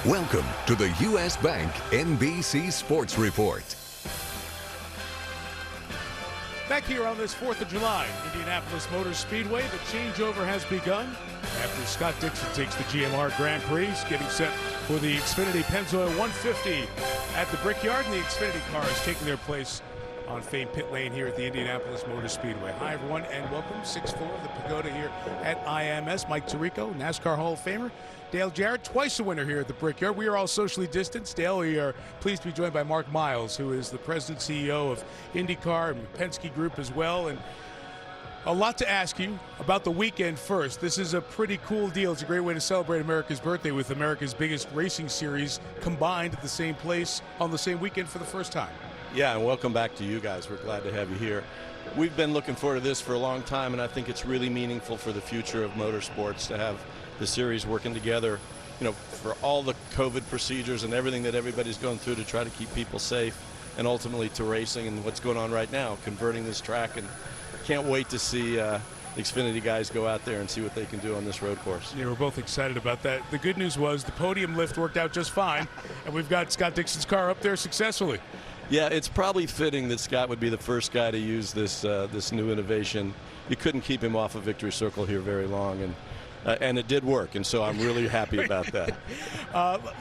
Welcome to the U.S. Bank NBC Sports Report. Back here on this 4th of July, Indianapolis Motor Speedway, the changeover has begun after Scott Dixon takes the GMR Grand Prix, getting set for the Xfinity Pennzoil 150 at the Brickyard, and the Xfinity cars taking their place on famed pit lane here at the Indianapolis Motor Speedway. Hi, everyone, and welcome. 6'4" of the Pagoda here at IMS. Mike Tirico, NASCAR Hall of Famer. Dale Jarrett, twice a winner here at the Brickyard. We are all socially distanced. Dale, we are pleased to be joined by Mark Miles, who is the president CEO of IndyCar and Penske Group as well. And a lot to ask you about the weekend first. This is a pretty cool deal. It's a great way to celebrate America's birthday with America's biggest racing series combined at the same place on the same weekend for the first time. Yeah, and welcome back to you guys. We're glad to have you here. We've been looking forward to this for a long time, and I think it's really meaningful for the future of motorsports to have the series working together, you know, for all the COVID procedures and everything that everybody's going through to try to keep people safe, and ultimately to racing and what's going on right now, converting this track. And can't wait to see the Xfinity guys go out there and see what they can do on this road course. Yeah, we're both excited about that. The good news was the podium lift worked out just fine, and we've got Scott Dixon's car up there successfully. Yeah, it's probably fitting that Scott would be the first guy to use this this new innovation. You couldn't keep him off of Victory Circle here very long, and it did work, and so I'm really happy about that.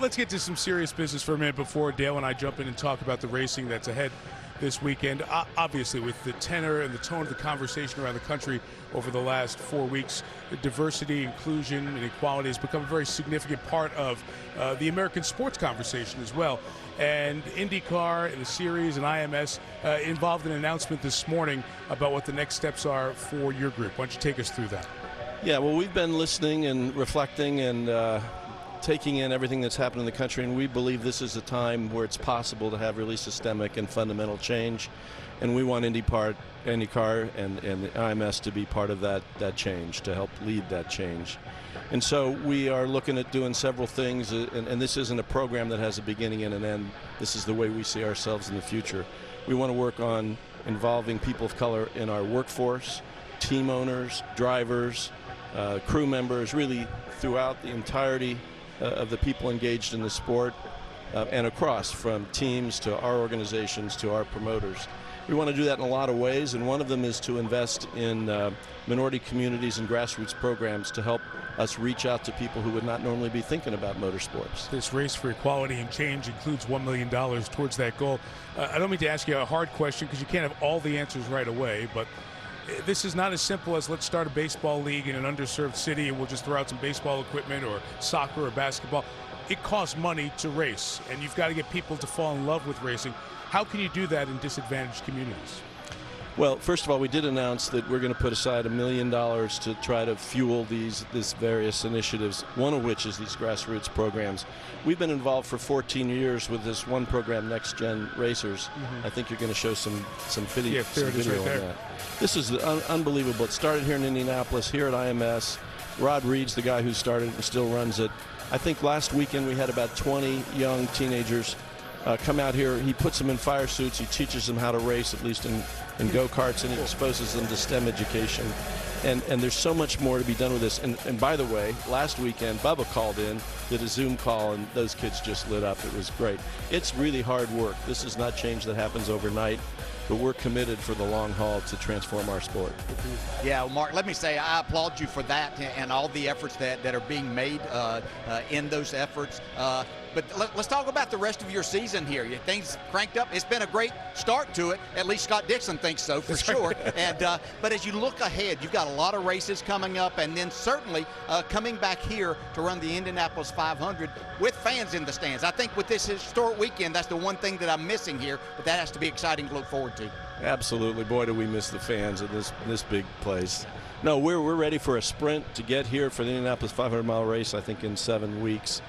Let's get to some serious business for a minute before Dale and I jump in and talk about the racing that's ahead this weekend. Obviously, with the tenor and the tone of the conversation around the country over the last 4 weeks, diversity, inclusion, and equality has become a very significant part of the American sports conversation as well. And IndyCar and the series and IMS involved in an announcement this morning about what the next steps are for your group. Why don't you take us through that? Yeah, well, we've been listening and reflecting and taking in everything that's happened in the country, and we believe this is a time where it's possible to have really systemic and fundamental change, and we want IndyCar and the IMS to be part of that change, to help lead that change. And so we are looking at doing several things, and this isn't a program that has a beginning and an end. This is the way we see ourselves in the future. We want to work on involving people of color in our workforce, team owners, drivers, crew members, really throughout the entirety of the people engaged in the sport, and across, from teams to our organizations to our promoters. We want to do that in a lot of ways, and one of them is to invest in minority communities and grassroots programs to help us reach out to people who would not normally be thinking about motorsports. This race for equality and change includes $1 million towards that goal. I don't mean to ask you a hard question because you can't have all the answers right away, but this is not as simple as let's start a baseball league in an underserved city and we'll just throw out some baseball equipment or soccer or basketball. It costs money to race, and you've got to get people to fall in love with racing. How can you do that in disadvantaged communities? Well, first of all, we did announce that we're going to put aside $1 million to try to fuel these various initiatives, one of which is these grassroots programs. We've been involved for 14 years with this one program, Next Gen Racers. I think you're going to show some video, right on there. that. This is unbelievable. It started here in Indianapolis, here at IMS. Rod Reed's the guy who started it and still runs it. I think last weekend we had about 20 young teenagers come out here. He puts them in fire suits. He teaches them how to race, at least in go-karts, and he exposes them to STEM education. And there's so much more to be done with this. And by the way, last weekend, Bubba called in, did a Zoom call, and those kids just lit up. It was great. It's really hard work. This is not change that happens overnight, but we're committed for the long haul to transform our sport. Yeah, well, Mark, let me say I applaud you for that and all the efforts that are being made in those efforts. But let's talk about the rest of your season here. Things cranked up. It's been a great start to it. At least Scott Dixon thinks so, for sure. And but as you look ahead, you've got a lot of races coming up, and then certainly coming back here to run the Indianapolis 500 with fans in the stands. I think with this historic weekend, that's the one thing that I'm missing here, but that has to be exciting to look forward to. Absolutely. Boy, do we miss the fans in this big place. No, we're ready for a sprint to get here for the Indianapolis 500-mile race, I think, in 7 weeks.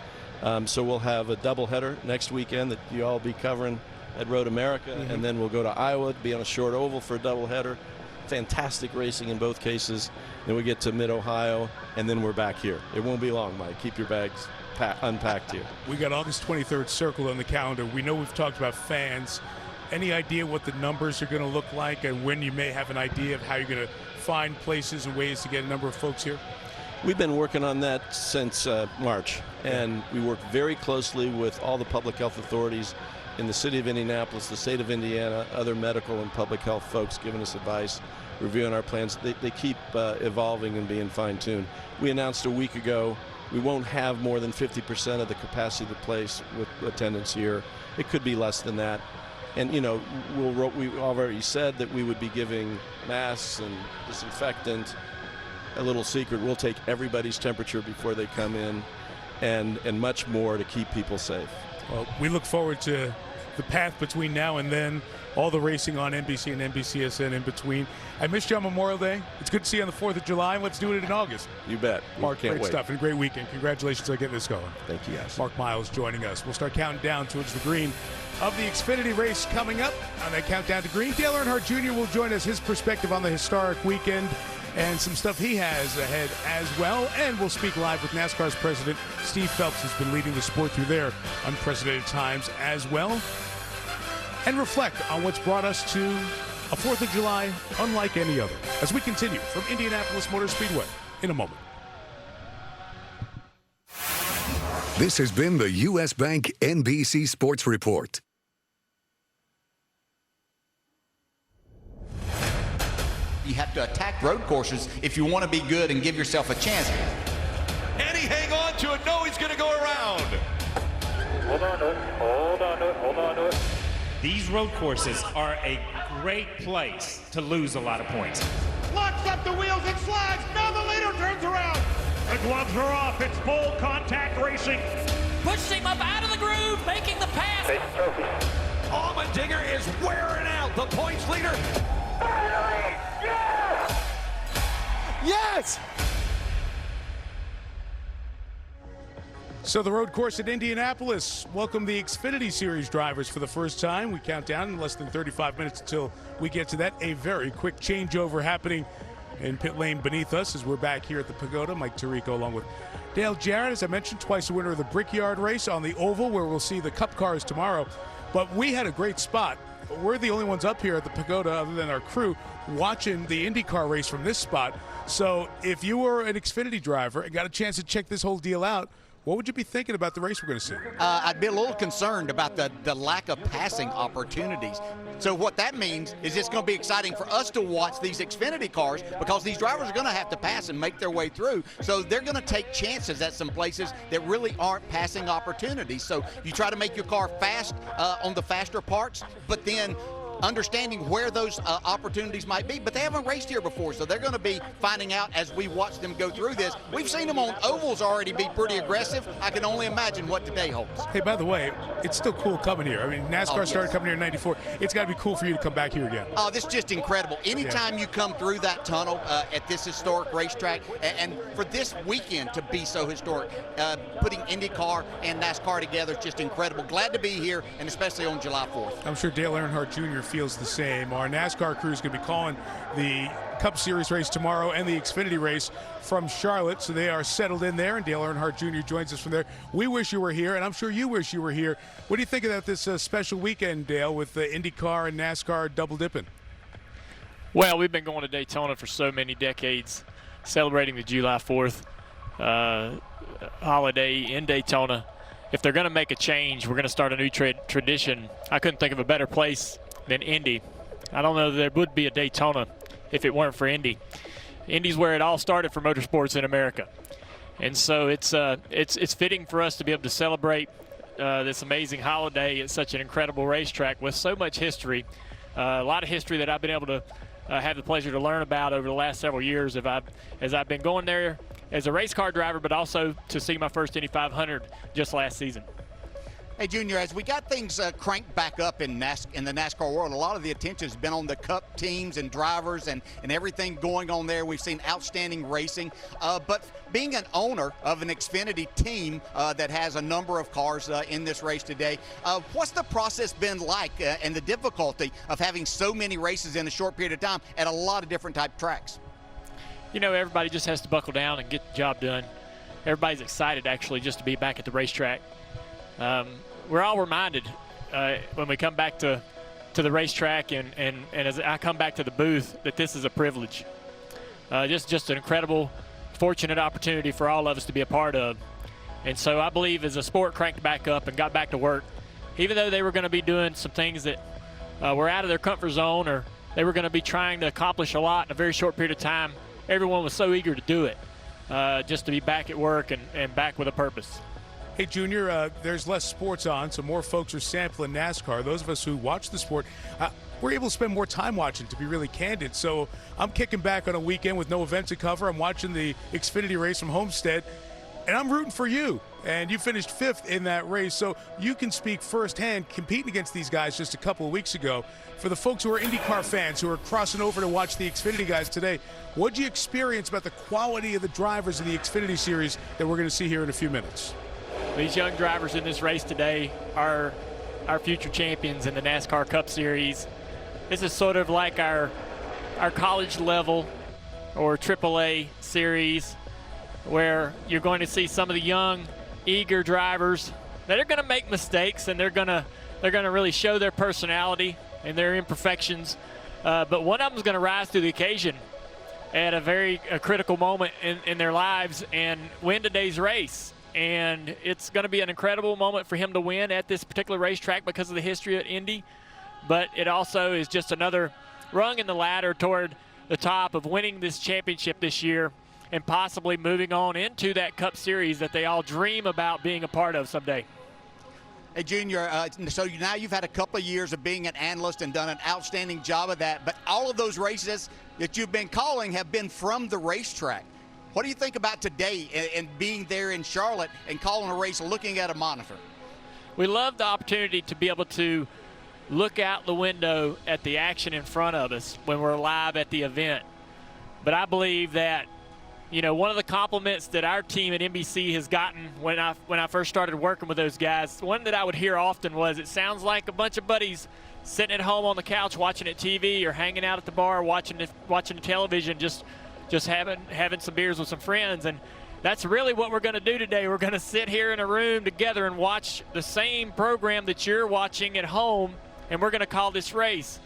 So we'll have a doubleheader next weekend that you all be covering at Road America, and then we'll go to Iowa, be on a short oval for a doubleheader. Fantastic racing in both cases. Then we get to Mid-Ohio, and then we're back here. It won't be long, Mike. Keep your bags unpacked here. We got August 23rd circled on the calendar. We know we've talked about fans. Any idea what the numbers are going to look like, and when you may have an idea of how you're going to find places and ways to get a number of folks here? We've been working on that since March, and we work very closely with all the public health authorities in the city of Indianapolis, the state of Indiana, other medical and public health folks giving us advice, reviewing our plans. They keep evolving and being fine-tuned. We announced a week ago we won't have more than 50% of the capacity of the place with attendance here. It could be less than that. And, you know, we already said that we would be giving masks and disinfectant. A little secret, we'll take everybody's temperature before they come in, and much more to keep people safe. Well, we look forward to the path between now and then, all the racing on NBC and NBCSN in between. I missed you on Memorial Day. It's good to see you on the 4th of July. Let's do it in August. You bet. Mark, can't great wait. stuff and a great weekend. Congratulations on getting this going. Thank you, guys. Mark Miles joining us. We'll start counting down towards the green of the Xfinity race coming up. On that countdown to green, Dale Earnhardt Jr. will join us, his perspective on the historic weekend and some stuff he has ahead as well. And we'll speak live with NASCAR's president, Steve Phelps, who's been leading the sport through their unprecedented times as well, and reflect on what's brought us to a 4th of July unlike any other, as we continue from Indianapolis Motor Speedway in a moment. This has been the U.S. Bank NBC Sports Report. You have to attack road courses if you want to be good and give yourself a chance. And he hang on to it. No, he's going to go around. Hold on to it. Hold on to it. Hold on to it. These road courses are a great place to lose a lot of points. Locks up the wheels and slides. Now the leader turns around. The gloves are off. It's full contact racing. Pushed him up out of the groove, making the pass. Take the trophy. Allmendinger is wearing out the points leader. Finally! Yes! Yes! So the road course at Indianapolis, welcome the Xfinity Series drivers for the first time. We count down in less than 35 minutes until we get to that. A very quick changeover happening in pit lane beneath us as we're back here at the Pagoda. Mike Tirico along with Dale Jarrett, as I mentioned, twice the winner of the Brickyard race on the Oval, where we'll see the Cup cars tomorrow. But we had a great spot. We're the only ones up here at the Pagoda, other than our crew, watching the IndyCar race from this spot. So if you were an Xfinity driver and got a chance to check this whole deal out, what would you be thinking about the race we're going to see? I'd be a little concerned about the lack of passing opportunities. So what that means is it's going to be exciting for us to watch these Xfinity cars, because these drivers are going to have to pass and make their way through. So they're going to take chances at some places that really aren't passing opportunities. So you try to make your car fast on the faster parts, but then understanding where those opportunities might be. But they haven't raced here before, so they're going to be finding out as we watch them go through this. We've seen them on ovals already be pretty aggressive. I can only imagine what today holds. Hey, by the way, it's still cool coming here. I mean, NASCAR started coming here in '94. It's got to be cool for you to come back here again. Oh, this is just incredible. Anytime you come through that tunnel at this historic racetrack, and for this weekend to be so historic, putting IndyCar and NASCAR together is just incredible. Glad to be here, and especially on July 4th. I'm sure Dale Earnhardt Jr. feels the same. Our NASCAR crew is going to be calling the Cup Series race tomorrow and the Xfinity race from Charlotte, so they are settled in there, and Dale Earnhardt Jr. joins us from there. We wish you were here, and I'm sure you wish you were here. What do you think about this special weekend, Dale, with the IndyCar and NASCAR double dipping? Well, we've been going to Daytona for so many decades, celebrating the July 4th holiday in Daytona. If they're going to make a change, we're going to start a new tradition. I couldn't think of a better place than Indy. I don't know that there would be a Daytona if it weren't for Indy. Indy's where it all started for motorsports in America. And so it's fitting for us to be able to celebrate this amazing holiday at such an incredible racetrack with so much history, a lot of history that I've been able to have the pleasure to learn about over the last several years as I've been going there as a race car driver, but also to see my first Indy 500 just last season. Hey, Junior, as we got things cranked back up in the NASCAR world, a lot of the attention has been on the Cup teams and drivers and everything going on there. We've seen outstanding racing. But being an owner of an Xfinity team that has a number of cars in this race today, what's the process been like and the difficulty of having so many races in a short period of time at a lot of different type tracks? You know, everybody just has to buckle down and get the job done. Everybody's excited, actually, just to be back at the racetrack. We're all reminded when we come back to the racetrack and as I come back to the booth that this is a privilege. Just an incredible fortunate opportunity for all of us to be a part of. And so I believe as the sport cranked back up and got back to work, even though they were going to be doing some things that were out of their comfort zone, or they were going to be trying to accomplish a lot in a very short period of time, everyone was so eager to do it, just to be back at work and back with a purpose. Hey, Junior, there's less sports on, so more folks are sampling NASCAR. Those of us who watch the sport, we're able to spend more time watching, to be really candid. So I'm kicking back on a weekend with no event to cover. I'm watching the Xfinity race from Homestead, and I'm rooting for you. And you finished 5th in that race, so you can speak firsthand, competing against these guys just a couple of weeks ago. For the folks who are IndyCar fans who are crossing over to watch the Xfinity guys today, what did you experience about the quality of the drivers of the Xfinity Series that we're going to see here in a few minutes? These young drivers in this race today are our future champions in the NASCAR Cup Series. This is sort of like our college level or AAA series, where you're going to see some of the young, eager drivers that are going to make mistakes, and they're going to really show their personality and their imperfections. But one of them is going to rise to the occasion at a critical moment in their lives and win today's race. And it's going to be an incredible moment for him to win at this particular racetrack because of the history at Indy. But it also is just another rung in the ladder toward the top of winning this championship this year and possibly moving on into that Cup Series that they all dream about being a part of someday. Hey, Junior, so now you've had a couple of years of being an analyst and done an outstanding job of that, but all of those races that you've been calling have been from the racetrack. What do you think about today and being there in Charlotte and calling a race looking at a monitor? We love the opportunity to be able to look out the window at the action in front of us when we're live at the event. But I believe that, you know, one of the compliments that our team at NBC has gotten when I first started working with those guys, one that I would hear often was, it sounds like a bunch of buddies sitting at home on the couch watching at TV or hanging out at the bar watching the television, just having some beers with some friends. And that's really what we're going to do today. We're going to sit here in a room together and watch the same program that you're watching at home, and we're going to call this race.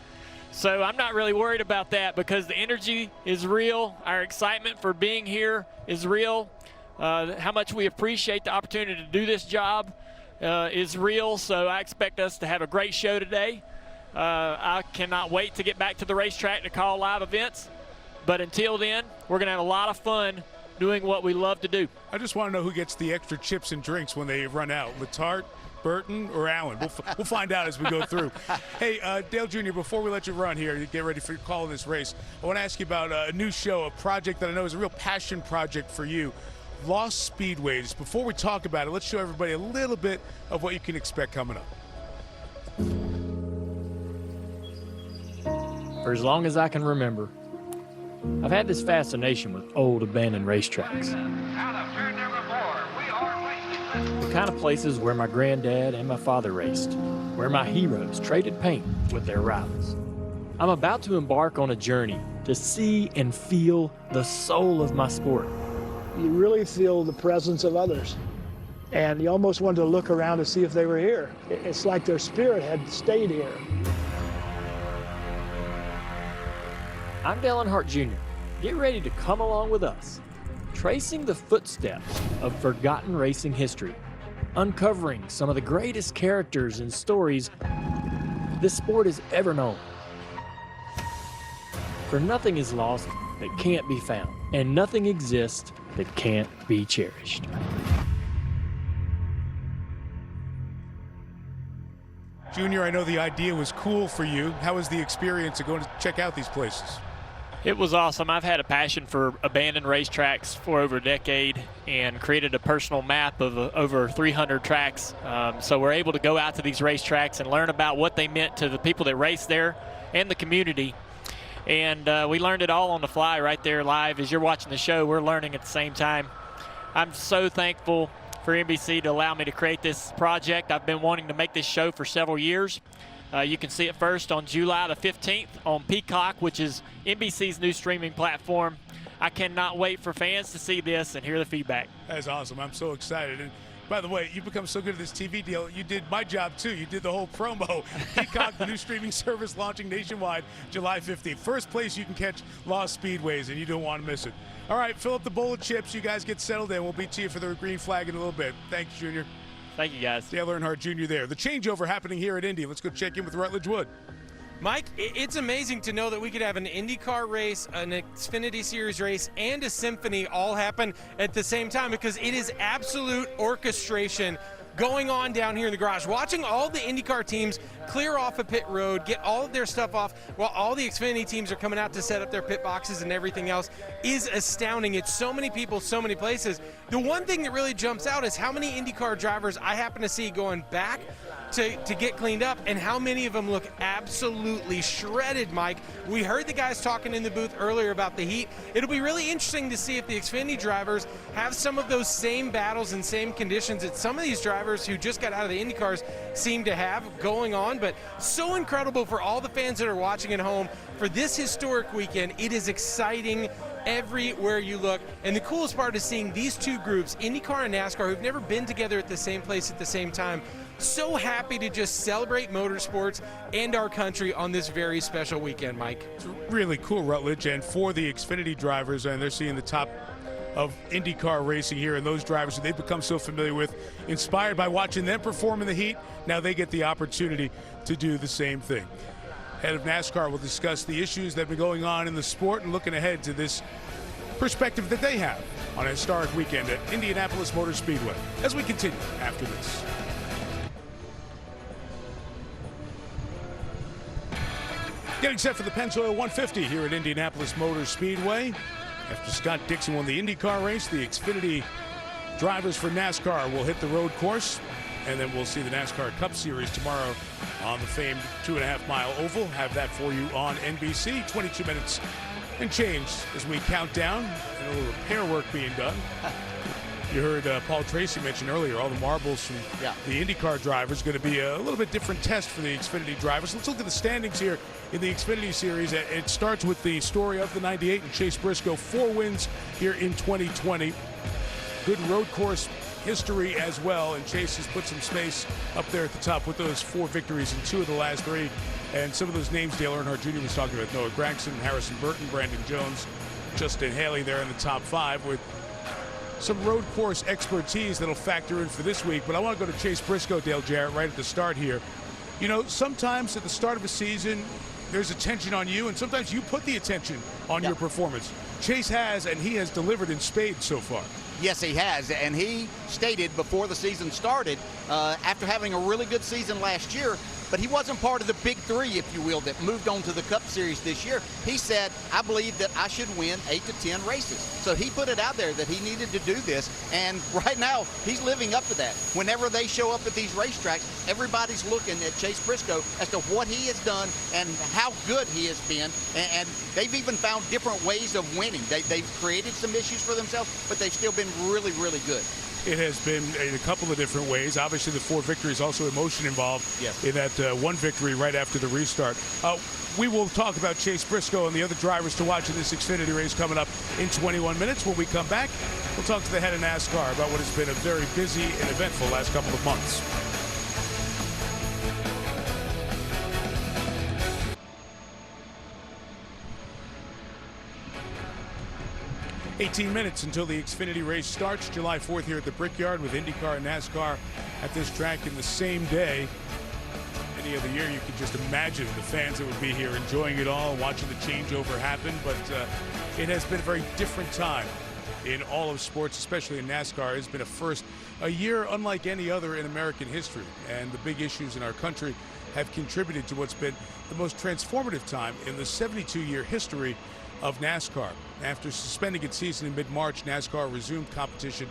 So I'm not really worried about that because the energy is real. Our excitement for being here is real. How much we appreciate the opportunity to do this job is real. So I expect us to have a great show today. I cannot wait to get back to the racetrack to call live events. But until then, we're going to have a lot of fun doing what we love to do. I just want to know who gets the extra chips and drinks when they run out. Letarte, Burton, or Allen? We'll find out as we go through. Hey, Dale Jr., before we let you run here, get ready for calling this race, I want to ask you about a new show, a project that I know is a real passion project for you, Lost Speedways. Before we talk about it, let's show everybody a little bit of what you can expect coming up. For as long as I can remember, I've had this fascination with old abandoned racetracks. The kind of places where my granddad and my father raced, where my heroes traded paint with their rivals. I'm about to embark on a journey to see and feel the soul of my sport. You really feel the presence of others. And you almost wanted to look around to see if they were here. It's like their spirit had stayed here. I'm Dale Earnhardt Jr. Get ready to come along with us, tracing the footsteps of forgotten racing history, uncovering some of the greatest characters and stories this sport has ever known. For nothing is lost that can't be found, and nothing exists that can't be cherished. Junior, I know the idea was cool for you. How was the experience of going to check out these places? It was awesome. I've had a passion for abandoned racetracks for over a decade and created a personal map of over 300 tracks. So we're able to go out to these racetracks and learn about what they meant to the people that race there and the community. And we learned it all on the fly right there live. As you're watching the show, we're learning at the same time. I'm so thankful for NBC to allow me to create this project. I've been wanting to make this show for several years. You can see it first on July the 15th on Peacock, which is NBC's new streaming platform. I cannot wait for fans to see this and hear the feedback. That's awesome. I'm so excited. By the way, you've become so good at this TV deal, you did my job too. You did the whole promo. Peacock, the new streaming service launching nationwide July 15th. First place you can catch Lost Speedways, and you don't want to miss it. All right, fill up the bowl of chips. You guys get settled in. We'll be to you for the green flag in a little bit. Thanks, Junior. Thank you, guys. Dale Earnhardt Jr. there. The changeover happening here at Indy. Let's go check in with Rutledge Wood. Mike, it's amazing to know that we could have an IndyCar race, an Xfinity Series race, and a Symphony all happen at the same time, because it is absolute orchestration going on down here in the garage. Watching all the IndyCar teams clear off a pit road, get all of their stuff off, while all the Xfinity teams are coming out to set up their pit boxes and everything else is astounding. It's so many people, so many places. The one thing that really jumps out is how many IndyCar drivers I happen to see going back to get cleaned up, and how many of them look absolutely shredded, Mike. We heard the guys talking in the booth earlier about the heat. It'll be really interesting to see if the Xfinity drivers have some of those same battles and same conditions that some of these drivers who just got out of the Indy cars seem to have going on. But so incredible for all the fans that are watching at home for this historic weekend. It is exciting everywhere you look, and the coolest part is seeing these two groups, IndyCar and NASCAR, who've never been together at the same place at the same time, so happy to just celebrate motorsports and our country on this very special weekend, Mike. It's really cool, Rutledge, and for the Xfinity drivers, and they're seeing the top of IndyCar racing here, and those drivers who they've become so familiar with, inspired by watching them perform in the heat, now they get the opportunity to do the same thing. Head of NASCAR will discuss the issues that have been going on in the sport and looking ahead to this perspective that they have on a historic weekend at Indianapolis Motor Speedway as we continue after this. Getting set for the Pennzoil 150 here at Indianapolis Motor Speedway. After Scott Dixon won the IndyCar race, the Xfinity drivers for NASCAR will hit the road course, and then we'll see the NASCAR Cup Series tomorrow on the famed 2.5-mile oval. Have that for you on NBC. 22 minutes and change as we count down, and a little repair work being done. You heard Paul Tracy mention earlier all the marbles from the IndyCar drivers. Going to be a little bit different test for the Xfinity drivers. Let's look at the standings here in the Xfinity Series. It starts with the story of the 98 and Chase Briscoe. 4 wins here in 2020. Good road course history as well, and Chase has put some space up there at the top with those 4 victories in 2 of the last 3. And some of those names Dale Earnhardt Jr. was talking about: Noah Gragson, Harrison Burton, Brandon Jones, Justin Haley there in the top 5 with some road course expertise that'll factor in for this week. But I want to go to Chase Briscoe, Dale Jarrett, right at the start here. You know, sometimes at the start of a season, there's attention on you, and sometimes you put the attention on your performance. Chase has, and he has delivered in spades so far. Yes, he has, and he stated before the season started, after having a really good season last year, but he wasn't part of the big 3, if you will, that moved on to the Cup Series this year. He said, I believe that I should win 8 to 10 races. So he put it out there that he needed to do this, and right now he's living up to that. Whenever they show up at these racetracks, everybody's looking at Chase Briscoe as to what he has done and how good he has been, and they've even found different ways of winning. They've created some issues for themselves, but they've still been really, really good. It has been in a couple of different ways. Obviously, the 4 victories, also emotion involved in that 1 victory right after the restart. We will talk about Chase Briscoe and the other drivers to watch in this Xfinity race coming up in 21 minutes. When we come back, we'll talk to the head of NASCAR about what has been a very busy and eventful last couple of months. Minutes until the Xfinity race starts July 4th here at the Brickyard, with IndyCar and NASCAR at this track in the same day. Any other year, you could just imagine the fans that would be here enjoying it all, watching the changeover happen. But it has been a very different time in all of sports, especially in NASCAR. It's been a year unlike any other in American history, and the big issues in our country have contributed to what's been the most transformative time in the 72-year history of NASCAR. After suspending its season in mid-March, NASCAR resumed competition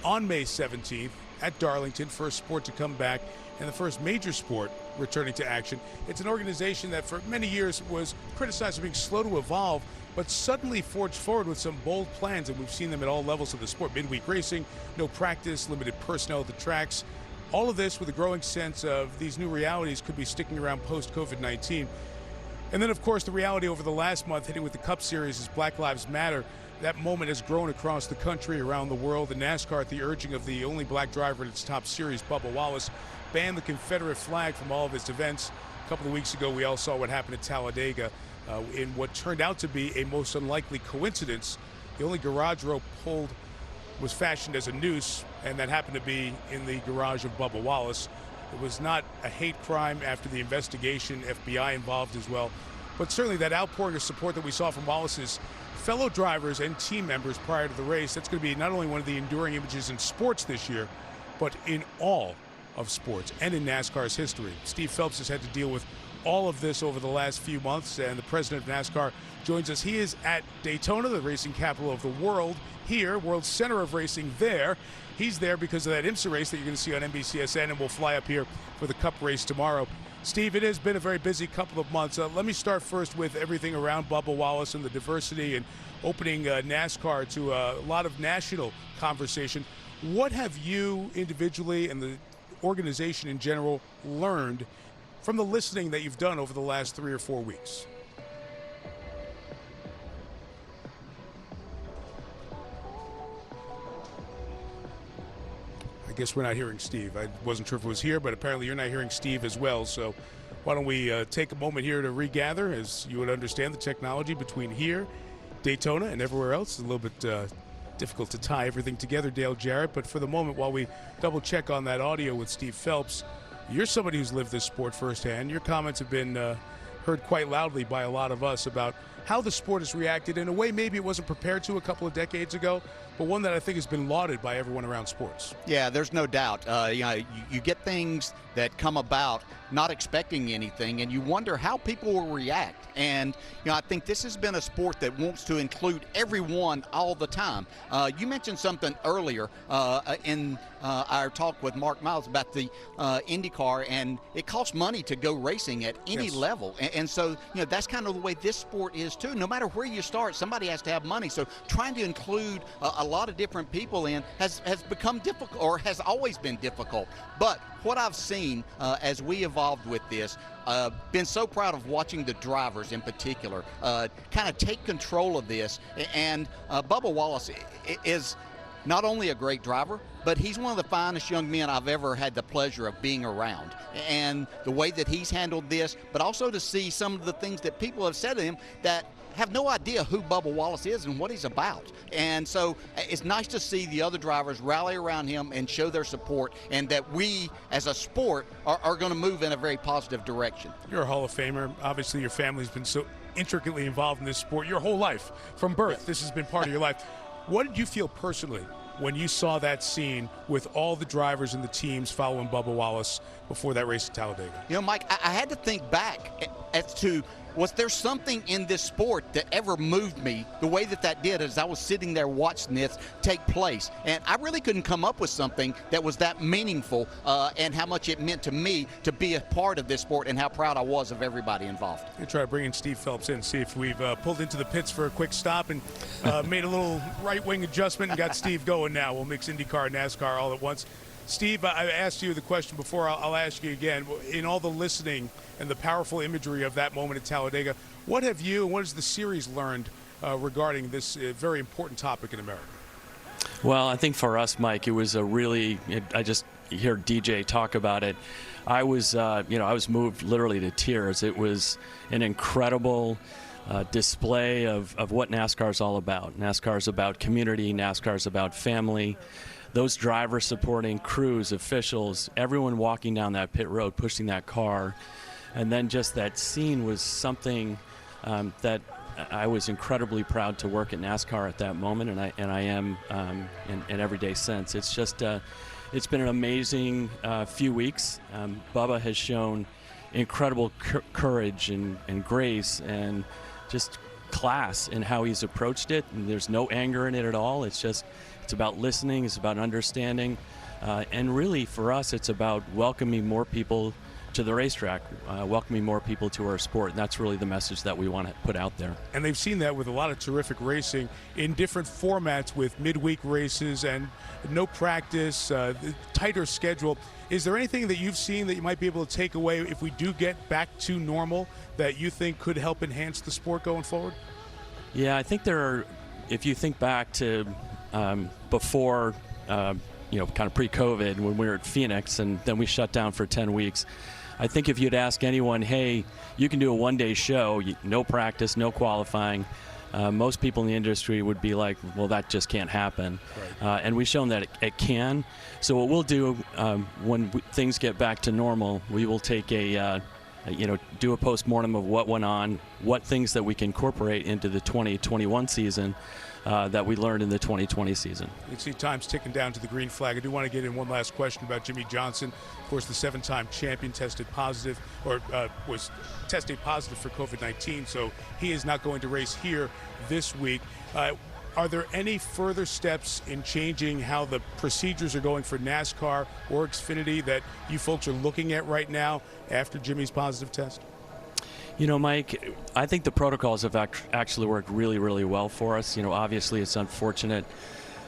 on May 17th at Darlington, first sport to come back and the first major sport returning to action. It's an organization that for many years was criticized for being slow to evolve, but suddenly forged forward with some bold plans, and we've seen them at all levels of the sport. Midweek racing, no practice, limited personnel at the tracks. All of this with a growing sense of these new realities could be sticking around post-COVID-19. And then, of course, the reality over the last month hitting with the Cup Series is Black Lives Matter. That moment has grown across the country, around the world. And NASCAR, at the urging of the only black driver in its top series, Bubba Wallace, banned the Confederate flag from all of its events. A couple of weeks ago, we all saw what happened at Talladega in what turned out to be a most unlikely coincidence. The only garage rope pulled was fashioned as a noose, and that happened to be in the garage of Bubba Wallace. It was not a hate crime after the investigation, FBI involved as well. But certainly that outpouring of support that we saw from Wallace's fellow drivers and team members prior to the race, that's going to be not only one of the enduring images in sports this year, but in all of sports and in NASCAR's history. Steve Phelps has had to deal with all of this over the last few months, and the president of NASCAR joins us. He is at Daytona, the racing capital of the world, here, world center of racing there. He's there because of that IMSA race that you're going to see on NBCSN, and we'll fly up here for the Cup race tomorrow. Steve, it has been a very busy couple of months. Let me start first with everything around Bubba Wallace and the diversity and opening NASCAR to a lot of national conversation. What have you individually and the organization in general learned from the listening that you've done over the last 3 or 4 weeks? I guess we're not hearing Steve. I wasn't sure if it was here, but apparently you're not hearing Steve as well. So why don't we take a moment here to regather, as you would understand the technology between here, Daytona, and everywhere else. It's a little bit difficult to tie everything together, Dale Jarrett. But for the moment, while we double check on that audio with Steve Phelps, you're somebody who's lived this sport firsthand. Your comments have been heard quite loudly by a lot of us about how the sport has reacted in a way maybe it wasn't prepared to a couple of decades ago, but one that I think has been lauded by everyone around sports. Yeah, there's no doubt. You get things that come about not expecting anything, and you wonder how people will react. And I think this has been a sport that wants to include everyone all the time. You mentioned something earlier in our talk with Mark Miles about the IndyCar, and it costs money to go racing at any level. And so, that's kind of the way this sport is too. No matter where you start, somebody has to have money. So trying to include a lot of different people in has become difficult, or has always been difficult. But what I've seen as we evolved with this, been so proud of watching the drivers in particular kind of take control of this. And Bubba Wallace is not only a great driver, but he's one of the finest young men I've ever had the pleasure of being around. And the way that he's handled this, but also to see some of the things that people have said to him that have no idea who Bubba Wallace is and what he's about. And so it's nice to see the other drivers rally around him and show their support, and that we as a sport are going to move in a very positive direction. You're a Hall of Famer. Obviously your family's been so intricately involved in this sport your whole life. From birth, this has been part of your life. What did you feel personally when you saw that scene with all the drivers and the teams following Bubba Wallace before that race at Talladega? Mike, I had to think back as to, was there something in this sport that ever moved me the way that did as I was sitting there watching this take place? And I really couldn't come up with something that was that meaningful, and how much it meant to me to be a part of this sport, and how proud I was of everybody involved. I'm going to try to bring in Steve Phelps in, see if we've pulled into the pits for a quick stop and made a little right-wing adjustment and got Steve going now. We'll mix IndyCar and NASCAR all at once. Steve, I asked you the question before. I'll ask you again. In all the listening and the powerful imagery of that moment at Talladega, what have you and what has the series learned regarding this very important topic in America? Well, I think for us, Mike, it was I just hear DJ talk about it. I was moved literally to tears. It was an incredible display of what NASCAR is all about. NASCAR is about community. NASCAR is about family. Those drivers supporting crews, officials, everyone walking down that pit road, pushing that car. And then just that scene was something that I was incredibly proud to work at NASCAR at that moment, and I am in every day since. It's just it's been an amazing few weeks. Bubba has shown incredible courage and grace and just class in how he's approached it. And there's no anger in it at all. It's about listening. It's about understanding. And really, for us, it's about welcoming more people to the racetrack, welcoming more people to our sport. And that's really the message that we want to put out there. And they've seen that with a lot of terrific racing in different formats with midweek races and no practice, tighter schedule. Is there anything that you've seen that you might be able to take away if we do get back to normal that you think could help enhance the sport going forward? Yeah, I think there are, if you think back to before, kind of pre-COVID when we were at Phoenix and then we shut down for 10 weeks, I think if you'd ask anyone, hey, you can do a one-day show, no practice, no qualifying, most people in the industry would be like, well, that just can't happen. Right. And we've shown that it can. So what we'll do when things get back to normal, we will take do a post-mortem of what went on, what things that we can incorporate into the 2021 season that we learned in the 2020 season. You can see time's ticking down to the green flag. I do want to get in one last question about Jimmie Johnson. Of course, the 7-time champion tested positive, or was tested positive for COVID-19, so he is not going to race here this week. Are there any further steps in changing how the procedures are going for NASCAR or Xfinity that you folks are looking at right now after Jimmie's positive test? You know, Mike, I think the protocols have actually worked really, really well for us. You know, obviously it's unfortunate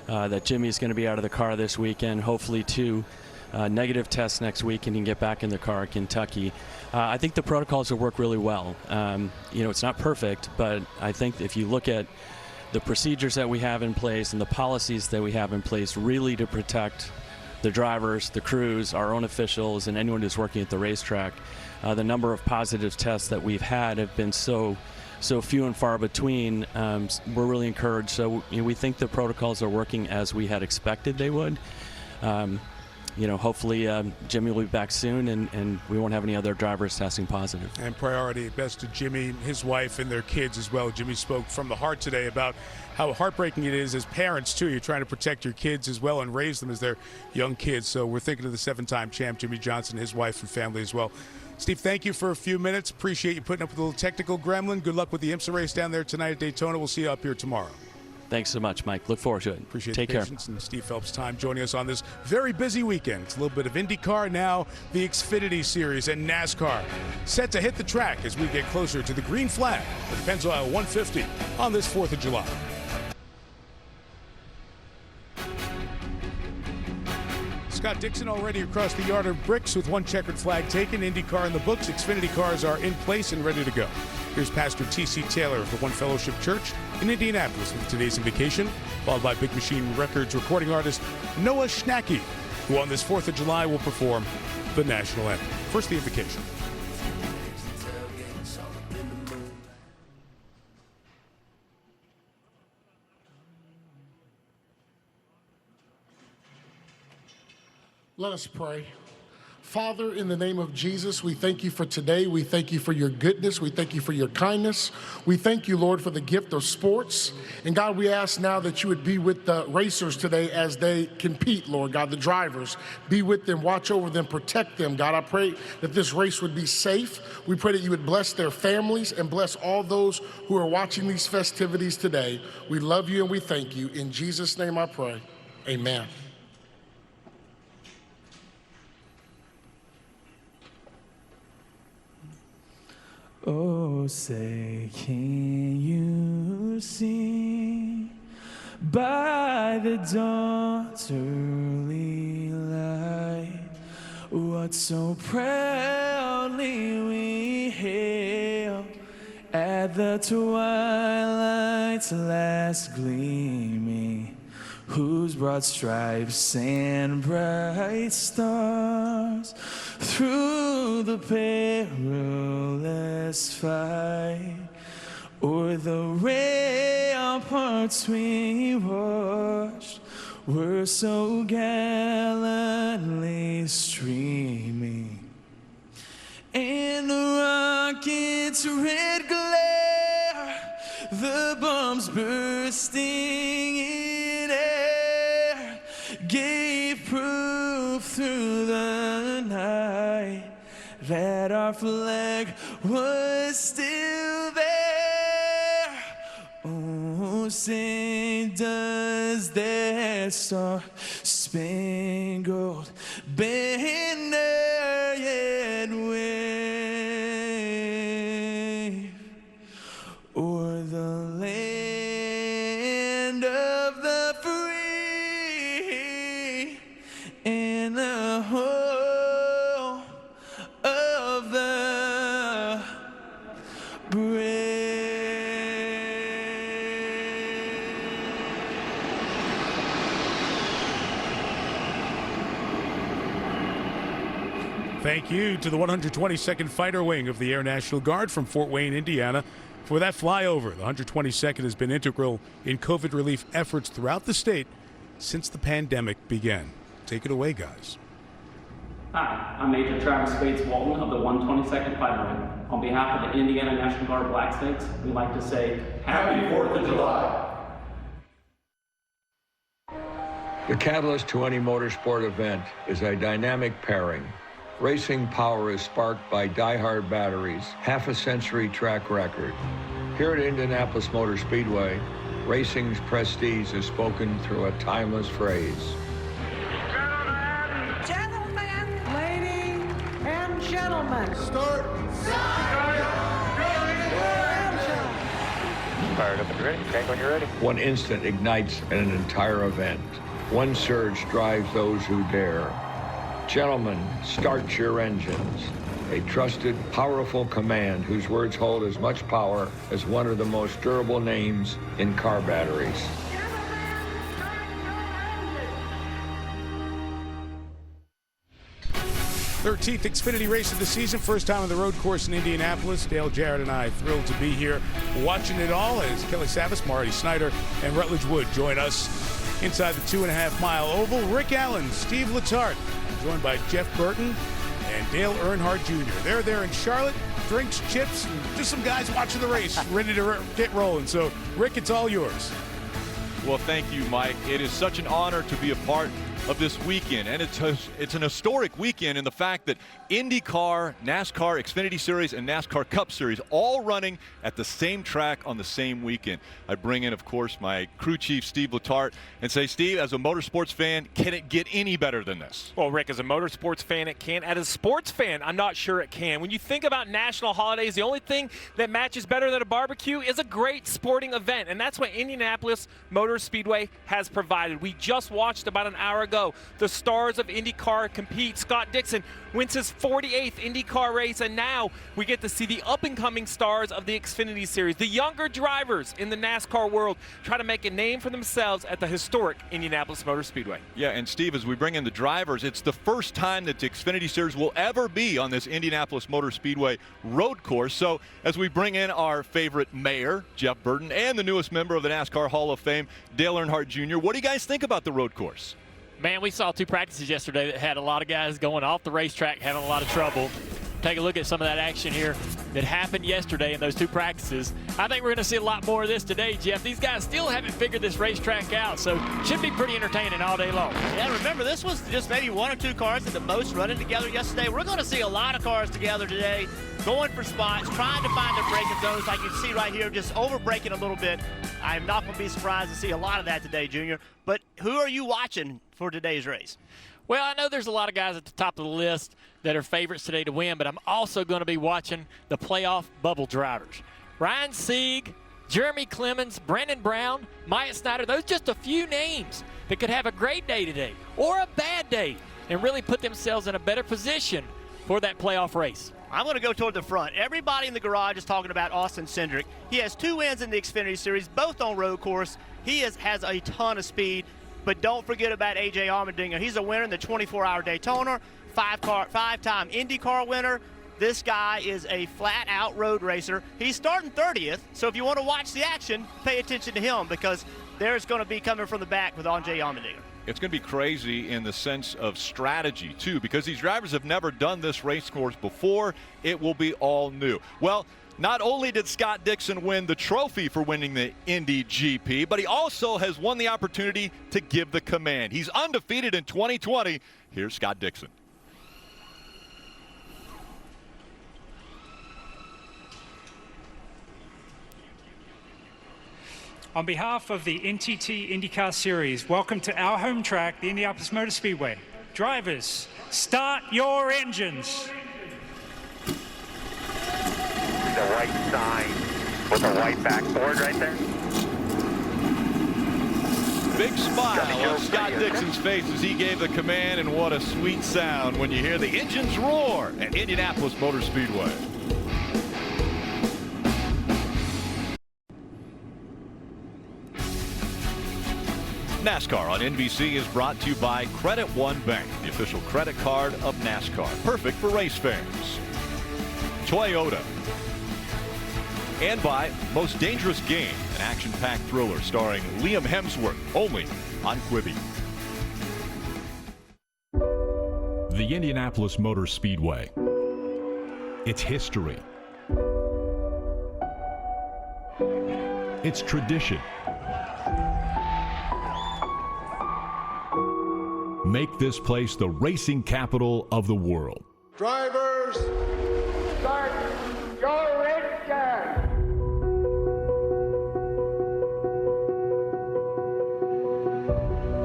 that Jimmie's going to be out of the car this weekend. Hopefully 2 negative tests next week and he can get back in the car at Kentucky. I think the protocols have worked really well. It's not perfect, but I think if you look at the procedures that we have in place and the policies that we have in place really to protect the drivers, the crews, our own officials, and anyone who's working at the racetrack, the number of positive tests that we've had have been so few and far between. We're really encouraged. So we think the protocols are working as we had expected they would. Hopefully Jimmie will be back soon and we won't have any other drivers testing positive. And priority at best to Jimmie, his wife, and their kids as well. Jimmie spoke from the heart today about how heartbreaking it is as parents, too. You're trying to protect your kids as well and raise them as their young kids. So we're thinking of the 7-time champ, Jimmie Johnson, his wife and family as well. Steve, thank you for a few minutes. Appreciate you putting up with a little technical gremlin. Good luck with the IMSA race down there tonight at Daytona. We'll see you up here tomorrow. Thanks so much, Mike. Look forward to it. Appreciate Take the patience and Steve Phelps' time joining us on this very busy weekend. It's a little bit of IndyCar, now the Xfinity Series, and NASCAR set to hit the track as we get closer to the green flag of the Pennzoil 150 on this 4th of July. Scott Dixon already across the yard of bricks with one checkered flag taken. IndyCar in the books. Xfinity cars are in place and ready to go. Here's Pastor T.C. Taylor of the One Fellowship Church in Indianapolis with today's invocation, followed by Big Machine Records recording artist Noah Schnacky, who on this 4th of July will perform the national anthem. First, the invocation. Let us pray. Father, in the name of Jesus, we thank you for today. We thank you for your goodness. We thank you for your kindness. We thank you, Lord, for the gift of sports. And God, we ask now that you would be with the racers today as they compete, Lord God, the drivers. Be with them, watch over them, protect them. God, I pray that this race would be safe. We pray that you would bless their families and bless all those who are watching these festivities today. We love you and we thank you. In Jesus' name I pray. Amen. Oh, say, can you see by the dawn's early light what so proudly we hailed at the twilight's last gleaming, whose broad stripes and bright stars through the perilous fight o'er the ramparts we watched were so gallantly streaming, and the rocket's red glare, the bombs bursting in air, gave proof through the night that our flag was still there. Oh, say does that star-spangled banner yet wave Thank you to the 122nd Fighter Wing of the Air National Guard from Fort Wayne, Indiana, for that flyover. The 122nd has been integral in COVID relief efforts throughout the state since the pandemic began. Take it away, guys. Hi, I'm Major Travis Bates Walton of the 122nd Fighter Wing. On behalf of the Indiana National Guard Black Snakes, we'd like to say Happy 4th of July. The catalyst to any motorsport event is a dynamic pairing. Racing power is sparked by die-hard batteries, half a century track record. Here at Indianapolis Motor Speedway, racing's prestige is spoken through a timeless phrase. Gentlemen, start. Fired up and ready. Tank when you're ready. One instant ignites an entire event. One surge drives those who dare. Gentlemen, start your engines. A trusted, powerful command whose words hold as much power as one of the most durable names in car batteries. 13th Xfinity race of the season, first time on the road course in Indianapolis. Dale Jarrett and I thrilled to be here watching it all as Kelly Savas, Marty Snyder, and Rutledge Wood join us inside the 2.5-mile oval. Rick Allen, Steve Letarte, joined by Jeff Burton and Dale Earnhardt Jr. They're there in Charlotte, drinks, chips, and just some guys watching the race, ready to get rolling. So, Rick, it's all yours. Well, thank you, Mike. It is such an honor to be a part of this weekend, and it's an historic weekend in the fact that IndyCar, NASCAR Xfinity Series, and NASCAR Cup Series all running at the same track on the same weekend. I bring in, of course, my crew chief, Steve Letarte, and say, Steve, as a motorsports fan, can it get any better than this? Well, Rick, as a motorsports fan, it can. As a sports fan, I'm not sure it can. When you think about national holidays, the only thing that matches better than a barbecue is a great sporting event, and that's what Indianapolis Motor Speedway has provided. We just watched about an hour ago the stars of IndyCar compete. Scott Dixon wins his 48th IndyCar race, and now we get to see the up-and-coming stars of the Xfinity Series, the younger drivers in the NASCAR world, try to make a name for themselves at the historic Indianapolis Motor Speedway. Yeah, and Steve, as we bring in the drivers, it's the first time that the Xfinity Series will ever be on this Indianapolis Motor Speedway road course. So as we bring in our favorite mayor, Jeff Burton, and the newest member of the NASCAR Hall of Fame, Dale Earnhardt Jr., what do you guys think about the road course? Man, we saw two practices yesterday that had a lot of guys going off the racetrack having a lot of trouble. Take a look at some of that action here that happened yesterday in those two practices. I think we're going to see a lot more of this today, Jeff. These guys still haven't figured this racetrack out, so it should be pretty entertaining all day long. Yeah, remember, this was just maybe one or two cars at the most running together yesterday. We're going to see a lot of cars together today, going for spots, trying to find their braking zones like you see right here, just over-braking a little bit. I'm not going to be surprised to see a lot of that today, Junior. But who are you watching for today's race? Well, I know there's a lot of guys at the top of the list that are favorites today to win, but I'm also going to be watching the playoff bubble drivers. Ryan Sieg, Jeremy Clemens, Brandon Brown, Myatt Snyder, those just a few names that could have a great day today or a bad day and really put themselves in a better position for that playoff race. I'm going to go toward the front. Everybody in the garage is talking about Austin Cindric. He has 2 wins in the Xfinity Series, both on road course. He has a ton of speed. But don't forget about A.J. Allmendinger. He's a winner in the 24-hour Daytona, 5-time IndyCar winner. This guy is a flat-out road racer. He's starting 30th, so if you want to watch the action, pay attention to him because there's going to be coming from the back with A.J. Allmendinger. It's going to be crazy in the sense of strategy, too, because these drivers have never done this race course before. It will be all new. Well, not only did Scott Dixon win the trophy for winning the Indy GP, but he also has won the opportunity to give the command. He's undefeated in 2020. Here's Scott Dixon. On behalf of the NTT IndyCar Series, welcome to our home track, the Indianapolis Motor Speedway. Drivers, start your engines. The white sign with a white backboard right there. Big smile on Scott Dixon's face as he gave the command, and what a sweet sound when you hear the engines roar at Indianapolis Motor Speedway. NASCAR on NBC is brought to you by Credit One Bank, the official credit card of NASCAR. Perfect for race fans. Toyota. And by Most Dangerous Game, an action-packed thriller starring Liam Hemsworth, only on Quibi. The Indianapolis Motor Speedway. Its history. Its tradition. Make this place the racing capital of the world. Drivers, start your race car.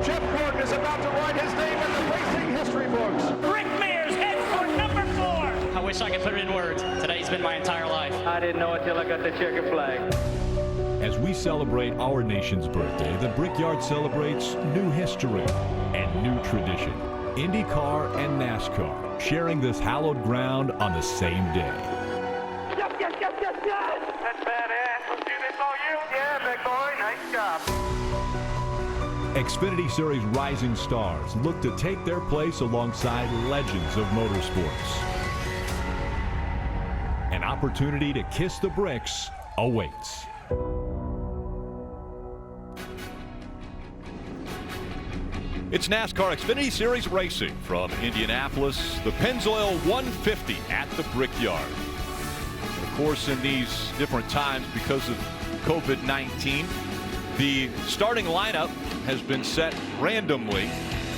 Jeff Gordon is about to write his name in the racing history books. Rick Mears heads for number 4. I wish I could put it in words. Today's been my entire life. I didn't know it till I got the checker flag. As we celebrate our nation's birthday, the Brickyard celebrates new history and new tradition. IndyCar and NASCAR sharing this hallowed ground on the same day. Yes, yes, yes, yes, yes! That's badass. Let's do this all you. Yeah, big boy. Nice job. Xfinity Series rising stars look to take their place alongside legends of motorsports. An opportunity to kiss the bricks awaits. It's NASCAR Xfinity Series racing from Indianapolis, the Pennzoil 150 at the Brickyard. Of course, in these different times because of COVID-19, the starting lineup has been set randomly.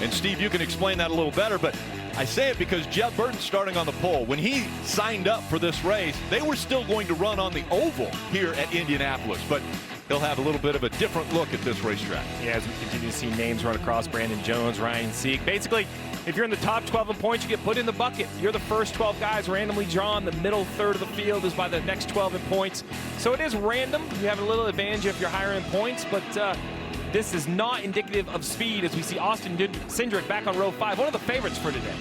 And Steve, you can explain that a little better, but I say it because Jeff Burton's starting on the pole. When he signed up for this race, they were still going to run on the oval here at Indianapolis, but he'll have a little bit of a different look at this racetrack. Yeah, as we continue to see names run across, Brandon Jones, Ryan Sieg. Basically, if you're in the top 12 in points, you get put in the bucket. You're the first 12 guys randomly drawn. The middle third of the field is by the next 12 in points. So it is random. You have a little advantage if you're higher in points, but this is not indicative of speed as we see Austin Cindric back on row 5, one of the favorites for today.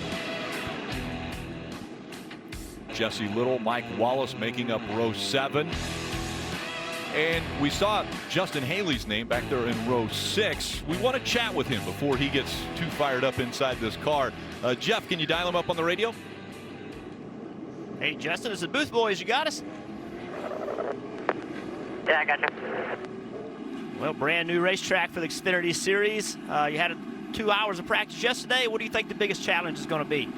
Jesse Little, Mike Wallace making up row 7. And we saw Justin Haley's name back there in row 6. We want to chat with him before he gets too fired up inside this car. Jeff, can you dial him up on the radio? Hey, Justin, this is Booth Boys. You got us? Yeah, I got you. Well, brand new racetrack for the Xfinity Series. You had 2 hours of practice yesterday. What do you think the biggest challenge is going to be?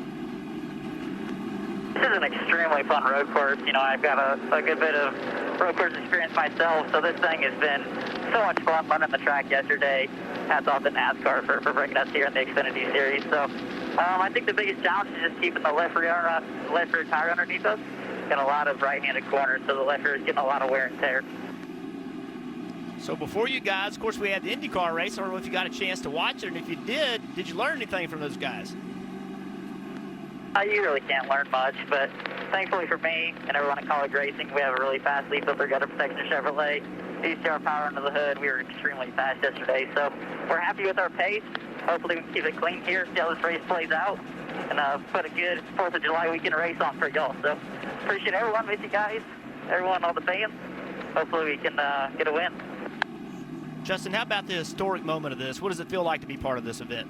This is an extremely fun road course. You know, I've got a good bit of road course experience myself, so this thing has been so much fun running the track yesterday. Hats off to NASCAR for bringing us here in the Xfinity Series. So I think the biggest challenge is just keeping the left rear tire underneath us. Got a lot of right-handed corners, so the left rear is getting a lot of wear and tear. So before you guys, of course, we had the IndyCar race. I don't know if you got a chance to watch it, and if you did you learn anything from those guys? You really can't learn much, but thankfully for me and everyone in college racing, we have a really fast leaf filter gutter protection Chevrolet. ECR power under the hood. We were extremely fast yesterday, so we're happy with our pace. Hopefully we can keep it clean here, see how this race plays out, and put a good 4th of July weekend race on for y'all. So appreciate everyone with you guys, everyone, all the fans. Hopefully we can get a win. Justin, how about the historic moment of this? What does it feel like to be part of this event?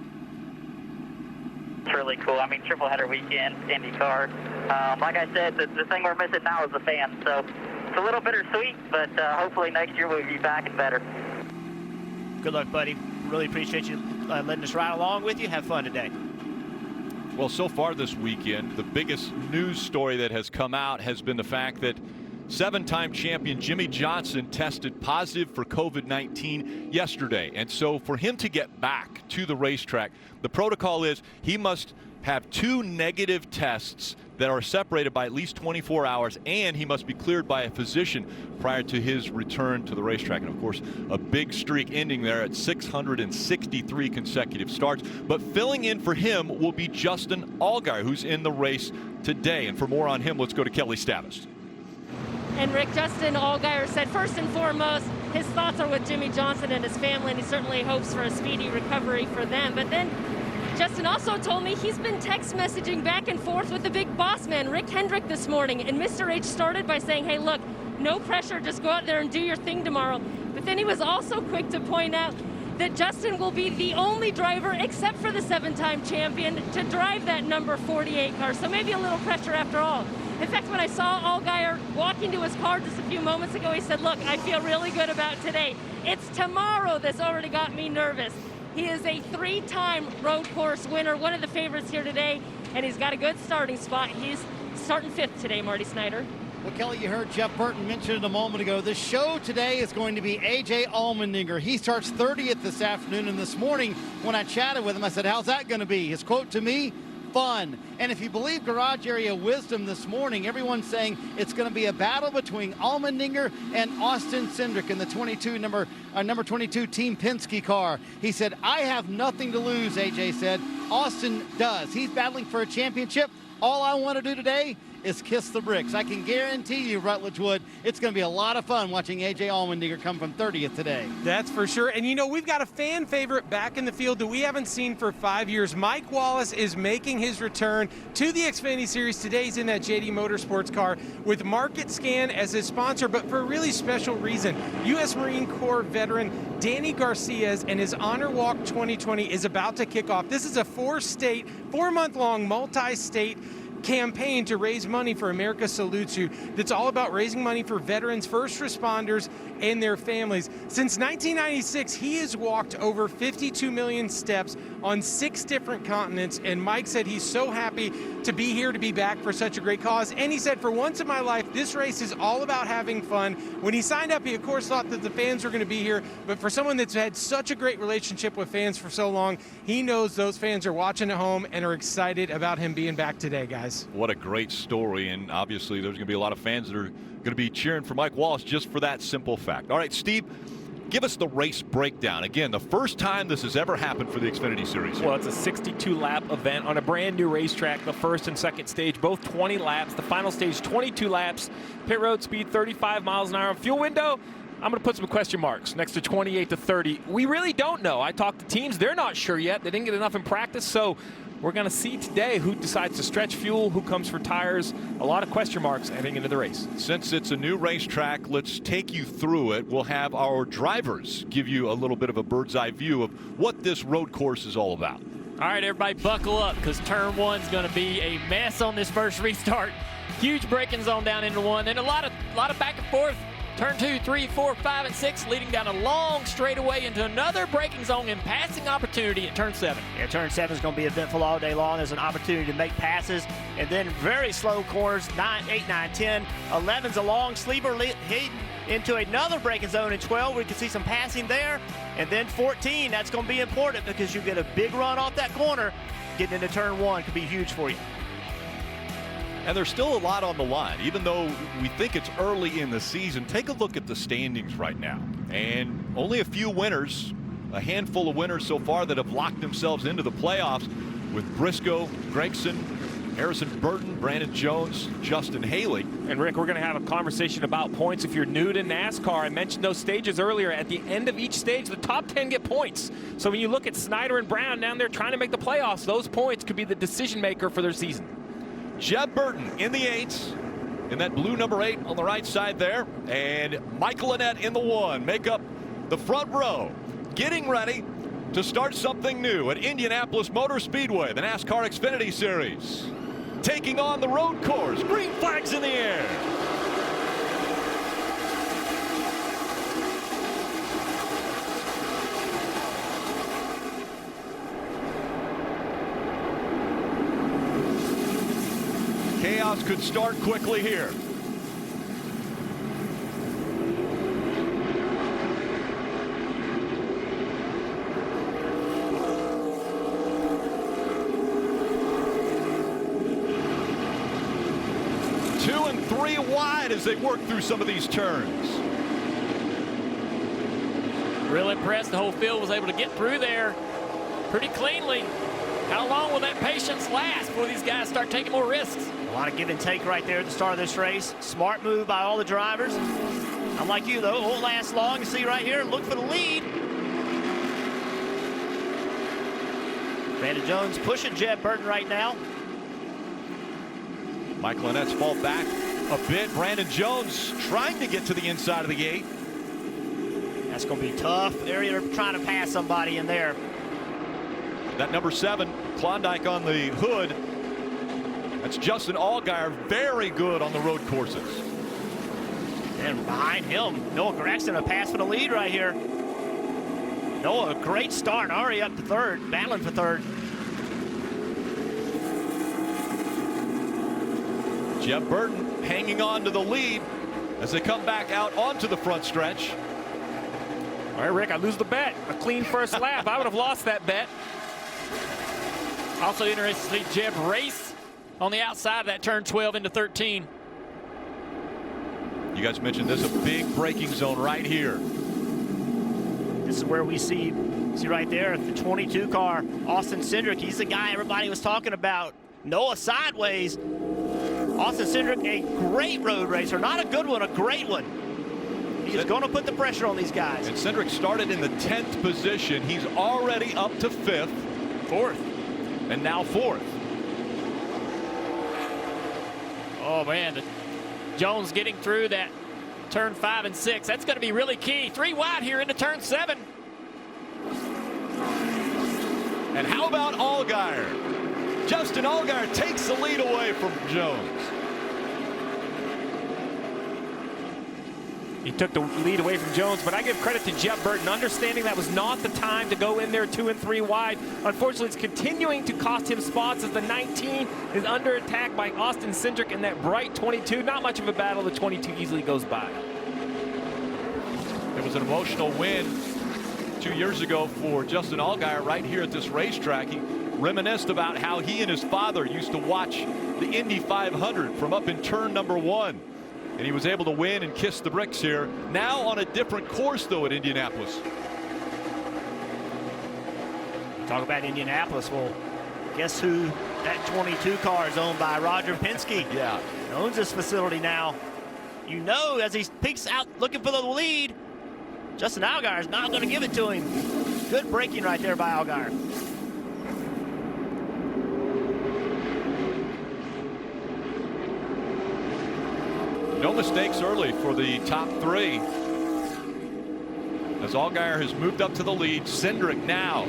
It's really cool. I mean, triple header weekend, IndyCar. Like I said, the thing we're missing now is the fans. So it's a little bittersweet, but hopefully next year we'll be back and better. Good luck, buddy. Really appreciate you letting us ride along with you. Have fun today. Well, so far this weekend, the biggest news story that has come out has been the fact that 7-time champion Jimmie Johnson tested positive for COVID-19 yesterday. And so for him to get back to the racetrack, the protocol is he must have 2 negative tests that are separated by at least 24 hours, and he must be cleared by a physician prior to his return to the racetrack. And of course, a big streak ending there at 663 consecutive starts. But filling in for him will be Justin Allgaier, who's in the race today. And for more on him, let's go to Kelly Stavis. And Rick, Justin Allgaier said first and foremost his thoughts are with Jimmie Johnson and his family, and he certainly hopes for a speedy recovery for them. But then Justin also told me he's been text messaging back and forth with the big boss man, Rick Hendrick, this morning. And Mr. H started by saying, hey, look, no pressure, just go out there and do your thing tomorrow. But then he was also quick to point out that Justin will be the only driver, except for the 7-time champion, to drive that number 48 car. So maybe a little pressure after all. In fact, when I saw Allgaier walking to his car just a few moments ago, he said, look, I feel really good about today. It's tomorrow that's already got me nervous. He is a 3-time road course winner, one of the favorites here today, and he's got a good starting spot. He's starting 5th today, Marty Snyder. Well, Kelly, you heard Jeff Burton mention it a moment ago. The show today is going to be A.J. Allmendinger. He starts 30th this afternoon, and this morning when I chatted with him, I said, how's that going to be? His quote to me, fun. And if you believe Garage Area Wisdom this morning, everyone's saying it's going to be a battle between Allmendinger and Austin Cindric in the number 22 Team Penske car. He said, I have nothing to lose, AJ said. Austin does. He's battling for a championship. All I want to do today is kiss the bricks. I can guarantee you, Rutledge Wood, it's going to be a lot of fun watching A.J. Allmendinger come from 30th today. That's for sure. And, you know, we've got a fan favorite back in the field that we haven't seen for 5 years. Mike Wallace is making his return to the Xfinity Series. Today he's in that JD Motorsports car with Market Scan as his sponsor, but for a really special reason. U.S. Marine Corps veteran Danny Garcia's and his Honor Walk 2020 is about to kick off. This is a 4-month-long multi-state campaign to raise money for America Salutes You that's all about raising money for veterans, first responders, and their families. Since 1996, he has walked over 52 million steps on 6 different continents, and Mike said he's so happy to be here, to be back for such a great cause. And he said, for once in my life, this race is all about having fun. When he signed up, he of course thought that the fans were going to be here, but for someone that's had such a great relationship with fans for so long, he knows those fans are watching at home and are excited about him being back today, guys. What a great story, and obviously there's going to be a lot of fans that are going to be cheering for Mike Wallace just for that simple fact. All right, Steve, give us the race breakdown. Again, the first time this has ever happened for the Xfinity Series. Well, it's a 62-lap event on a brand new racetrack. The first and second stage, both 20 laps. The final stage, 22 laps. Pit road speed, 35 miles an hour. Fuel window, I'm going to put some question marks next to 28 to 30. We really don't know. I talked to teams. They're not sure yet. They didn't get enough in practice, so we're going to see today who decides to stretch fuel, who comes for tires. A lot of question marks heading into the race. Since it's a new racetrack, let's take you through it. We'll have our drivers give you a little bit of a bird's eye view of what this road course is all about. All right, everybody buckle up, because turn 1's going to be a mess on this first restart. Huge braking zone down into 1, and a lot of back and forth. Turn 2, 3, 4, 5, and 6 leading down a long straightaway into another braking zone and passing opportunity at turn 7. Yeah, turn 7 is going to be eventful all day long. There's an opportunity to make passes, and then very slow corners, 9, 8, 9, 10. 11's a long sleeper heading into another braking zone in 12. We can see some passing there. And then 14, that's going to be important because you get a big run off that corner. Getting into turn 1 could be huge for you. And there's still a lot on the line. Even though we think it's early in the season, take a look at the standings right now. And only a few winners, a handful of winners so far that have locked themselves into the playoffs with Briscoe, Gregson, Harrison Burton, Brandon Jones, Justin Haley. And Rick, we're going to have a conversation about points. If you're new to NASCAR, I mentioned those stages earlier. At the end of each stage, the top 10 get points. So when you look at Snyder and Brown down there trying to make the playoffs, those points could be the decision maker for their season. Jeb Burton in the 8s, in that blue number 8 on the right side there, and Michael Annett in the 1 make up the front row, getting ready to start something new at Indianapolis Motor Speedway, the NASCAR Xfinity Series. Taking on the road course, green flags in the air. Chaos could start quickly here. Two and three wide as they work through some of these turns. Real impressed. The whole field was able to get through there pretty cleanly. How long will that patience last before these guys start taking more risks? A lot of give and take right there at the start of this race. Smart move by all the drivers. Unlike you, though, it won't last long. You see right here, look for the lead. Brandon Jones pushing Jeb Burton right now. Michael Annett's fall back a bit. Brandon Jones trying to get to the inside of the gate. That's going to be a tough area to try to pass somebody in there. That number 7, Klondike on the hood. That's Justin Allgaier, very good on the road courses. And behind him, Noah Gregson, a pass for the lead right here. Noah, a great start, already up to third, battling for third. Jeff Burton hanging on to the lead as they come back out onto the front stretch. All right, Rick, I lose the bet. A clean first lap. I would have lost that bet. Also interested to see Jeb race on the outside of that turn 12 into 13. You guys mentioned this, a big braking zone right here. This is where we see right there, the 22 car, Austin Cindric. He's the guy everybody was talking about. Noah sideways. Austin Cindric, a great road racer. Not a good one, a great one. He's going to put the pressure on these guys. And Cindric started in the 10th position. He's already up to 5th. 4th. And now 4th. Oh, man. Jones getting through that turn 5 and 6. That's going to be really key. 3 wide here into turn 7. And how about Allgaier? Justin Allgaier takes the lead away from Jones. He took the lead away from Jones, but I give credit to Jeff Burton, understanding that was not the time to go in there 2 and 3 wide. Unfortunately, it's continuing to cost him spots as the 19 is under attack by Austin Cindric in that bright 22. Not much of a battle. The 22 easily goes by. It was an emotional win 2 years ago for Justin Allgaier right here at this racetrack. He reminisced about how he and his father used to watch the Indy 500 from up in turn number 1. And he was able to win and kiss the bricks here. Now on a different course, though, at Indianapolis. Talk about Indianapolis. Well, guess who that 22 car is owned by? Roger Penske. Yeah. He owns this facility now. You know, as he peeks out looking for the lead, Justin Allgaier is not going to give it to him. Good braking right there by Allgaier. No mistakes early for the top 3. As Allgaier has moved up to the lead, Cindric now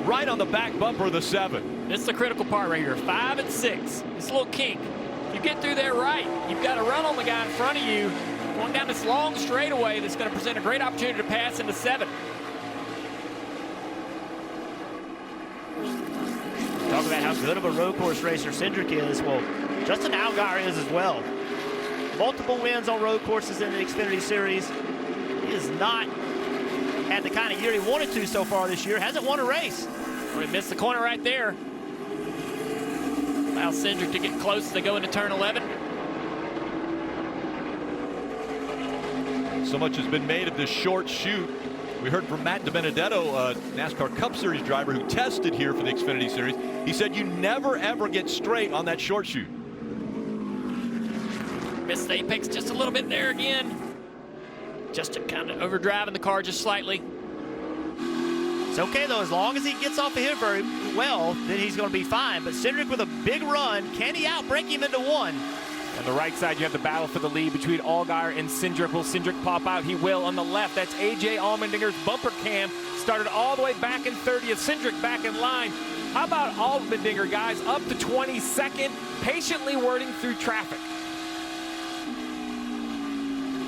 right on the back bumper of the 7. This is the critical part right here. 5 and 6. This little kink. If you get through there right, you've got to run on the guy in front of you, going down this long straightaway that's going to present a great opportunity to pass into 7. Talk about how good of a road course racer Cindric is. Well, Justin Allgaier is as well. Multiple wins on road courses in the Xfinity Series. He has not had the kind of year he wanted to so far this year. Hasn't won a race. We missed the corner right there. Allow Cindric to get close as they go into turn 11. So much has been made of this short chute. We heard from Matt DiBenedetto, a NASCAR Cup Series driver who tested here for the Xfinity Series. He said you never, ever get straight on that short chute. Missed the apex just a little bit there again. Just to kind of overdriving the car just slightly. It's okay though, as long as he gets off of here very well, then he's going to be fine. But Cindric with a big run, can he outbreak him into 1? On the right side, you have the battle for the lead between Allgaier and Cindric. Will Cindric pop out? He will. On the left, that's A.J. Allmendinger's bumper cam. Started all the way back in 30th. Cindric back in line. How about Allmendinger, guys? Up to 22nd, patiently wording through traffic.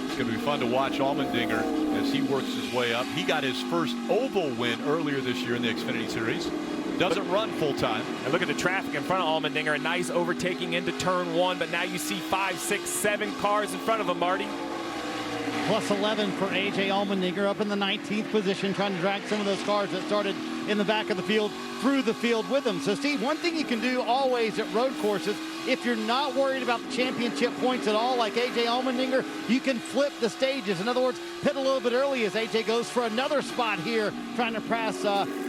It's going to be fun to watch Allmendinger as he works his way up. He got his first oval win earlier this year in the Xfinity Series. Doesn't run full time. And look at the traffic in front of Allmendinger. A nice overtaking into turn 1, but now you see 5, 6, 7 cars in front of him, Marty. Plus 11 for A.J. Allmendinger up in the 19th position, trying to drag some of those cars that started in the back of the field through the field with him. So, Steve, one thing you can do always at road courses, if you're not worried about the championship points at all, like A.J. Allmendinger, you can flip the stages. In other words, pit a little bit early as A.J. goes for another spot here, trying to pass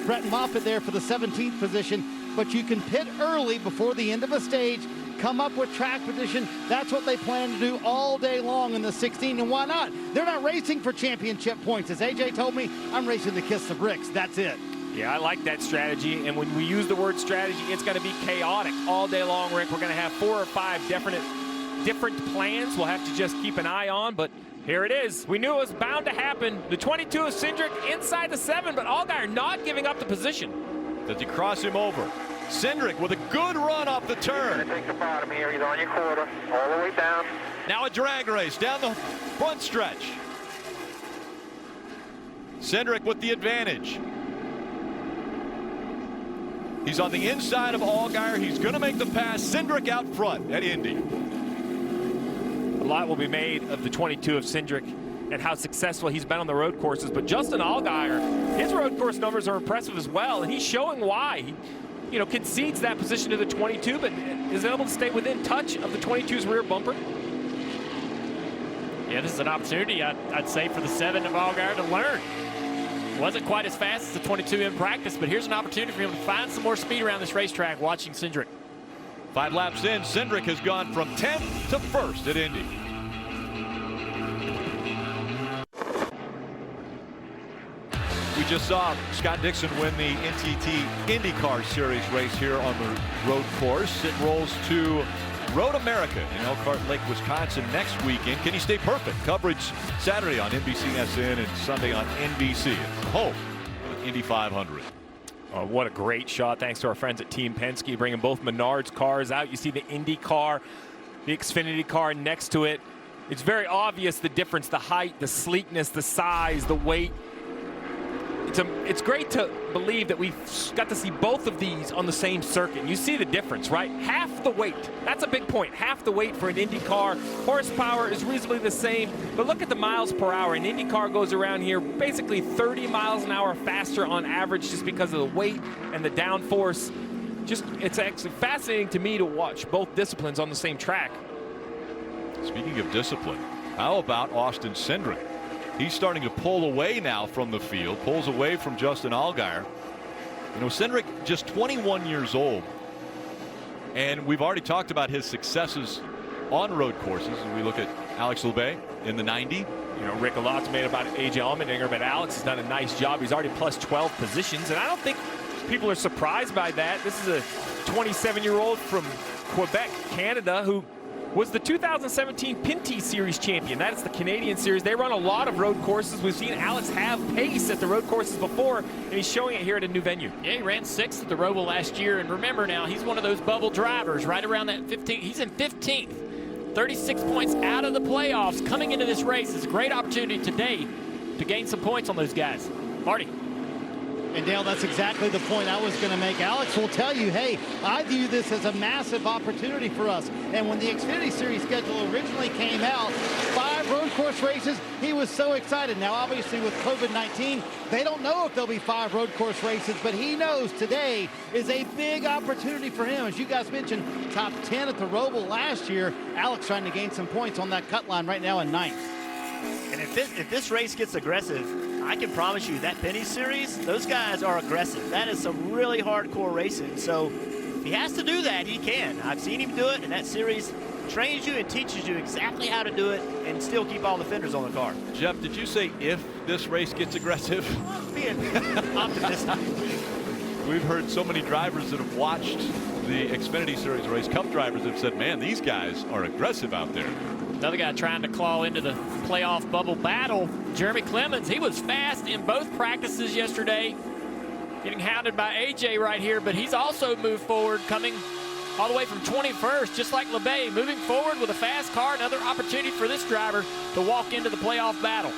Brett Moffitt there for the 17th position. But you can pit early before the end of a stage, come up with track position. That's what they plan to do all day long in the 16, and why not? They're not racing for championship points. As AJ told me, I'm racing to kiss the bricks. That's it. Yeah, I like that strategy, and when we use the word strategy, it's going to be chaotic all day long, Rick. We're going to have 4 or 5 definite different plans. We'll have to just keep an eye on, but here it is. We knew it was bound to happen. The 22 of Cindric inside the 7, but Allgaier not giving up the position. Does he cross him over? Cindric with a good run off the turn. Take the bottom here. He's on your quarter. All the way down. Now a drag race down the front stretch. Cindric with the advantage. He's on the inside of Allgaier. He's going to make the pass. Cindric out front at Indy. A lot will be made of the 22 of Cindric and how successful he's been on the road courses. But Justin Allgaier, his road course numbers are impressive as well, and he's showing why. He, concedes that position to the 22, but is able to stay within touch of the 22's rear bumper. Yeah, this is an opportunity, I'd say, for the 7 of Allgaier to learn. Wasn't quite as fast as the 22 in practice, but here's an opportunity for him to find some more speed around this racetrack watching Cindric. 5 laps in, Cindric has gone from 10th to 1st at Indy. We just saw Scott Dixon win the NTT IndyCar Series race here on the road course. It rolls to Road America in Elkhart Lake, Wisconsin next weekend. Can he stay perfect? Coverage Saturday on NBCSN and Sunday on NBC. It's home with Indy 500. What a great shot. Thanks to our friends at Team Penske, bringing both Menards cars out. You see the Indy car, the Xfinity car next to it. It's very obvious the difference, the height, the sleekness, the size, the weight. It's great to believe that we've got to see both of these on the same circuit. You see the difference, right? Half the weight. That's a big point. Half the weight for an Indy car. Horsepower is reasonably the same, but look at the miles per hour. An Indy car goes around here basically 30 miles an hour faster on average just because of the weight and the downforce. It's actually fascinating to me to watch both disciplines on the same track. Speaking of discipline, how about Austin Cindric? He's starting to pull away now from the field, pulls away from Justin Allgaier. Cindric just 21 years old, and we've already talked about his successes on road courses. And we look at Alex Lebay in the 90. Rick, a lot's made about AJ Allmendinger, but Alex has done a nice job. He's already plus 12 positions, and I don't think people are surprised by that. This is a 27-year-old from Quebec, Canada, who was the 2017 Pinty Series champion. That's the Canadian Series. They run a lot of road courses. We've seen Alex have pace at the road courses before, and he's showing it here at a new venue. Yeah, he ran 6th at the Roval last year, and remember now, he's one of those bubble drivers right around that 15th. He's in 15th, 36 points out of the playoffs. Coming into this race is a great opportunity today to gain some points on those guys. Marty. And Dale, that's exactly the point I was going to make. Alex will tell you, hey, I view this as a massive opportunity for us. And when the Xfinity Series schedule originally came out, 5 road course races, he was so excited. Now, obviously, with COVID-19, they don't know if there'll be 5 road course races, but he knows today is a big opportunity for him. As you guys mentioned, top 10 at the Roval last year. Alex trying to gain some points on that cut line right now in 9th. And if this race gets aggressive, I can promise you that Penny Series, those guys are aggressive. That is some really hardcore racing. So if he has to do that, he can. I've seen him do it, and that series trains you and teaches you exactly how to do it and still keep all the fenders on the car. Jeff, did you say if this race gets aggressive? Being optimistic. We've heard so many drivers that have watched the Xfinity Series race, Cup drivers have said, man, these guys are aggressive out there. Another guy trying to claw into the playoff bubble battle, Jeremy Clemens. He was fast in both practices yesterday, getting hounded by AJ right here, but he's also moved forward, coming all the way from 21st, just like LeBay, moving forward with a fast car. Another opportunity for this driver to walk into the playoff battle.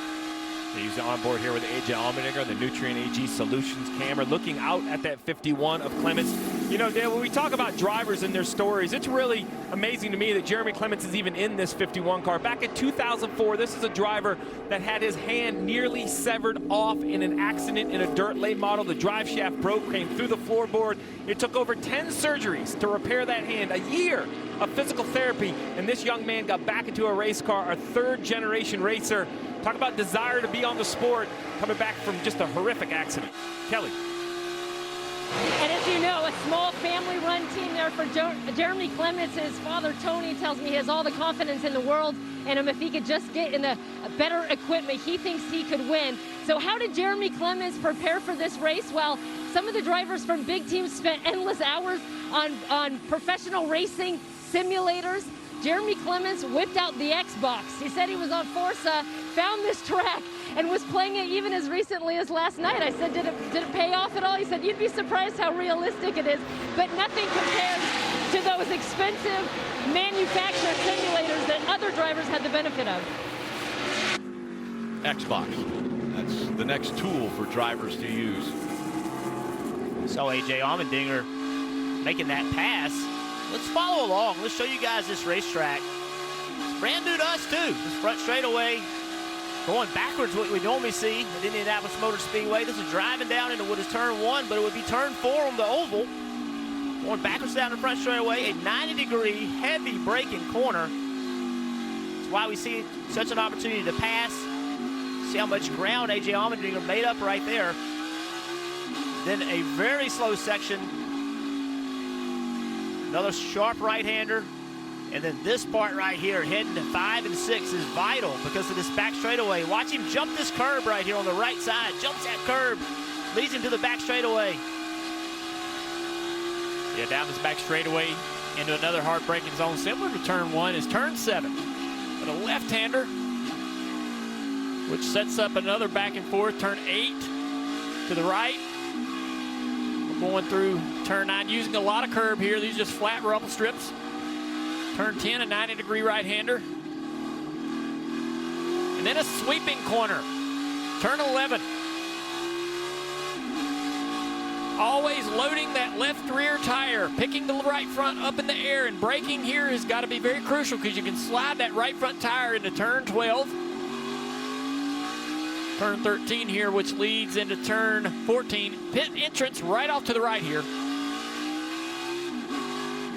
He's on board here with AJ Allmendinger, the Nutrien AG Solutions camera, looking out at that 51 of Clements. Dale, when we talk about drivers and their stories, it's really amazing to me that Jeremy Clements is even in this 51 car. Back in 2004, this is a driver that had his hand nearly severed off in an accident in a dirt late model. The drive shaft broke, came through the floorboard. It took over 10 surgeries to repair that hand, a year of physical therapy, and this young man got back into a race car, a third-generation racer. Talk about desire to be on the sport, coming back from just a horrific accident. Kelly. And as you know, a small family-run team there for Jeremy Clements. His father, Tony, tells me he has all the confidence in the world in him. If he could just get in the better equipment, he thinks he could win. So how did Jeremy Clements prepare for this race? Well, some of the drivers from big teams spent endless hours on professional racing simulators. Jeremy Clements whipped out the Xbox. He said he was on Forza, found this track, and was playing it even as recently as last night. I said, did it pay off at all? He said, you'd be surprised how realistic it is, but nothing compares to those expensive manufactured simulators that other drivers had the benefit of. Xbox. That's the next tool for drivers to use. So A.J. Allmendinger making that pass. Let's follow along. Let's show you guys this racetrack. It's brand new to us too. This front straightaway going backwards, what we normally see at Indianapolis Motor Speedway. This is driving down into what is turn 1, but it would be turn 4 on the oval. Going backwards down the front straightaway, a 90-degree heavy braking corner. That's why we see such an opportunity to pass. See how much ground A.J. Allmendinger made up right there. Then a very slow section. Another sharp right-hander. And then this part right here, heading to 5 and 6, is vital because of this back straightaway. Watch him jump this curb right here on the right side. Jumps that curb, leads him to the back straightaway. Yeah, down this back straightaway into another hard braking zone, similar to turn 1 is turn 7. But a left-hander, which sets up another back and forth. Turn 8 to the right. We're going through turn 9, using a lot of curb here. These are just flat rubble strips. Turn 10, a 90-degree right-hander. And then a sweeping corner. Turn 11. Always loading that left rear tire, picking the right front up in the air, and braking here has got to be very crucial because you can slide that right front tire into turn 12. Turn 13 here, which leads into turn 14. Pit entrance right off to the right here.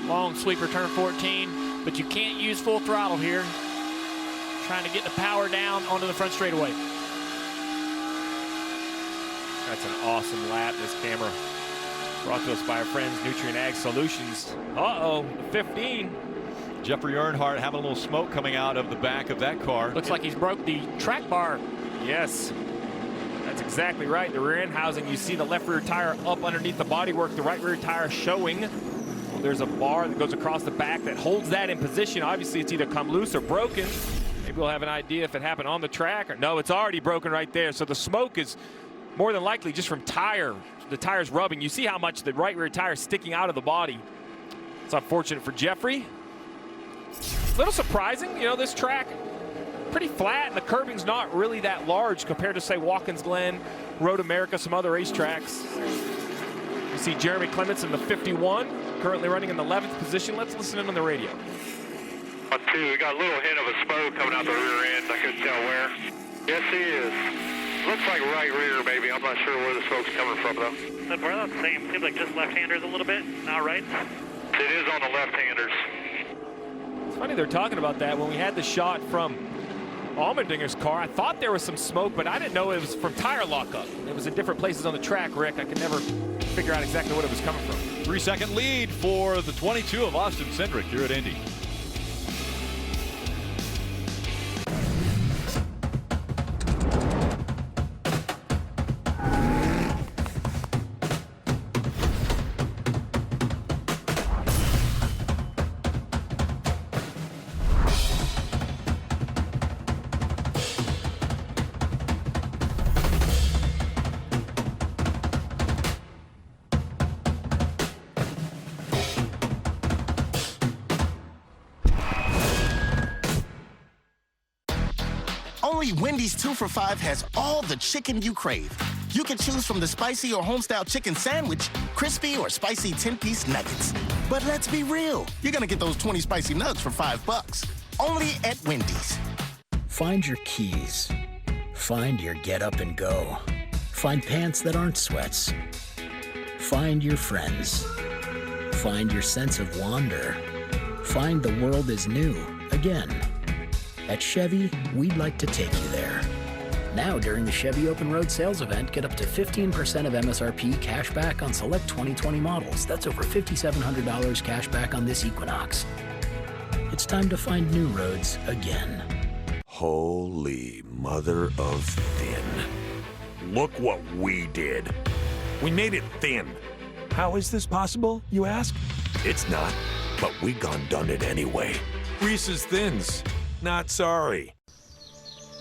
Long sweeper turn 14, but you can't use full throttle here. Trying to get the power down onto the front straightaway. That's an awesome lap. This camera brought to us by our friends Nutrient Ag Solutions. Uh-oh, 15. Jeffrey Earnhardt having a little smoke coming out of the back of that car. Looks like he's broke the track bar. Yes, that's exactly right. The rear end housing, you see the left rear tire up underneath the bodywork, the right rear tire showing. Well, there's a bar that goes across the back that holds that in position. Obviously, it's either come loose or broken. Maybe we'll have an idea if it happened on the track. Or no, it's already broken right there. So the smoke is more than likely just from the tire's rubbing. You see how much the right rear tire is sticking out of the body. It's unfortunate for Jeffrey. A little surprising, you know, this track pretty flat, and the curbing's not really that large compared to, say, Watkins Glen, Road America, some other racetracks. You see Jeremy Clements in the 51, currently running in the 11th position. Let's listen in on the radio. 2, we got a little hint of a smoke coming out the rear end. I couldn't tell where. Yes, he is. Looks like right rear, maybe. I'm not sure where the smoke's coming from, though. So we're about the same. Seems like just left-handers a little bit, not right. It is on the left-handers. It's funny they're talking about that. When we had the shot from Allmendinger's car, I thought there was some smoke, but I didn't know it was from tire lockup. It was in different places on the track, Rick. I could never figure out exactly what it was coming from. 3-second lead for the 22 of Austin Cindric here at Indy. Only Wendy's 2 for $5 has all the chicken you crave. You can choose from the spicy or homestyle chicken sandwich, crispy or spicy 10-piece nuggets. But let's be real, you're gonna get those 20 spicy nugs for $5. Only at Wendy's. Find your keys. Find your get up and go. Find pants that aren't sweats. Find your friends. Find your sense of wonder. Find the world is new again. At Chevy, we'd like to take you there. Now, during the Chevy Open Road Sales Event, get up to 15% of MSRP cash back on select 2020 models. That's over $5,700 cash back on this Equinox. It's time to find new roads again. Holy mother of thin. Look what we did. We made it thin. How is this possible, you ask? It's not, but we done it anyway. Reese's Thins. Not sorry.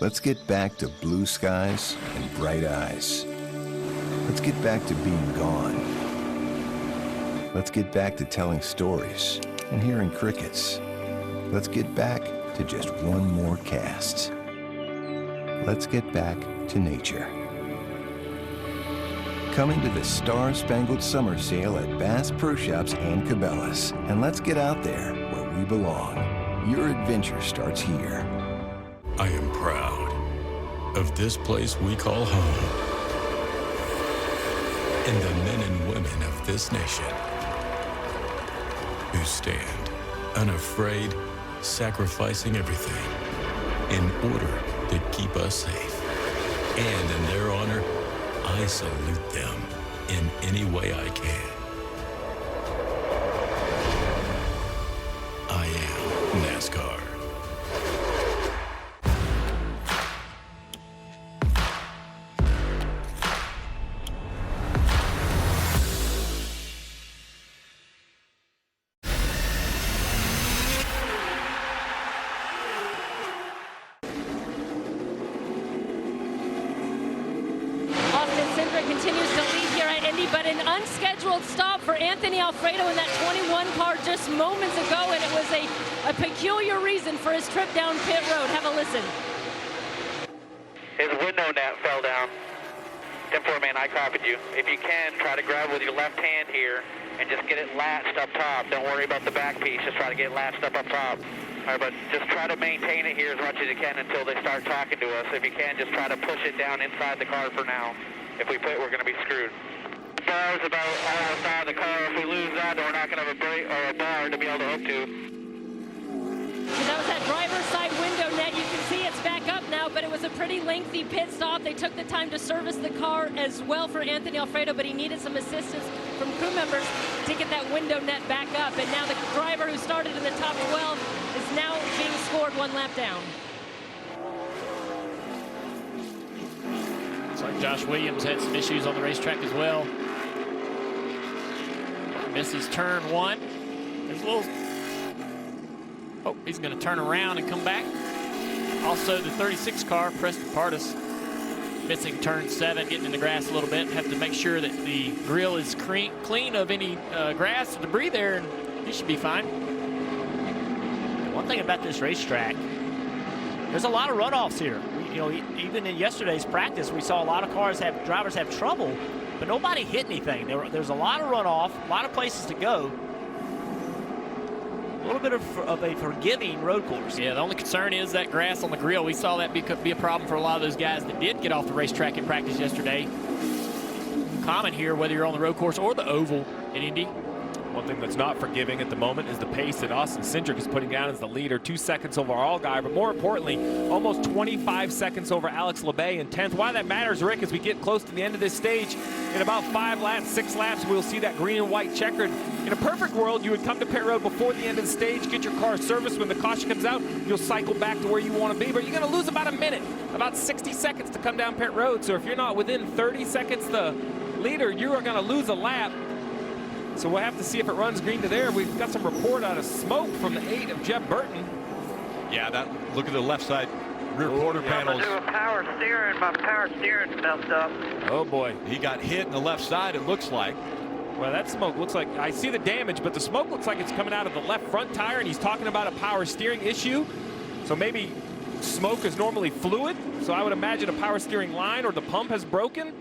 Let's get back to blue skies and bright eyes. Let's get back to being gone. Let's get back to telling stories and hearing crickets. Let's get back to just one more cast. Let's get back to nature. Coming to the Star-Spangled Summer Sale at Bass Pro Shops and Cabela's. And let's get out there where we belong. Your adventure starts here. I am proud of this place we call home and the men and women of this nation who stand unafraid, sacrificing everything in order to keep us safe. And in their honor, I salute them in any way I can. I am NASCAR. Continues to lead here at Indy, but an unscheduled stop for Anthony Alfredo in that 21 car just moments ago, and it was a peculiar reason for his trip down pit road. Have a listen. His window net fell down. 10-4 man, I copied you. If you can, try to grab with your left hand here and just get it latched up top. Don't worry about the back piece, just try to get it latched up top. All right, but just try to maintain it here as much as you can until they start talking to us. If you can, just try to push it down inside the car for now. If we quit, we're going to be screwed. Bar's about almost out of the car. If we lose that, then we're not going to have a brake or a bar to be able to hook to. So that was that driver's side window net. You can see it's back up now, but it was a pretty lengthy pit stop. They took the time to service the car as well for Anthony Alfredo, but he needed some assistance from crew members to get that window net back up. And now the driver who started in the top 12 is now being scored one lap down. Looks like Josh Williams had some issues on the racetrack as well. Misses turn one. There's a little... Oh, he's going to turn around and come back. Also, the 36 car, Preston Pardis, missing turn 7, getting in the grass a little bit. Have to make sure that the grill is clean of any grass or debris there, and he should be fine. One thing about this racetrack, there's a lot of runoffs here. You know, even in yesterday's practice, we saw a lot of drivers have trouble, but nobody hit anything. There's a lot of runoff, a lot of places to go. A little bit of a forgiving road course. Yeah, the only concern is that grass on the grill. We saw that could be a problem for a lot of those guys that did get off the racetrack in practice yesterday. Common here, whether you're on the road course or the oval in Indy. One thing that's not forgiving at the moment is the pace that Austin Cindric is putting down as the leader. 2 seconds over Allgaier, but more importantly, almost 25 seconds over Alex Labbe in 10th. Why that matters, Rick, as we get close to the end of this stage, in about 5 laps, 6 laps, we'll see that green and white checkered. In a perfect world, you would come to pit road before the end of the stage, get your car serviced. When the caution comes out, you'll cycle back to where you want to be, but you're going to lose about a minute, about 60 seconds to come down pit road. So if you're not within 30 seconds the leader, you are going to lose a lap. So we'll have to see if it runs green to there. We've got some report out of smoke from the 8 of Jeb Burton. Yeah, look at the left side rear quarter panels. I'm gonna do a power steering. My power steering's messed up. Oh boy. He got hit in the left side, it looks like. Well, that smoke looks like, I see the damage, but the smoke looks like it's coming out of the left front tire, and he's talking about a power steering issue. So maybe smoke is normally fluid. So I would imagine a power steering line or the pump has broken.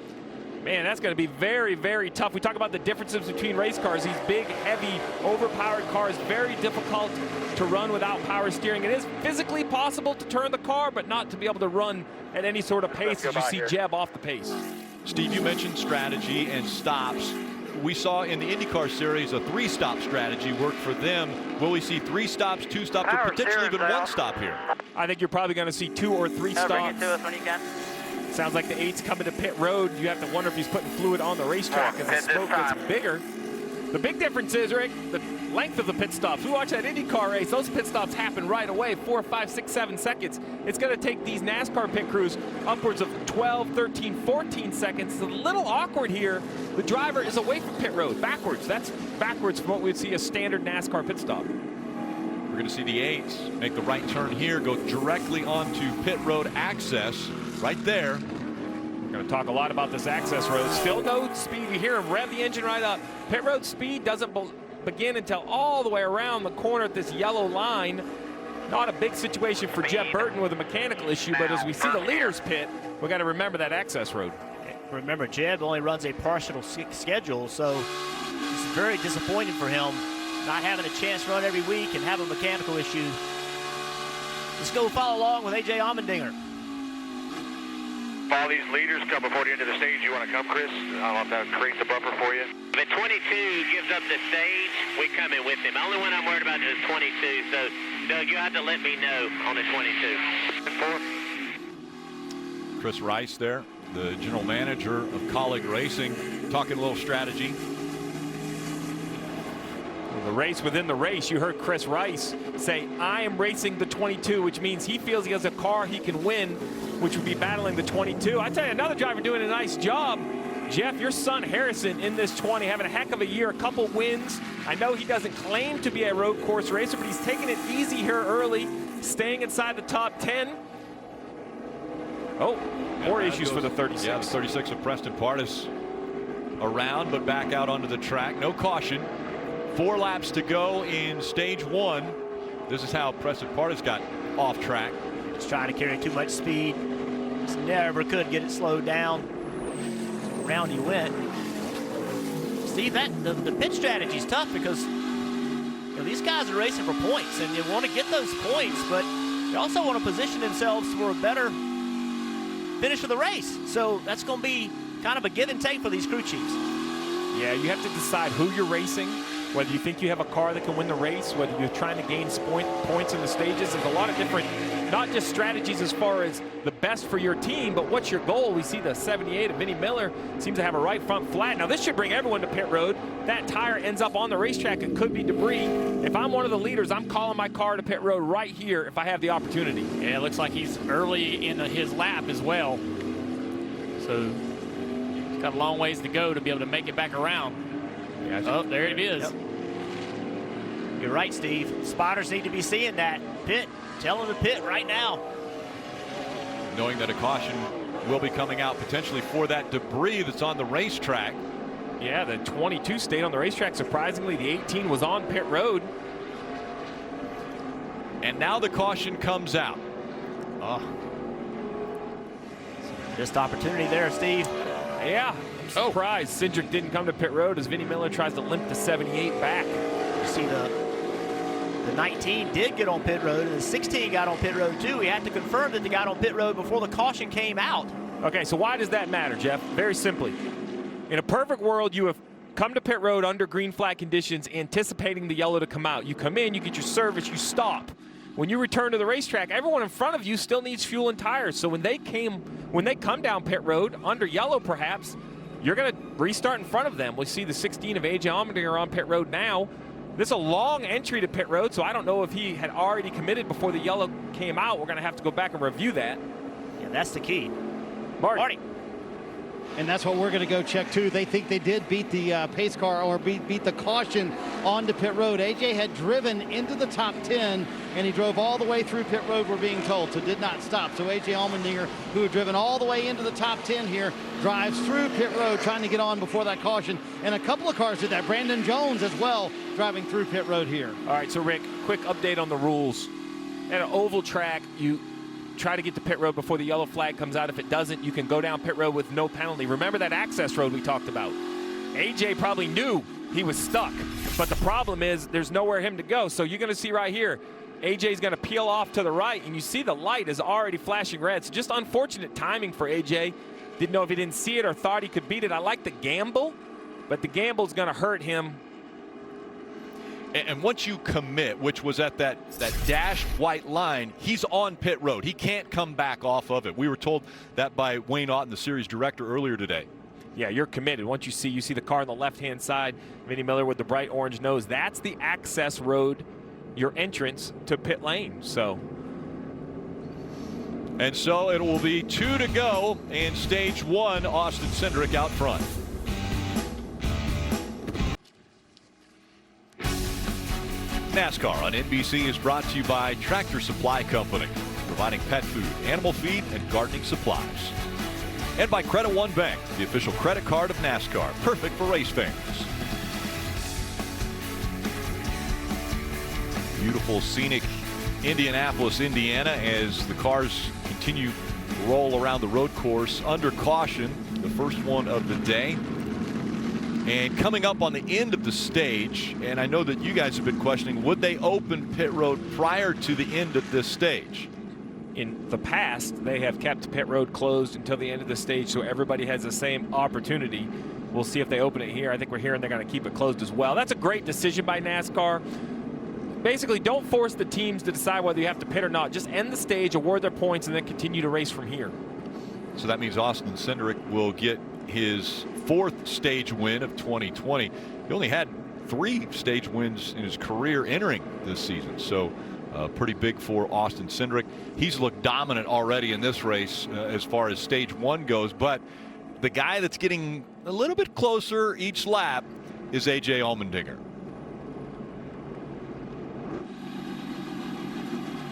Man, that's going to be very, very tough. We talk about the differences between race cars. These big, heavy, overpowered cars, very difficult to run without power steering. It is physically possible to turn the car, but not to be able to run at any sort of pace as you see Jeb off the pace. Steve, you mentioned strategy and stops. We saw in the IndyCar Series a 3-stop strategy work for them. Will we see 3 stops, 2 stops, or potentially even 1 stop here? I think you're probably going to see 2 or 3 stops. Bring it to us when you can. Sounds like the 8's coming to pit road. You have to wonder if he's putting fluid on the racetrack as the smoke gets bigger. The big difference is, Rick, the length of the pit stops. We watch that IndyCar race. Those pit stops happen right away, 4, 5, 6, 7 seconds. It's going to take these NASCAR pit crews upwards of 12, 13, 14 seconds. It's a little awkward here. The driver is away from pit road, backwards. That's backwards from what we'd see a standard NASCAR pit stop. We're going to see the 8s make the right turn here, go directly onto pit road access right there. We're going to talk a lot about this access road. Still no speed. You hear him rev the engine right up. Pit road speed doesn't begin until all the way around the corner at this yellow line. Not a big situation for Jeff Burton with a mechanical issue, but as we see the leaders pit, we got to remember that access road. Remember, Jeb only runs a partial schedule, so it's very disappointing for him not having a chance to run every week and have a mechanical issue. Let's go follow along with A.J. Allmendinger. All these leaders come before the end of the stage. You want to come, Chris? I'll have to create the buffer for you. If 22 gives up the stage, we come in with him. The only one I'm worried about is 22, so Doug, you have to let me know on the 22. Chris Rice there, the general manager of Colleague Racing, talking a little strategy. The race within the race, you heard Chris Rice say, I am racing the 22, which means he feels he has a car he can win, which would be battling the 22. I tell you, another driver doing a nice job. Jeff, your son Harrison in this 20, having a heck of a year, a couple wins. I know he doesn't claim to be a road course racer, but he's taking it easy here early, staying inside the top 10. Oh, more issues for the 36. Yeah, the 36 of Preston Pardis around, but back out onto the track. No caution. 4 laps to go in stage 1. This is how Preston Pardis got off track. Just trying to carry too much speed. Just never could get it slowed down. Around he went. Steve, the pit strategy is tough because these guys are racing for points and they want to get those points, but they also want to position themselves for a better finish of the race. So that's going to be kind of a give and take for these crew chiefs. Yeah, you have to decide who you're racing, whether you think you have a car that can win the race, whether you're trying to gain points in the stages. There's a lot of different, not just strategies as far as the best for your team, but what's your goal? We see the 78 of Vinnie Miller seems to have a right front flat. Now this should bring everyone to pit road. That tire ends up on the racetrack. It could be debris. If I'm one of the leaders, I'm calling my car to pit road right here if I have the opportunity. Yeah, it looks like he's early in his lap as well. So he's got a long ways to go to be able to make it back around. Yeah, oh, there it is. Yep. You're right, Steve. Spotters need to be seeing that. Pit. Tell them to pit right now. Knowing that a caution will be coming out potentially for that debris that's on the racetrack. Yeah, the 22 stayed on the racetrack. Surprisingly, the 18 was on pit road. And now the caution comes out. Oh. Missed opportunity there, Steve. Yeah, I'm surprised Cindric didn't come to pit road as Vinnie Miller tries to limp the 78 back. You see the 19 did get on pit road, and the 16 got on pit road too. We had to confirm that they got on pit road before the caution came out. Okay, so why does that matter, Jeff? Very simply. In a perfect world, you have come to pit road under green flag conditions, anticipating the yellow to come out. You come in, you get your service, you stop. When you return to the racetrack, everyone in front of you still needs fuel and tires. So when they come down pit road under yellow perhaps, you're going to restart in front of them. We see the 16 of A.J. Allmendinger on pit road now. This is a long entry to pit road, so I don't know if he had already committed before the yellow came out. We're going to have to go back and review that. Yeah, that's the key. Marty. And that's what we're going to go check too. They think they did beat the pace car or beat the caution onto pit road. AJ had driven into the top 10 and he drove all the way through pit road, we're being told, so did not stop. So AJ Allmendinger, who had driven all the way into the top 10 here, drives through pit road trying to get on before that caution. And a couple of cars did that. Brandon Jones as well driving through pit road here. All right, so Rick, quick update on the rules. At an oval track, you try to get to pit road before the yellow flag comes out. If it doesn't, you can go down pit road with no penalty. Remember that access road we talked about? AJ probably knew he was stuck, but the problem is there's nowhere him to go. So you're going to see right here, AJ's going to peel off to the right, and you see the light is already flashing red. So just unfortunate timing for AJ. Didn't know if he didn't see it or thought he could beat it. I like the gamble, but the gamble's going to hurt him. And once you commit, which was at that dashed white line, he's on pit road. He can't come back off of it. We were told that by Wayne Otten, the series director, earlier today. Yeah, you're committed. Once you see the car on the left-hand side, Vinnie Miller with the bright orange nose. That's the access road, your entrance to pit lane. And so it will be 2 to go in stage 1. Austin Cindric out front. NASCAR on NBC is brought to you by Tractor Supply Company, providing pet food, animal feed, and gardening supplies. And by Credit One Bank, the official credit card of NASCAR, perfect for race fans. Beautiful, scenic Indianapolis, Indiana, as the cars continue to roll around the road course under caution, the first one of the day. And coming up on the end of the stage, and I know that you guys have been questioning, would they open pit road prior to the end of this stage? In the past, they have kept pit road closed until the end of the stage, so everybody has the same opportunity. We'll see if they open it here. I think we're hearing they're going to keep it closed as well. That's a great decision by NASCAR. Basically, don't force the teams to decide whether you have to pit or not. Just end the stage, award their points, and then continue to race from here. So that means Austin Cindric will get his 4th stage win of 2020. He only had 3 stage wins in his career entering this season, so pretty big for Austin Cindric. He's looked dominant already in this race as far as stage 1 goes, but the guy that's getting a little bit closer each lap is A.J. Allmendinger.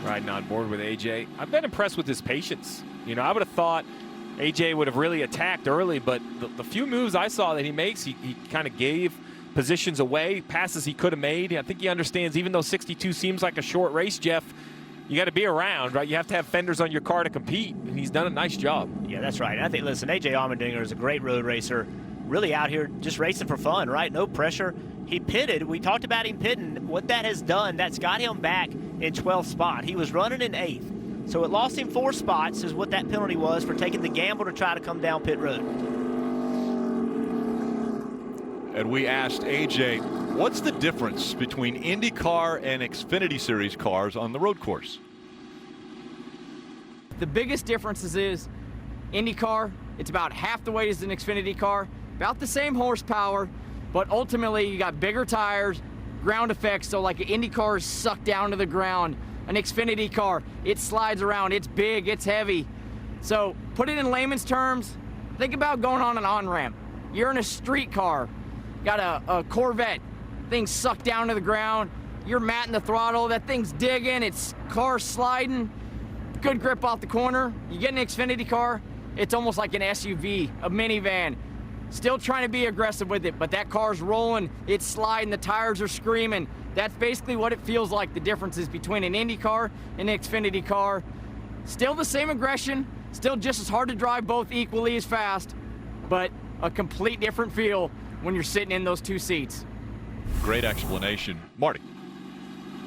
Riding on board with A.J. I've been impressed with his patience. You know, I would have thought A.J. would have really attacked early, but the few moves I saw that he makes, he kind of gave positions away, passes he could have made. I think he understands, even though 62 seems like a short race, Jeff, you got to be around, right? You have to have fenders on your car to compete, and he's done a nice job. Yeah, that's right. I think, listen, A.J. Allmendinger is a great road racer, really out here just racing for fun, right? No pressure. He pitted. We talked about him pitting. What that has done, that's got him back in 12th spot. He was running in 8th. So it lost him 4 spots is what that penalty was for taking the gamble to try to come down pit road. And we asked AJ, what's the difference between IndyCar and Xfinity Series cars on the road course? The biggest difference is IndyCar, it's about half the weight as an Xfinity car, about the same horsepower, but ultimately you got bigger tires, ground effects, so like an IndyCar is sucked down to the ground. An Xfinity car, it slides around, it's big, it's heavy. So put it in layman's terms, think about going on an on-ramp. You're in a street car, got a Corvette, thing's sucked down to the ground, you're matting the throttle, that thing's digging, it's car sliding, good grip off the corner. You get an Xfinity car, it's almost like an SUV, a minivan. Still trying to be aggressive with it, but that car's rolling, it's sliding, the tires are screaming. That's basically what it feels like, the differences between an Indy car and an Xfinity car. Still the same aggression, still just as hard to drive, both equally as fast, but a complete different feel when you're sitting in those 2 seats. Great explanation. Marty.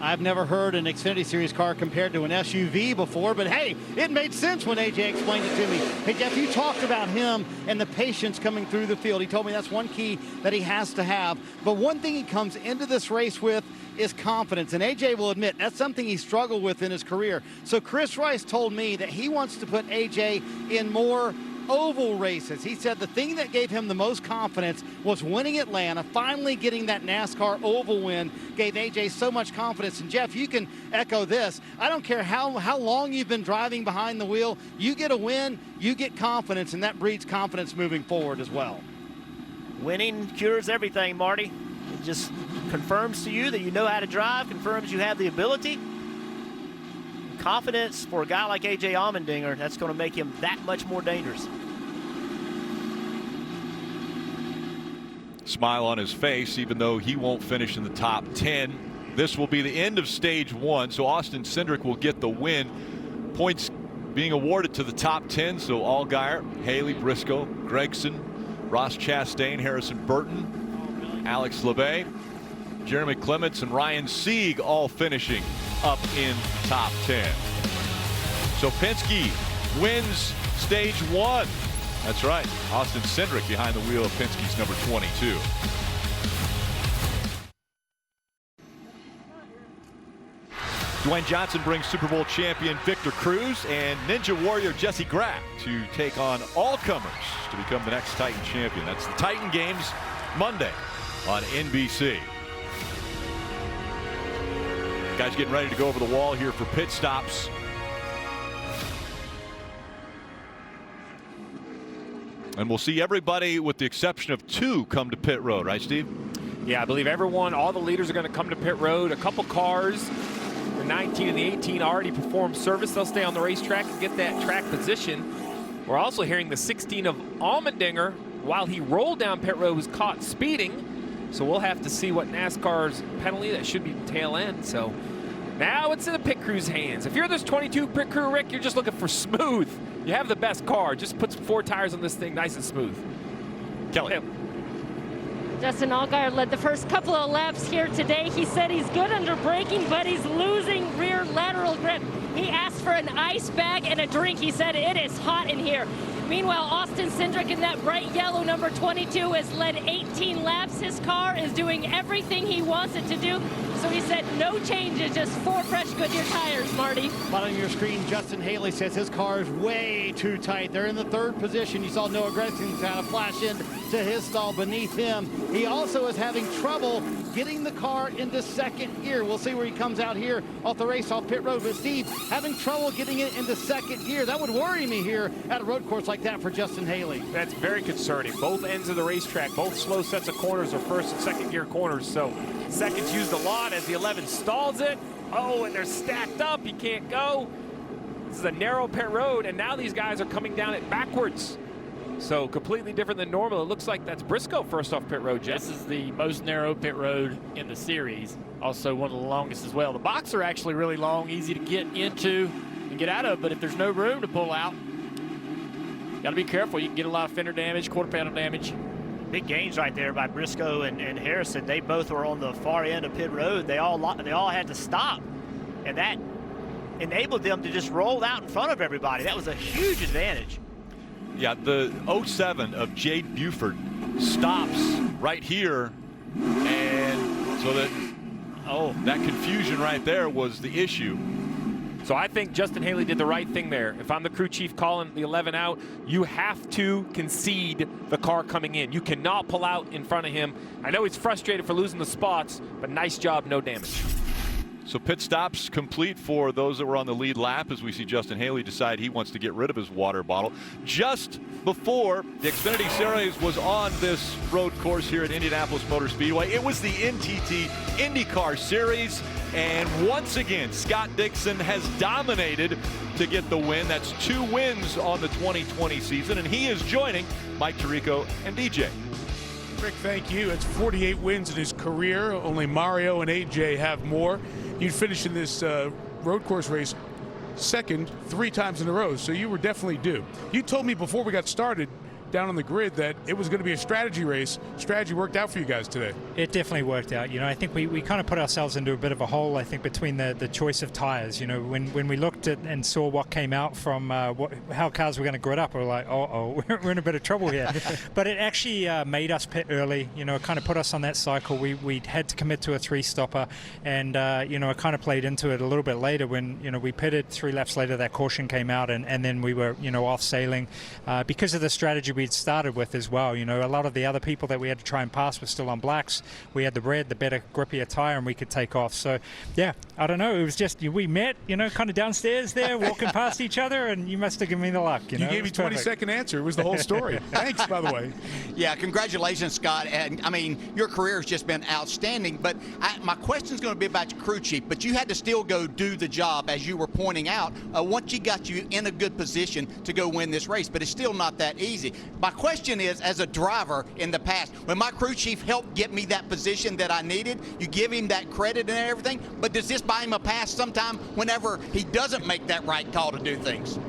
I've never heard an Xfinity Series car compared to an SUV before, but hey, it made sense when AJ explained it to me. Hey, Jeff, you talked about him and the patience coming through the field. He told me that's one key that he has to have. But one thing he comes into this race with is confidence, and AJ will admit that's something he struggled with in his career. So Chris Rice told me that he wants to put AJ in more oval races. He said the thing that gave him the most confidence was winning Atlanta. Finally getting that NASCAR oval win gave AJ so much confidence. And Jeff, you can echo this. I don't care how long you've been driving behind the wheel, you get a win, you get confidence, and that breeds confidence moving forward as well. Winning cures everything, Marty. It just confirms to you that you know how to drive, confirms you have the ability. Confidence for a guy like A.J. Allmendinger, that's going to make him that much more dangerous. Smile on his face, even though he won't finish in the top 10. This will be the end of stage 1, so Austin Cindric will get the win. Points being awarded to the top 10, so Allgaier, Haley, Briscoe, Gregson, Ross Chastain, Harrison Burton, Alex Labbe, Jeremy Clements, and Ryan Sieg all finishing up in top 10. So Penske wins stage 1. That's right, Austin Cindric behind the wheel of Penske's number 22. Dwayne Johnson brings Super Bowl champion Victor Cruz and Ninja Warrior Jesse Graff to take on all comers to become the next Titan champion. That's the Titan Games Monday on NBC. Guys getting ready to go over the wall here for pit stops. And we'll see everybody with the exception of 2 come to pit road, right, Steve? Yeah, I believe all the leaders are going to come to pit road. A couple cars, the 19 and the 18 already performed service. They'll stay on the racetrack and get that track position. We're also hearing the 16 of Allmendinger, while he rolled down pit road, was caught speeding. So we'll have to see what NASCAR's penalty. That should be tail end. So now it's in the pit crew's hands. If you're this 22 pit crew, Rick, you're just looking for smooth. You have the best car. Just put 4 tires on this thing nice and smooth. Kelly. Justin Allgaier led the first couple of laps here today. He said he's good under braking, but he's losing rear lateral grip. He asked for an ice bag and a drink. He said it is hot in here. Meanwhile, Austin Cindric in that bright yellow number 22 has led 18 laps. His car is doing everything he wants it to do. So he said no changes, just 4 fresh Goodyear tires, Marty. Bottom of your screen, Justin Haley says his car is way too tight. They're in the 3rd position. You saw Noah Gragson kind of flash into his stall beneath him. He also is having trouble getting the car into 2nd gear. We'll see where he comes out here off the race off pit road. But Steve, having trouble getting it into 2nd gear, that would worry me here at a road course like that for Justin Haley. That's very concerning. Both ends of the racetrack, both slow sets of corners are 1st and 2nd gear corners. So seconds used a lot as the 11 stalls it. Oh, and they're stacked up. He can't go. This is a narrow pit road, and now these guys are coming down it backwards. So completely different than normal. It looks like that's Briscoe first off pit road, Jeff. This is the most narrow pit road in the series. Also one of the longest as well. The box are actually really long, easy to get into and get out of, but if there's no room to pull out, got to be careful. You can get a lot of fender damage, quarter panel damage. Big gains right there by Briscoe and Harrison. They both were on the far end of pit road. They all had to stop, and that enabled them to just roll out in front of everybody. That was a huge advantage. Yeah, the 07 of Jade Buford stops right here, and so that confusion right there was the issue. So I think Justin Haley did the right thing there. If I'm the crew chief calling the 11 out, you have to concede the car coming in. You cannot pull out in front of him. I know he's frustrated for losing the spots, but nice job, no damage. So pit stops complete for those that were on the lead lap as we see Justin Haley decide he wants to get rid of his water bottle. Just before the Xfinity Series was on this road course here at Indianapolis Motor Speedway, it was the NTT IndyCar Series. And once again, Scott Dixon has dominated to get the win. That's 2 wins on the 2020 season, and he is joining Mike Tirico and DJ. Rick, thank you. It's 48 wins in his career. Only Mario and AJ have more. You'd finish in this road course race 2nd 3 times in a row, so you were definitely due. You told me before we got started down on the grid that it was going to be a strategy race. Strategy worked out for you guys today. It definitely worked out. You know, I think we kind of put ourselves into a bit of a hole, I think, between the choice of tires. You know, when we looked at and saw what came out from how cars were going to grid up, we were like, we're in a bit of trouble here. But it actually made us pit early. You know, it kind of put us on that cycle. We had to commit to a 3-stopper, and you know, it kind of played into it a little bit later when, you know, we pitted 3 laps later. That caution came out, and then we were, you know, off sailing because of the strategy we'd started with as well. You know, a lot of the other people that we had to try and pass were still on blacks. We had the red, the better, grippier tire, and we could take off. So, yeah, I don't know. It was just, we met, you know, kind of downstairs there, walking past each other, and you must have given me the luck. You know, gave me 20-second answer. It was the whole story. Thanks, by the way. Yeah, congratulations, Scott. And I mean, your career has just been outstanding. But my question is going to be about your crew chief. But you had to still go do the job, as you were pointing out, once you got you in a good position to go win this race. But it's still not that easy. My question is, as a driver in the past, when my crew chief helped get me that position that I needed, you give him that credit and everything, but does this buy him a pass sometime whenever he doesn't make that right call to do things?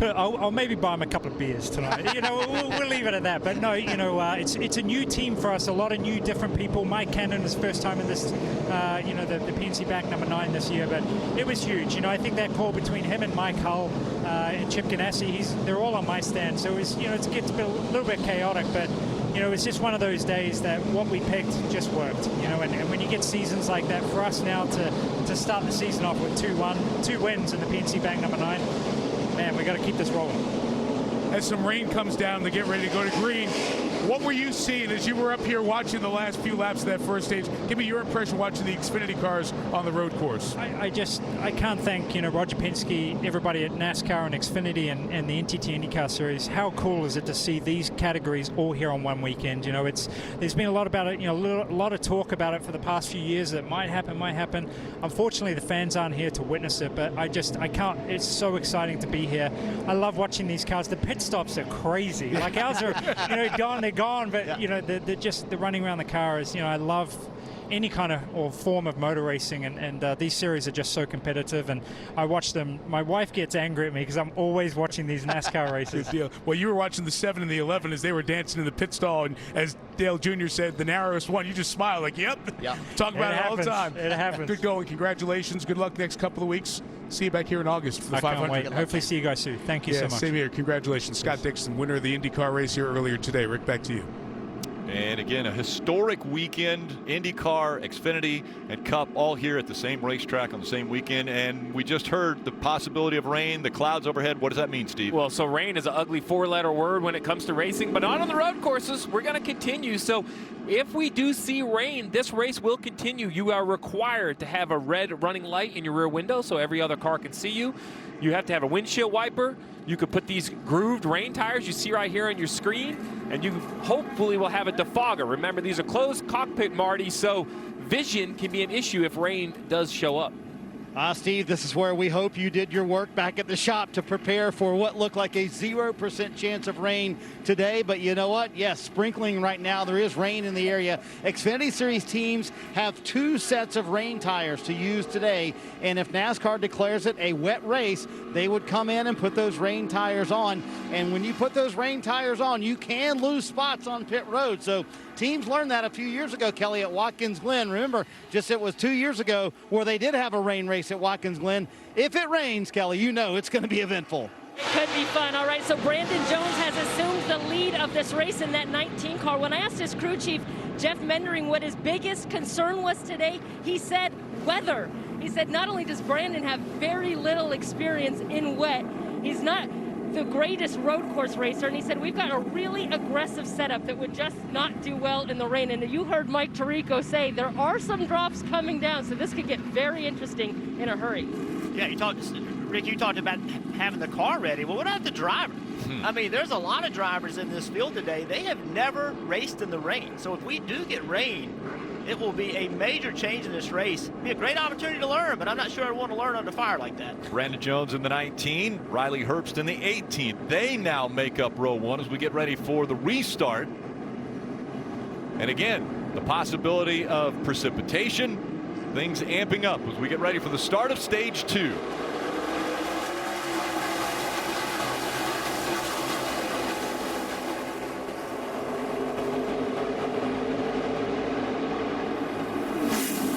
I'll maybe buy him a couple of beers tonight. You know, we'll leave it at that. But no, you know, it's a new team for us. A lot of new, different people. Mike Cannon is first time in this, you know, the PNC back number 9 this year. But it was huge. You know, I think that call between him and Mike Hull and Chip Ganassi, they're all on my stand. So it was, you know, it gets a little bit chaotic, but you know, it's just one of those days that what we picked just worked. You know, and when you get seasons like that, for us now to start the season off with 2 wins in the PNC Bank number 9, man, we got to keep this rolling. As some rain comes down, they get ready to go to green. What were you seeing as you were up here watching the last few laps of that first stage? Give me your impression watching the Xfinity cars on the road course. I can't thank, Roger Penske, everybody at NASCAR and Xfinity and the NTT IndyCar Series. How cool is it to see these categories all here on one weekend? There's been a lot about it, a lot of talk about it for the past few years that might happen. Unfortunately, the fans aren't here to witness it, but I can't. It's so exciting to be here. I love watching these cars. The pit stops are crazy. Like ours are, gone, they're gone, but they're just the running around the car is, I love any kind of or form of motor racing, and these series are just so competitive, and I watch them. My wife gets angry at me because I'm always watching these NASCAR races. Good deal. Well, you were watching the 7 and the 11 as they were dancing in the pit stall, and as Dale Jr. said, the narrowest one, you just smile like, yep. Talk about it all the time. It happens. Good going. Congratulations. Good luck next couple of weeks. See you back here in August for the 500. Can't wait. Hopefully see you guys soon. Thank you so much. Same here. Congratulations. Scott Dixon, winner of the IndyCar race here earlier today. Rick, back to you. And again, a historic weekend. IndyCar, Xfinity, and Cup all here at the same racetrack on the same weekend. And we just heard the possibility of rain, the clouds overhead. What does that mean, Steve? Well, so rain is an ugly 4-letter word when it comes to racing, but not on the road courses. We're going to continue. So if we do see rain, this race will continue. You are required to have a red running light in your rear window so every other car can see you. You have to have a windshield wiper. You could put these grooved rain tires you see right here on your screen, and you hopefully will have a defogger. Remember, these are closed cockpit, Marty, so vision can be an issue if rain does show up. Steve, this is where we hope you did your work back at the shop to prepare for what looked like a 0% chance of rain today. But you know what? Yes, sprinkling right now. There is rain in the area. Xfinity Series teams have 2 sets of rain tires to use today. And if NASCAR declares it a wet race, they would come in and put those rain tires on. And when you put those rain tires on, you can lose spots on pit road. So teams learned that a few years ago, Kelly, at Watkins Glen. Remember, it was 2 years ago where they did have a rain race at Watkins Glen. If it rains, Kelly, it's going to be eventful. It could be fun. All right, so Brandon Jones has assumed the lead of this race in that 19 car. When I asked his crew chief, Jeff Mendering, what his biggest concern was today, he said weather. He said not only does Brandon have very little experience in wet, he's not the greatest road course racer, and he said we've got a really aggressive setup that would just not do well in the rain. And you heard Mike Tirico say there are some drops coming down, so this could get very interesting in a hurry. Yeah, Rick, you talked about having the car ready. Well, what about the driver? I mean, there's a lot of drivers in this field today. They have never raced in the rain. So if we do get rain, it will be a major change in this race. It'll be a great opportunity to learn, but I'm not sure I want to learn under fire like that. Brandon Jones in the 19, Riley Herbst in the 18. They now make up row 1 as we get ready for the restart. And again, the possibility of precipitation, things amping up as we get ready for the start of stage 2.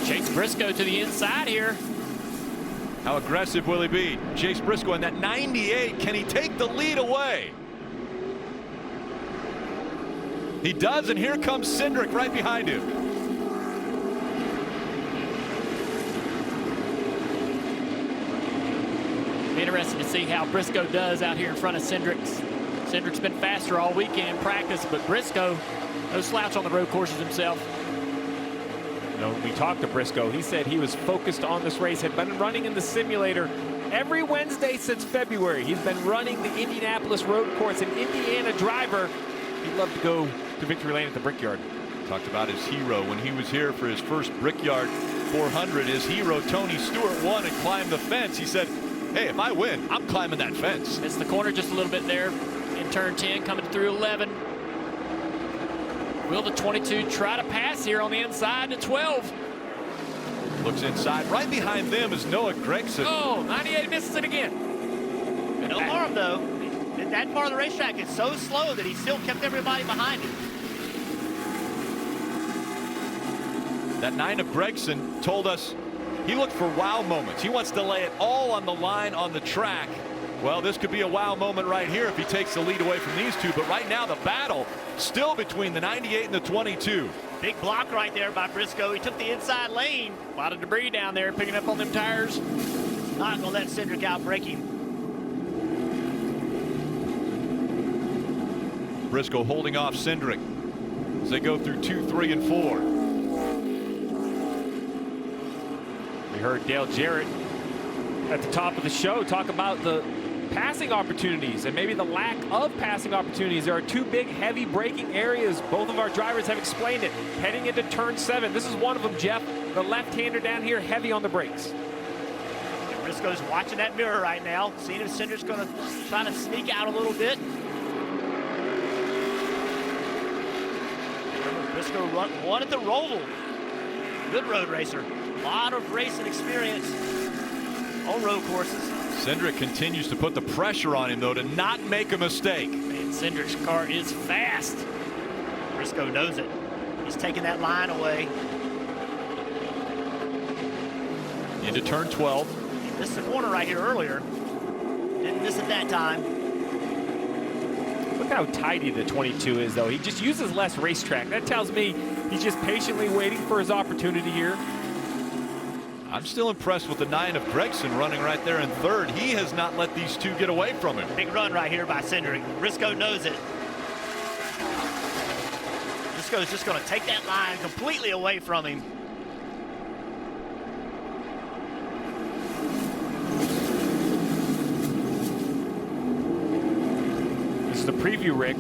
Chase Briscoe to the inside here. How aggressive will he be? Chase Briscoe in that 98. Can he take the lead away? He does, and here comes Cindric right behind him. Interesting to see how Briscoe does out here in front of Cindric. Cindric's been faster all weekend in practice, but Briscoe, no slouch on the road courses himself. When we talked to Briscoe, he said he was focused on this race, had been running in the simulator every Wednesday since February. He's been running the Indianapolis road course, an Indiana driver. He'd love to go to victory lane at the Brickyard. Talked about his hero when he was here for his first Brickyard 400. His hero, Tony Stewart, won and climbed the fence. He said, hey, if I win, I'm climbing that fence. Missed the corner just a little bit there in turn 10, coming through 11. Will the 22 try to pass here on the inside to 12? Looks inside. Right behind them is Noah Gregson. Oh, 98 misses it again. No harm, though. That part of the racetrack is so slow that he still kept everybody behind him. That 9 of Gregson told us he looked for wow moments. He wants to lay it all on the line on the track. Well, this could be a wow moment right here if he takes the lead away from these two. But right now, the battle still between the 98 and the 22. Big block right there by Briscoe. He took the inside lane. A lot of debris down there picking up on them tires. Not going to let Cindric outbreak him. Briscoe holding off Cindric. they go through 2, 3, and 4. We heard Dale Jarrett at the top of the show talk about the passing opportunities and maybe the lack of passing opportunities. There are two big, heavy braking areas. Both of our drivers have explained it. Heading into turn 7, this is one of them, Jeff. The left-hander down here, heavy on the brakes. Briscoe's watching that mirror right now, seeing if Cindric's going to try to sneak out a little bit. Briscoe won at the Roval. Good road racer. A lot of racing experience on road courses. Cindric continues to put the pressure on him, though, to not make a mistake. Man, Cindric's car is fast. Briscoe knows it. He's taking that line away. Into turn 12. He missed the corner right here earlier. Didn't miss it that time. Look how tidy the 22 is, though. He just uses less racetrack. That tells me he's just patiently waiting for his opportunity here. I'm still impressed with the 9 of Gregson running right there in third. He has not let these two get away from him. Big run right here by Cindric. Briscoe knows it. Briscoe's just going to take that line completely away from him. This is the preview, Rick.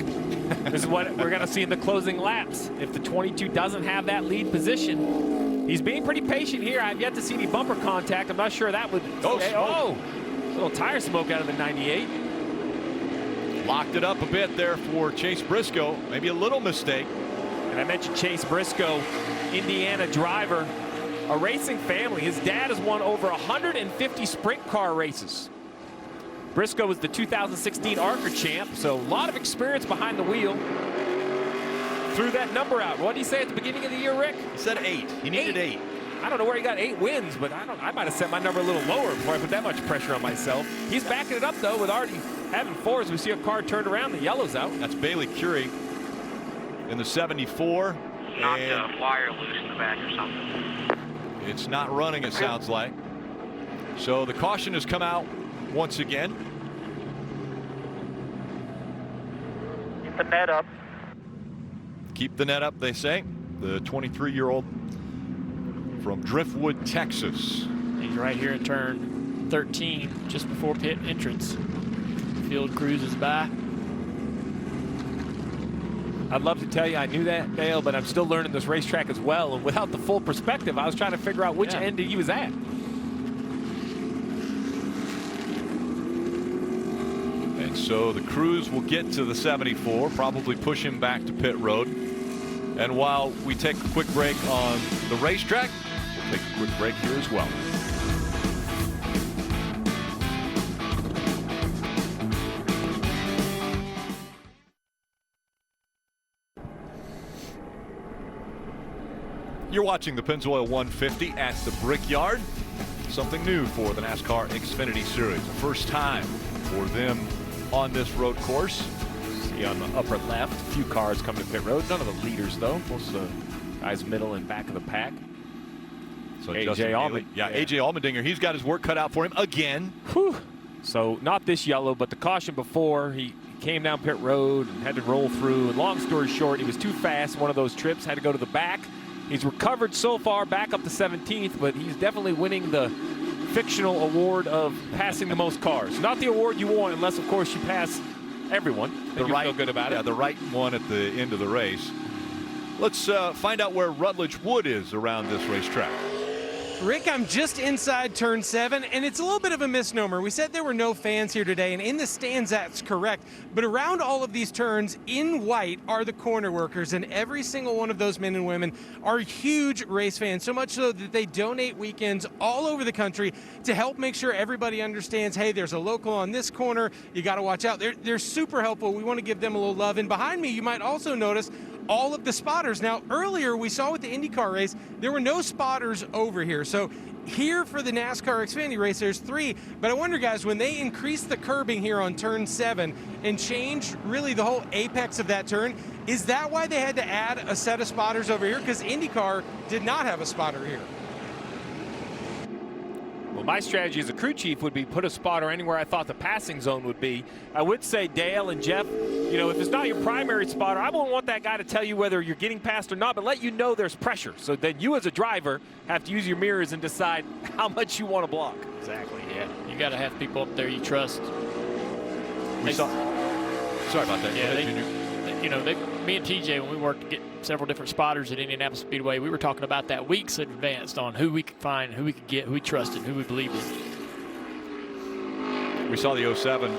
This is what we're going to see in the closing laps. If the 22 doesn't have that lead position, he's being pretty patient here. I've yet to see any bumper contact. I'm not sure that would... Oh, little tire smoke out of the 98. Locked it up a bit there for Chase Briscoe. Maybe a little mistake. And I mentioned Chase Briscoe, Indiana driver, a racing family. His dad has won over 150 sprint car races. Briscoe was the 2016 ARCA champ, so a lot of experience behind the wheel. Threw that number out. What did he say at the beginning of the year, Rick? He said 8. He needed 8. I don't know where he got 8 wins, but I might have set my number a little lower before I put that much pressure on myself. He's backing it up, though, with already having 4 as we see a car turned around. The yellow's out. That's Bailey Curie in the 74. Knocked a wire loose in the back or something. It's not running, it sounds like. So the caution has come out once again. Get the net up. Keep the net up, they say. The 23-year-old from Driftwood, Texas. He's right here in turn 13, just before pit entrance. Field cruises by. I'd love to tell you I knew that, Dale, but I'm still learning this racetrack as well. And without the full perspective, I was trying to figure out which end he was at. And so the crews will get to the 74, probably push him back to pit road. And while we take a quick break on the racetrack, we'll take a quick break here as well. You're watching the Pennzoil 150 at the Brickyard. Something new for the NASCAR Xfinity Series. The first time for them on this road course. See on the upper left, a few cars coming to pit road. None of the leaders, though. Most of the guys middle and back of the pack. So AJ Allmendinger. Yeah, AJ Allmendinger. He's got his work cut out for him again. Whew. So not this yellow, but the caution before. He came down pit road and had to roll through. And long story short, he was too fast. One of those trips had to go to the back. He's recovered so far, back up to 17th, but he's definitely winning the fictional award of passing the most cars. Not the award you want unless, of course, you pass everyone. The right, feel good about it. Yeah, the right one at the end of the race. Let's find out where Rutledge Wood is around this racetrack. Rick, I'm just inside turn 7, and it's a little bit of a misnomer. We said there were no fans here today, and in the stands, that's correct. But around all of these turns, in white, are the corner workers, and every single one of those men and women are huge race fans, so much so that they donate weekends all over the country to help make sure everybody understands, hey, there's a local on this corner, you got to watch out. They're super helpful. We want to give them a little love. And behind me, you might also notice all of the spotters. Now, earlier we saw with the IndyCar race, there were no spotters over here. So here for the NASCAR Xfinity race, there's 3. But I wonder, guys, when they increase the curbing here on turn 7 and change really the whole apex of that turn, is that why they had to add a set of spotters over here? Because IndyCar did not have a spotter here. Well, my strategy as a crew chief would be put a spotter anywhere I thought the passing zone would be. I would say, Dale and Jeff, You know, if it's not your primary spotter, I wouldn't want that guy to tell you whether you're getting past or not, but let you know there's pressure. So then you as a driver have to use your mirrors and decide how much you want to block. Exactly, yeah. You got to have people up there you trust. Sorry about that. Yeah, me and TJ, when we worked to get several different spotters at Indianapolis Speedway, we were talking about that weeks in advance on who we could find, who we could get, who we trusted, who we believed in. We saw the 07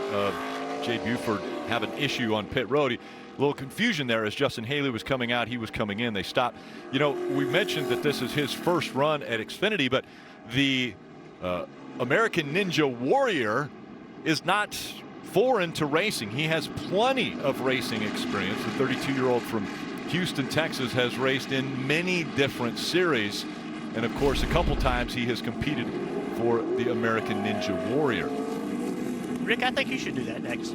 Jay Buford have an issue on pit road. A little confusion there as Justin Haley was coming out, he was coming in. They stopped. You know, we mentioned that this is his first run at Xfinity, but the American Ninja Warrior is not foreign to racing. He has plenty of racing experience. The 32-year-old from Houston, Texas has raced in many different series. And of course, a couple times he has competed for the American Ninja Warrior. Rick, I think you should do that next.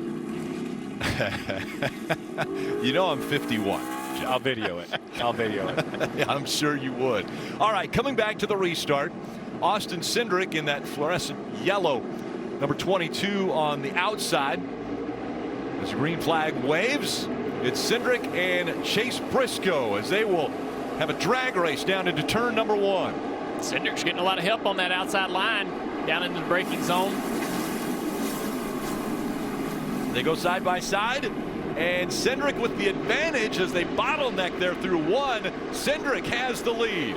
You know I'm 51. I'll video it. I'll video it. Yeah, I'm sure you would. All right, coming back to the restart. Austin Cindric in that fluorescent yellow. Number 22 on the outside. As the green flag waves, it's Cindric and Chase Briscoe as they will have a drag race down into turn number 1. Cindric's getting a lot of help on that outside line down into the braking zone. They go side by side, and Cindric with the advantage as they bottleneck there through 1. Cindric has the lead.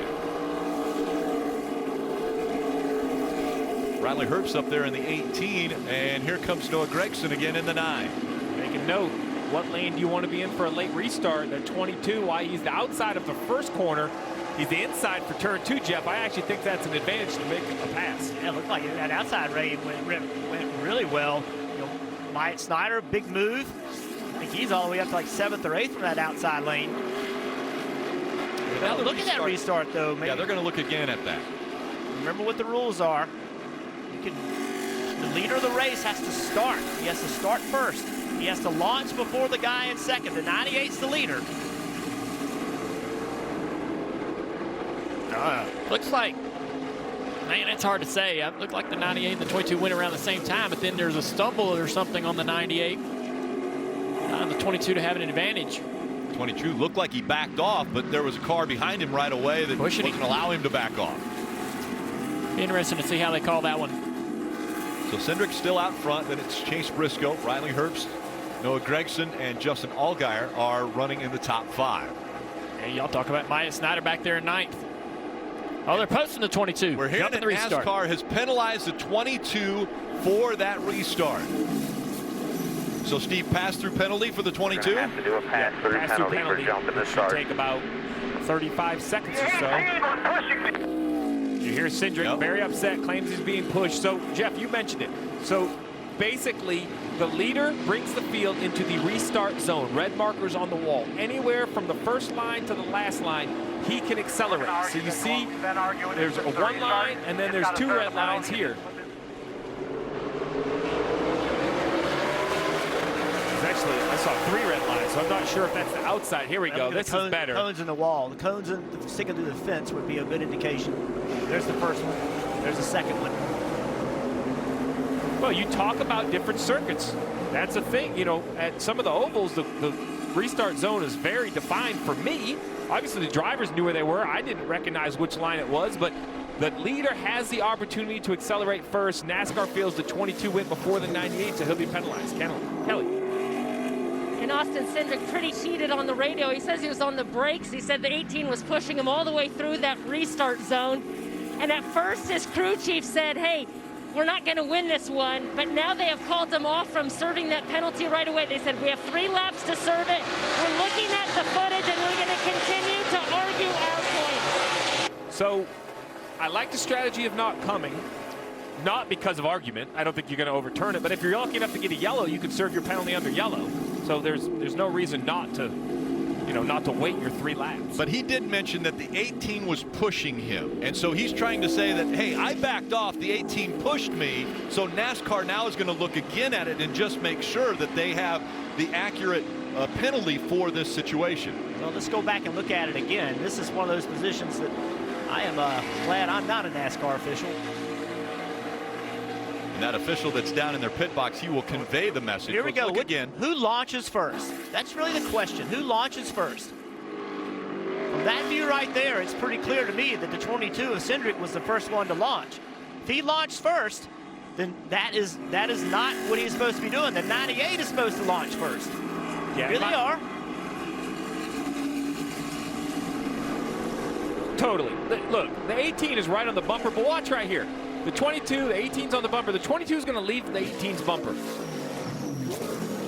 Riley Herbst up there in the 18, and here comes Noah Gragson again in the 9. Make a note, what lane do you want to be in for a late restart? That 22, why he's the outside of the first corner. He's the inside for turn 2, Jeff. I actually think that's an advantage to make a pass. Yeah, it looked like that outside lane went really well. You know, Myatt Snyder, big move. I think he's all the way up to like 7th or 8th from that outside lane. Now look at that restart, though. Yeah, they're going to look again at that. Remember what the rules are. The leader of the race has to start. He has to start first. He has to launch before the guy in second. The 98's the leader. Looks like, man, it's hard to say. It looked like the 98 and the 22 went around the same time, but then there's a stumble or something on the 98. The 22 to have an advantage. 22 looked like he backed off, but there was a car behind him right away that wouldn't allow him to back off. Interesting to see how they call that one. So Cindric's still out front. Then it's Chase Briscoe, Riley Herbst, Noah Gragson, and Justin Allgaier are running in the top 5. Hey, y'all talk about Myatt Snyder back there in 9th. Oh, they're posting the 22. We're hearing that NASCAR has penalized the 22 for that restart. So Steve, pass-through penalty for the 22? Have to do a pass-through penalty for jumping the start. Take about 35 seconds or so. You hear Cindric very upset, claims he's being pushed. So, Jeff, you mentioned it. So, basically, the leader brings the field into the restart zone. Red markers on the wall. Anywhere from the first line to the last line, he can accelerate. So you see, there's a 1 line, and then there's 2 red lines here. Actually, I saw 3 red lines, so I'm not sure if that's the outside. Here we go. This is better. Cones in the wall. The cones sticking to the fence would be a good indication. There's the first one. There's the second one. Well, you talk about different circuits. That's a thing. You know, at some of the ovals, the restart zone is very defined for me. Obviously, the drivers knew where they were. I didn't recognize which line it was, but the leader has the opportunity to accelerate first. NASCAR feels the 22 went before the 98, so he'll be penalized. Kelly. And Austin Cindric pretty heated on the radio. He says he was on the brakes. He said the 18 was pushing him all the way through that restart zone. And at first, his crew chief said, hey, we're not going to win this one. But now they have called him off from serving that penalty right away. They said, we have 3 laps to serve it. We're looking at the footage, and we're going to continue to argue our point. So I like the strategy of not coming. Not because of argument. I don't think you're going to overturn it. But if you're lucky enough to get a yellow, you can serve your penalty under yellow. So there's no reason not to, not to wait your 3 laps. But he did mention that the 18 was pushing him. And so he's trying to say that, hey, I backed off. The 18 pushed me. So NASCAR now is going to look again at it and just make sure that they have the accurate penalty for this situation. Well, let's go back and look at it again. This is one of those positions that I am glad I'm not a NASCAR official. And that official that's down in their pit box, he will convey the message. Here we go. Look again. Who launches first? That's really the question. Who launches first? From that view right there, it's pretty clear to me that the 22 of Cindric was the first one to launch. If he launched first, then that is not what he's supposed to be doing. The 98 is supposed to launch first. Yeah, here they are. Totally. Look, the 18 is right on the bumper, but watch right here. The 22, the 18's on the bumper. The 22 is going to leave the 18's bumper.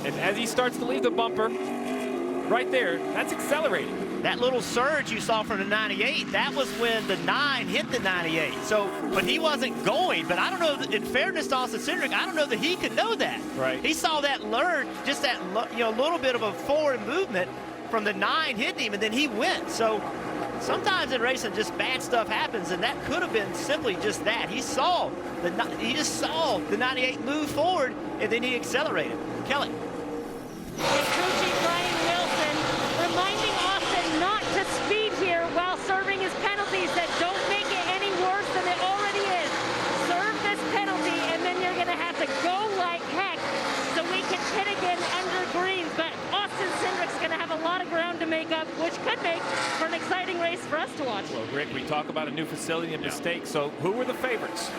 And as he starts to leave the bumper, right there, that's accelerating. That little surge you saw from the 98, that was when the 9 hit the 98. So, but he wasn't going. But I don't know, in fairness to Austin Cindric, I don't know that he could know that. Right. He saw that lurch, just that, little bit of a forward movement from the 9 hitting him, and then he went. So sometimes in racing, just bad stuff happens, and that could have been simply just that. He just saw the 98 move forward, and then he accelerated. Kelly. Crew Chief Brian Wilson reminding Austin not to speed here while serving his penalties, that don't make it any worse than it already is. Serve this penalty, and then you're going to have to go like heck so we can pit again under greens. But Austin Cindric's going to have a lot of ground to make up, which could make for an exciting race for us to watch. Well, Rick, we talk about a new facility and mistakes, so who were the favorites?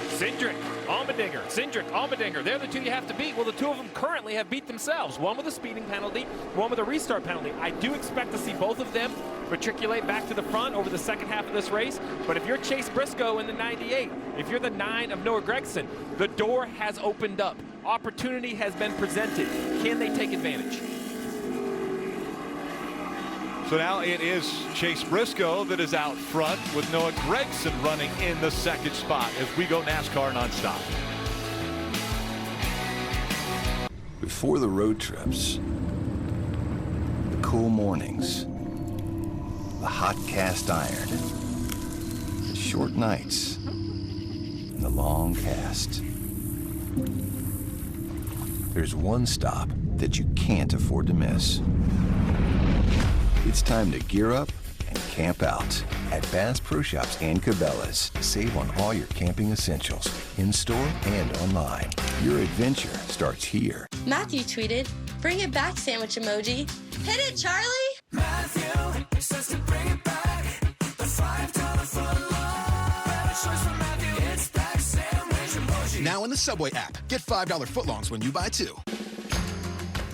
Cindric, Allmendinger. Cindric, Allmendinger. They're the two you have to beat. Well, the two of them currently have beat themselves. One with a speeding penalty, one with a restart penalty. I do expect to see both of them matriculate back to the front over the second half of this race. But if you're Chase Briscoe in the 98, if you're the 9 of Noah Gragson, the door has opened up. Opportunity has been presented. Can they take advantage? So now it is Chase Briscoe that is out front with Noah Gragson running in the second spot as we go NASCAR nonstop. Before the road trips, the cool mornings, the hot cast iron, the short nights, and the long cast. There's one stop that you can't afford to miss. It's time to gear up and camp out at Bass Pro Shops and Cabela's. Save on all your camping essentials, in-store and online. Your adventure starts here. Matthew tweeted, "Bring it back sandwich emoji. Hit it, Charlie!" Matthew says to bring it back. The $5 footlong. Better choice for Matthew. It's back sandwich emoji. Now in the Subway app, get $5 footlongs when you buy 2.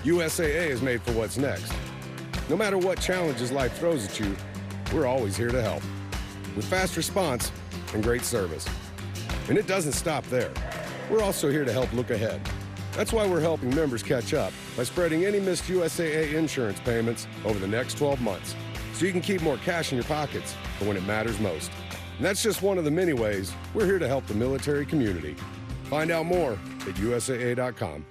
USAA is made for what's next. No matter what challenges life throws at you, we're always here to help. With fast response and great service. And it doesn't stop there. We're also here to help look ahead. That's why we're helping members catch up by spreading any missed USAA insurance payments over the next 12 months, so you can keep more cash in your pockets for when it matters most. And that's just one of the many ways we're here to help the military community. Find out more at USAA.com.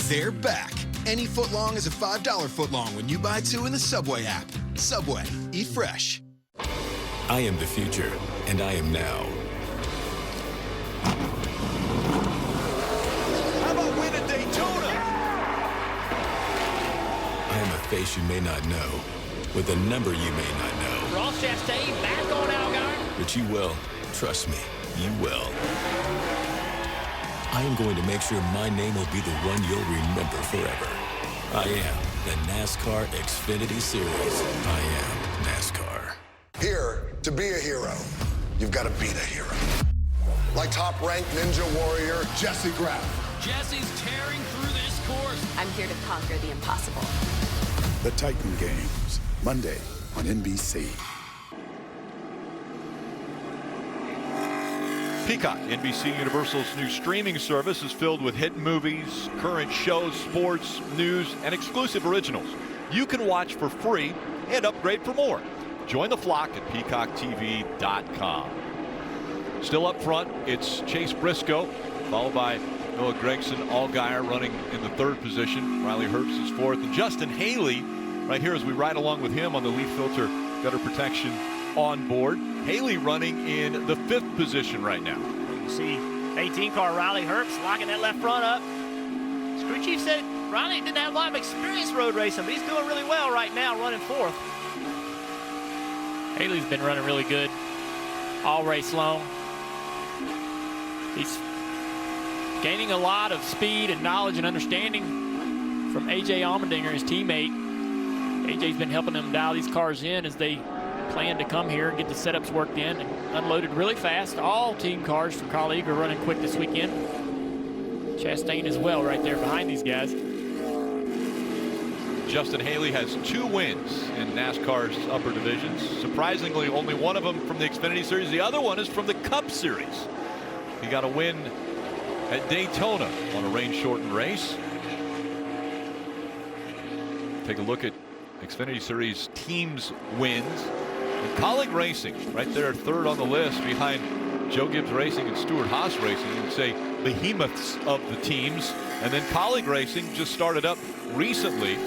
They're back. Any footlong is a $5 footlong when you buy 2 in the Subway app. Subway, eat fresh. I am the future, and I am now. How about win at Daytona? I am a face you may not know, with a number you may not know. Ross Chastain back on Algar. But you will. Trust me, you will. I am going to make sure my name will be the one you'll remember forever. I am the NASCAR Xfinity Series. I am NASCAR. Here, to be a hero, you've got to be the hero. Like top-ranked Ninja Warrior Jesse Graff. Jesse's tearing through this course. I'm here to conquer the impossible. The Titan Games, Monday on NBC. Peacock, NBC Universal's new streaming service, is filled with hit movies, current shows, sports, news, and exclusive originals. you can watch for free and upgrade for more. Join the flock at peacocktv.com. Still up front, it's Chase Briscoe, followed by Noah Gregson, Allgaier running in the 3rd position. Riley Herbst is 4th. And Justin Haley right here as we ride along with him on the leaf filter gutter protection on board. Haley running in the 5th position right now. You see 18 car Riley Herbst locking that left front up. Crew chief said Riley didn't have a lot of experience road racing, but he's doing really well right now, running 4th. Haley's been running really good all race long. He's gaining a lot of speed and knowledge and understanding from A.J. Allmendinger, his teammate. A.J.'s been helping them dial these cars in as they plan to come here and get the setups worked in and unloaded really fast. All team cars for Carl Eager running quick this weekend. Chastain as well right there behind these guys. Justin Haley has 2 wins in NASCAR's upper divisions. Surprisingly, only one of them from the Xfinity Series. The other one is from the Cup Series. He got a win at Daytona on a rain-shortened race. Take a look at Xfinity Series teams wins. And Colleague Racing, right there 3rd on the list behind Joe Gibbs Racing and Stuart Haas Racing. You would say behemoths of the teams. And then Colleague Racing just started up recently,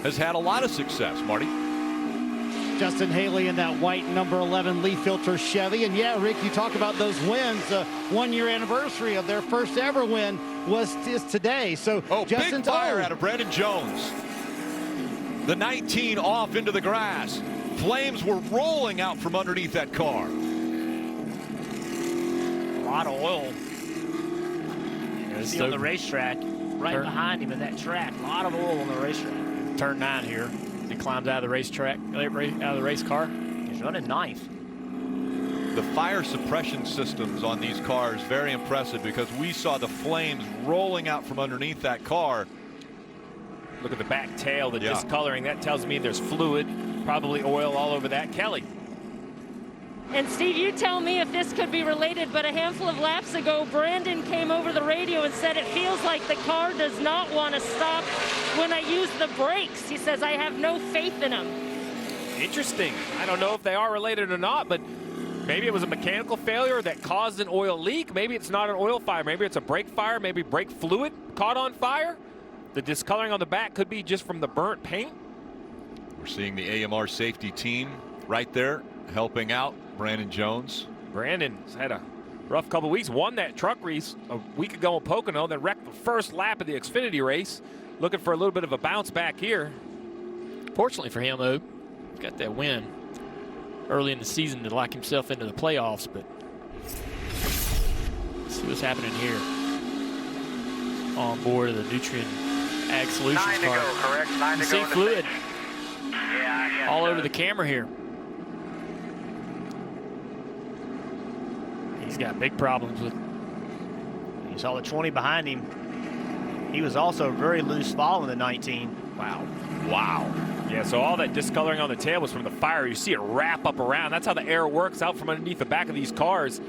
has had a lot of success. Marty? Justin Haley in that white number 11 leaf filter Chevy. And yeah, Rick, you talk about those wins. 1-year anniversary of their first ever win is today. So Justin, big fire out of Brandon Jones. The 19 off into the grass. Flames were rolling out from underneath that car. A lot of oil. You see on the racetrack, right behind him in that track. A lot of oil on the racetrack. Turn 9 here. He climbs out of the racetrack, out of the race car. He's running 9th. The fire suppression systems on these cars, very impressive because we saw the flames rolling out from underneath that car. Look at the back tail, the discoloring. That tells me there's fluid, probably oil all over that. Kelly. And Steve, you tell me if this could be related, but a handful of laps ago, Brandon came over the radio and said it feels like the car does not want to stop when I use the brakes. He says, I have no faith in them. Interesting. I don't know if they are related or not, but maybe it was a mechanical failure that caused an oil leak. Maybe it's not an oil fire. Maybe it's a brake fire. Maybe brake fluid caught on fire. The discoloring on the back could be just from the burnt paint. We're seeing the AMR safety team right there helping out Brandon Jones. Brandon's had a rough couple weeks. Won that truck race a week ago in Pocono, then wrecked the first lap of the Xfinity race. Looking for a little bit of a bounce back here. Fortunately for him, though, got that win early in the season to lock himself into the playoffs. But let's see what's happening here on board of the Nutrien Ag Solutions car. 9 to go, correct? 9 to go. See fluid Yeah, all over the camera here. He's got big problems with. You saw the 20 behind him. He was also very loose following the 19. Wow. Wow. Yeah, so all that discoloring on the tail was from the fire. You see it wrap up around. That's how the air works out from underneath the back of these cars.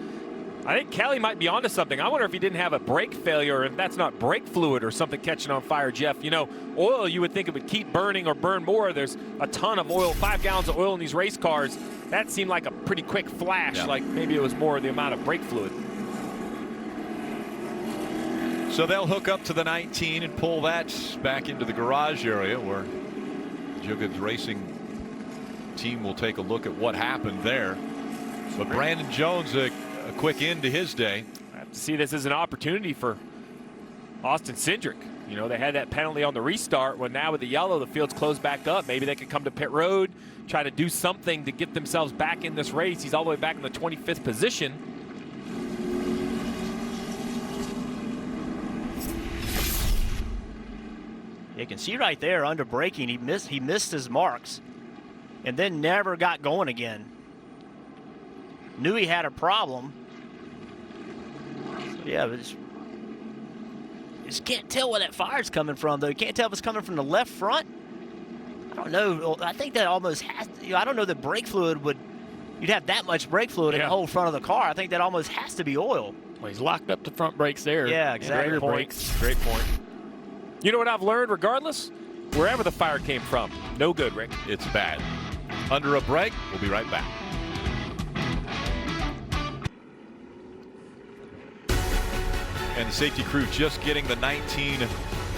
I think Kelly might be onto something. I wonder if he didn't have a brake failure, if that's not brake fluid or something catching on fire, Jeff. You know, oil, you would think it would keep burning or burn more. There's a ton of oil, 5 gallons of oil in these race cars. That seemed like a pretty quick flash, like maybe it was more the amount of brake fluid. So they'll hook up to the 19 and pull that back into the garage area where Joe Gibbs Racing team will take a look at what happened there. But Brandon Jones, a quick end to his day. I have to see this as an opportunity for Austin Cindric. You know, they had that penalty on the restart. Well, now with the yellow, the field's closed back up. Maybe they could come to pit road, try to do something to get themselves back in this race. He's all the way back in the 25th position. You can see right there under braking, he missed his marks and then never got going again. Knew he had a problem. So yeah, but just can't tell where that fire's coming from, though. You can't tell if it's coming from the left front. I don't know. I think that almost has to, you know, I don't know that brake fluid would, you'd have that much brake fluid in the whole front of the car. I think that almost has to be oil. Well, he's locked up the front brakes there. Yeah, exactly. Great brakes. Great point. You know what I've learned regardless? wherever the fire came from. No good, Rick. It's bad. Under a break, we'll be right back. And the safety crew just getting the 19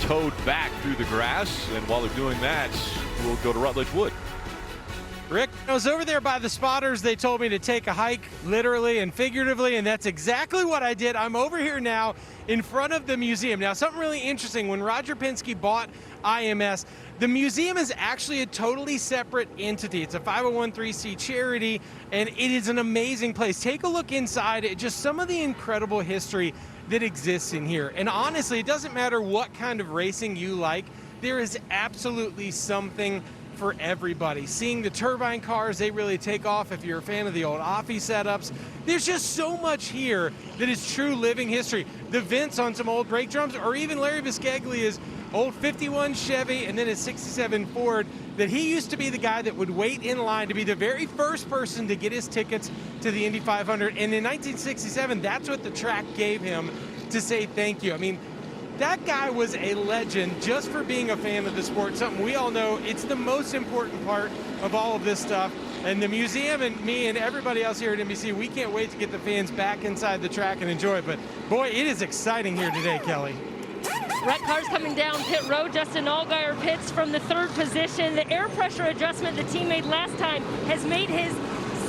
towed back through the grass. And while they're doing that, we'll go to Rutledge Wood. Rick, I was over there by the spotters. They told me to take a hike, literally and figuratively, and that's exactly what I did. I'm over here now in front of the museum. Now, something really interesting, when Roger Penske bought IMS, the museum is actually a totally separate entity. It's a 501(c) charity, and it is an amazing place. Take a look inside at just some of the incredible history that exists in here. And honestly, it doesn't matter what kind of racing you like, there is absolutely something for everybody. Seeing the turbine cars, they really take off if you're a fan of the old Offie setups. There's just so much here that is true living history. The vents on some old brake drums, or even Larry Biscaglia's old 51 Chevy and then a 67 Ford, that he used to be the guy that would wait in line to be the very first person to get his tickets to the Indy 500. And in 1967, that's what the track gave him to say thank you. I mean, that guy was a legend just for being a fan of the sport, something we all know. It's the most important part of all of this stuff. And the museum and me and everybody else here at NBC, we can't wait to get the fans back inside the track and enjoy it. But boy, it is exciting here today, Kelly. Red cars coming down pit road. Justin Allgaier pits from the 3rd position. The air pressure adjustment the team made last time has made his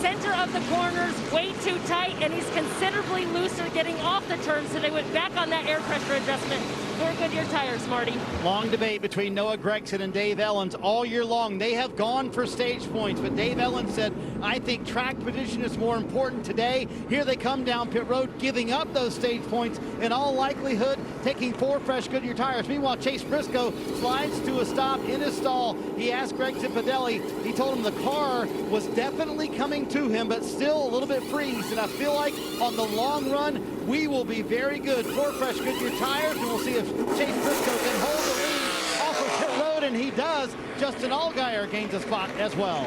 center of the corners way too tight, and he's considerably looser getting off the turn, so they went back on that air pressure adjustment for Goodyear tires, Marty. Long debate between Noah Gragson and Dave Ellens all year long. They have gone for stage points, but Dave Ellens said, I think track position is more important today. Here they come down pit road, giving up those stage points, in all likelihood taking 4 fresh Goodyear tires. Meanwhile, Chase Briscoe slides to a stop in his stall. He asked Greg Zipadelli, he told him the car was definitely coming to him, but still a little bit free. And I feel like on the long run, we will be very good. 4 fresh Goodyear tires, and we'll see if Chase Briscoe can hold the lead off of pit road, and he does. Justin Allgaier gains a spot as well.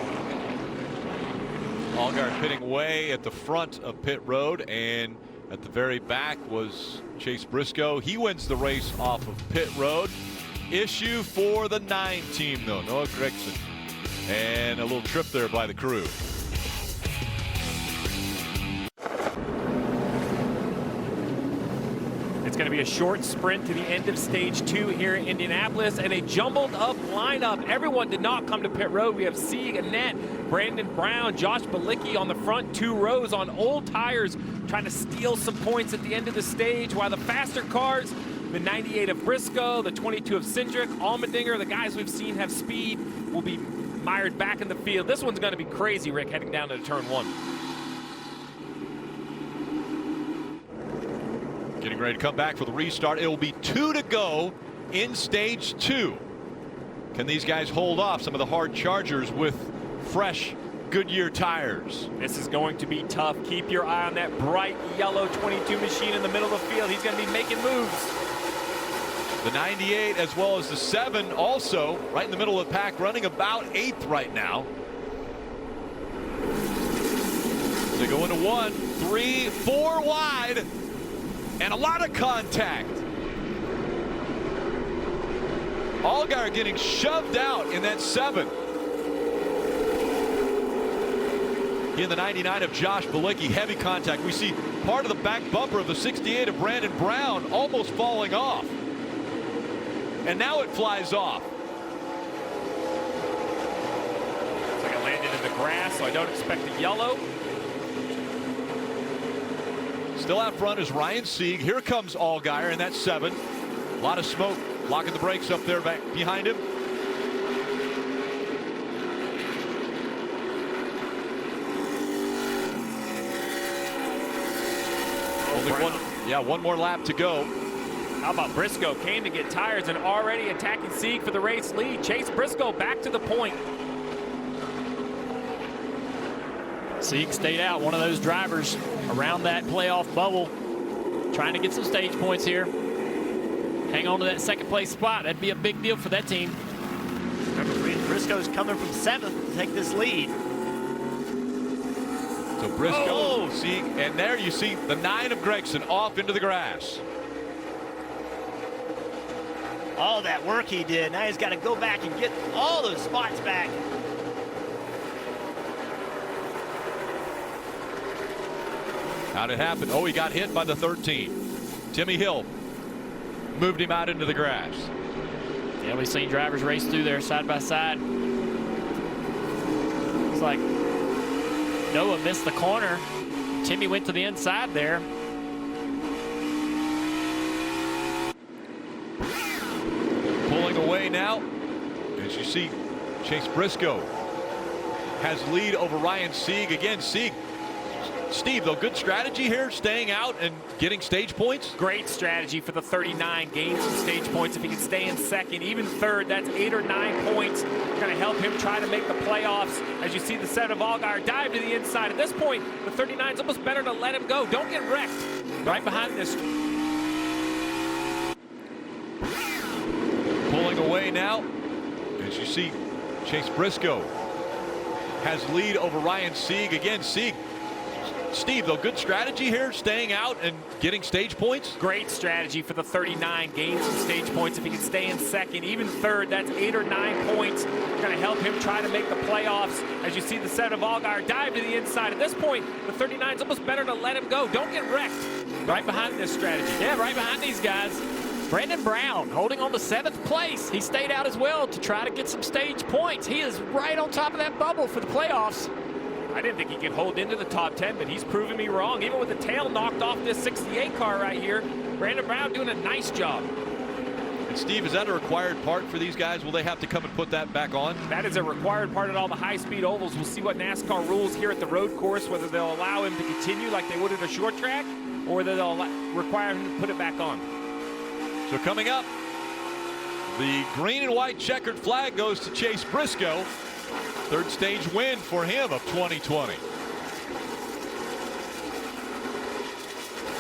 Allgaier pitting way at the front of pit road, and at the very back was Chase Briscoe. He wins the race off of pit road. Issue for the 9 team, though. Noah Gragson. And a little trip there by the crew. It's going to be a short sprint to the end of stage 2 here in Indianapolis, and a jumbled up lineup. Everyone did not come to pit road. We have Sieg, Annette, Brandon Brown, Josh Balicki on the front 2 rows on old tires, trying to steal some points at the end of the stage, while the faster cars, the 98 of Briscoe, the 22 of Cindric, Allmendinger, the guys we've seen have speed, will be mired back in the field. This one's going to be crazy, Rick, heading down to turn 1. Getting ready to come back for the restart. It will be 2 to go in stage 2. Can these guys hold off some of the hard chargers with fresh Goodyear tires? This is going to be tough. Keep your eye on that bright yellow 22 machine in the middle of the field. He's going to be making moves. The 98 as well as the 7 also right in the middle of the pack, running about 8th right now. They go into 1, 3, 4 wide. And a lot of contact. Allgaier getting shoved out in that 7. He and the 99 of Josh Balicki, heavy contact. We see part of the back bumper of the 68 of Brandon Brown almost falling off. And now it flies off. Looks like it landed in the grass, so I don't expect a yellow. Still out front is Ryan Sieg. Here comes Allgaier in that 7. A lot of smoke, locking the brakes up there back behind him. One more lap to go. How about Briscoe? Came to get tires and already attacking Sieg for the race lead. Chase Briscoe back to the point. Sieg stayed out, one of those drivers around that playoff bubble, trying to get some stage points here. Hang on to that 2nd place spot. That'd be a big deal for that team. Remember, Briscoe's coming from 7th to take this lead. So Briscoe, Sieg, and there you see the 9 of Gragson off into the grass. all that work he did. Now he's got to go back and get all those spots back. How'd it happen? Oh, he got hit by the 13. Timmy Hill moved him out into the grass. Yeah, we've seen drivers race through there side by side. It's like Noah missed the corner. Timmy went to the inside there. Pulling away now. As you see, Chase Briscoe has lead over Ryan Sieg. Again, Sieg. Steve, though, good strategy here, staying out and getting stage points. Great strategy for the 39, gains some stage points. If he can stay in second, even third, that's 8 or 9 points. Going to help him try to make the playoffs. As you see the 7 of Allgaier dive to the inside. At this point, the 39 is almost better to let him go. Don't get wrecked. Right behind this. Pulling away now. As you see, Chase Briscoe has lead over Ryan Sieg. Again, Sieg. Steve, though, good strategy here, staying out and getting stage points. Great strategy for the 39, gains some stage points. If he can stay in second, even third, that's 8 or 9 points. Going to help him try to make the playoffs. As you see the 7 of Allgaier dive to the inside. At this point, the 39 is almost better to let him go. Don't get wrecked. Right behind this strategy. Yeah, right behind these guys. Brandon Brown holding on to 7th place. He stayed out as well to try to get some stage points. He is right on top of that bubble for the playoffs. I didn't think he could hold into the top 10, but he's proven me wrong. Even with the tail knocked off this 68 car right here, Brandon Brown doing a nice job. And Steve, is that a required part for these guys? Will they have to come and put that back on? That is a required part at all the high-speed ovals. We'll see what NASCAR rules here at the road course, whether they'll allow him to continue like they would at a short track, or whether they'll require him to put it back on. So coming up, the green and white checkered flag goes to Chase Briscoe. 3rd stage win for him of 2020.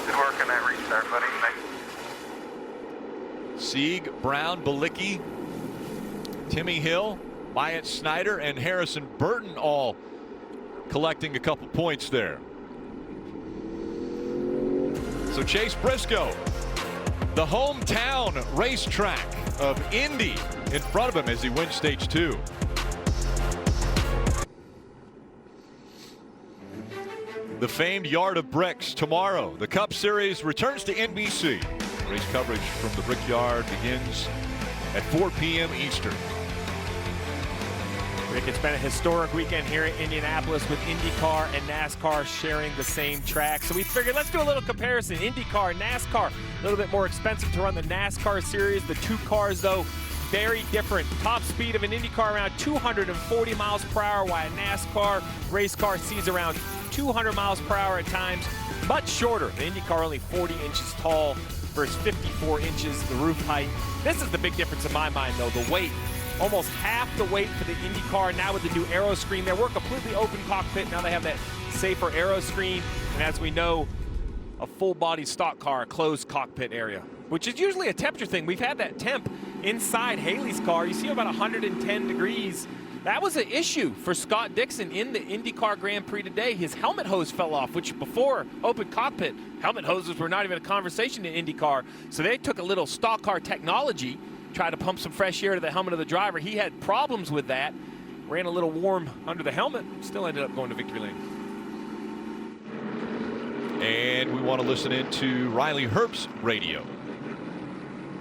Good work on that restart, buddy. Sieg, Brown, Balicki, Timmy Hill, Myatt Snyder, and Harrison Burton all collecting a couple points there. So Chase Briscoe, the hometown racetrack of Indy, in front of him as he wins stage 2. The famed Yard of Bricks tomorrow. The Cup Series returns to NBC. Race coverage from the Brickyard begins at 4 p.m. Eastern. Rick, it's been a historic weekend here at Indianapolis with IndyCar and NASCAR sharing the same track. So we figured let's do a little comparison. IndyCar, NASCAR, a little bit more expensive to run the NASCAR series. The 2 cars, though, very different. Top speed of an IndyCar around 240 miles per hour, while a NASCAR race car sees around 200 miles per hour at times. Much shorter. The IndyCar only 40 inches tall versus 54 inches the roof height. This is the big difference in my mind, though, the weight. Almost half the weight for the IndyCar now with the new aero screen. They were completely open cockpit. Now they have that safer aero screen. And as we know, a full-body stock car, a closed cockpit area, which is usually a temperature thing. We've had that temp inside Haley's car. You see about 110 degrees. That was an issue for Scott Dixon in the IndyCar Grand Prix today. His helmet hose fell off, which before open cockpit, helmet hoses were not even a conversation in IndyCar. So they took a little stock car technology, tried to pump some fresh air to the helmet of the driver. He had problems with that, ran a little warm under the helmet, still ended up going to victory lane. And we want to listen into Riley Herbst's radio.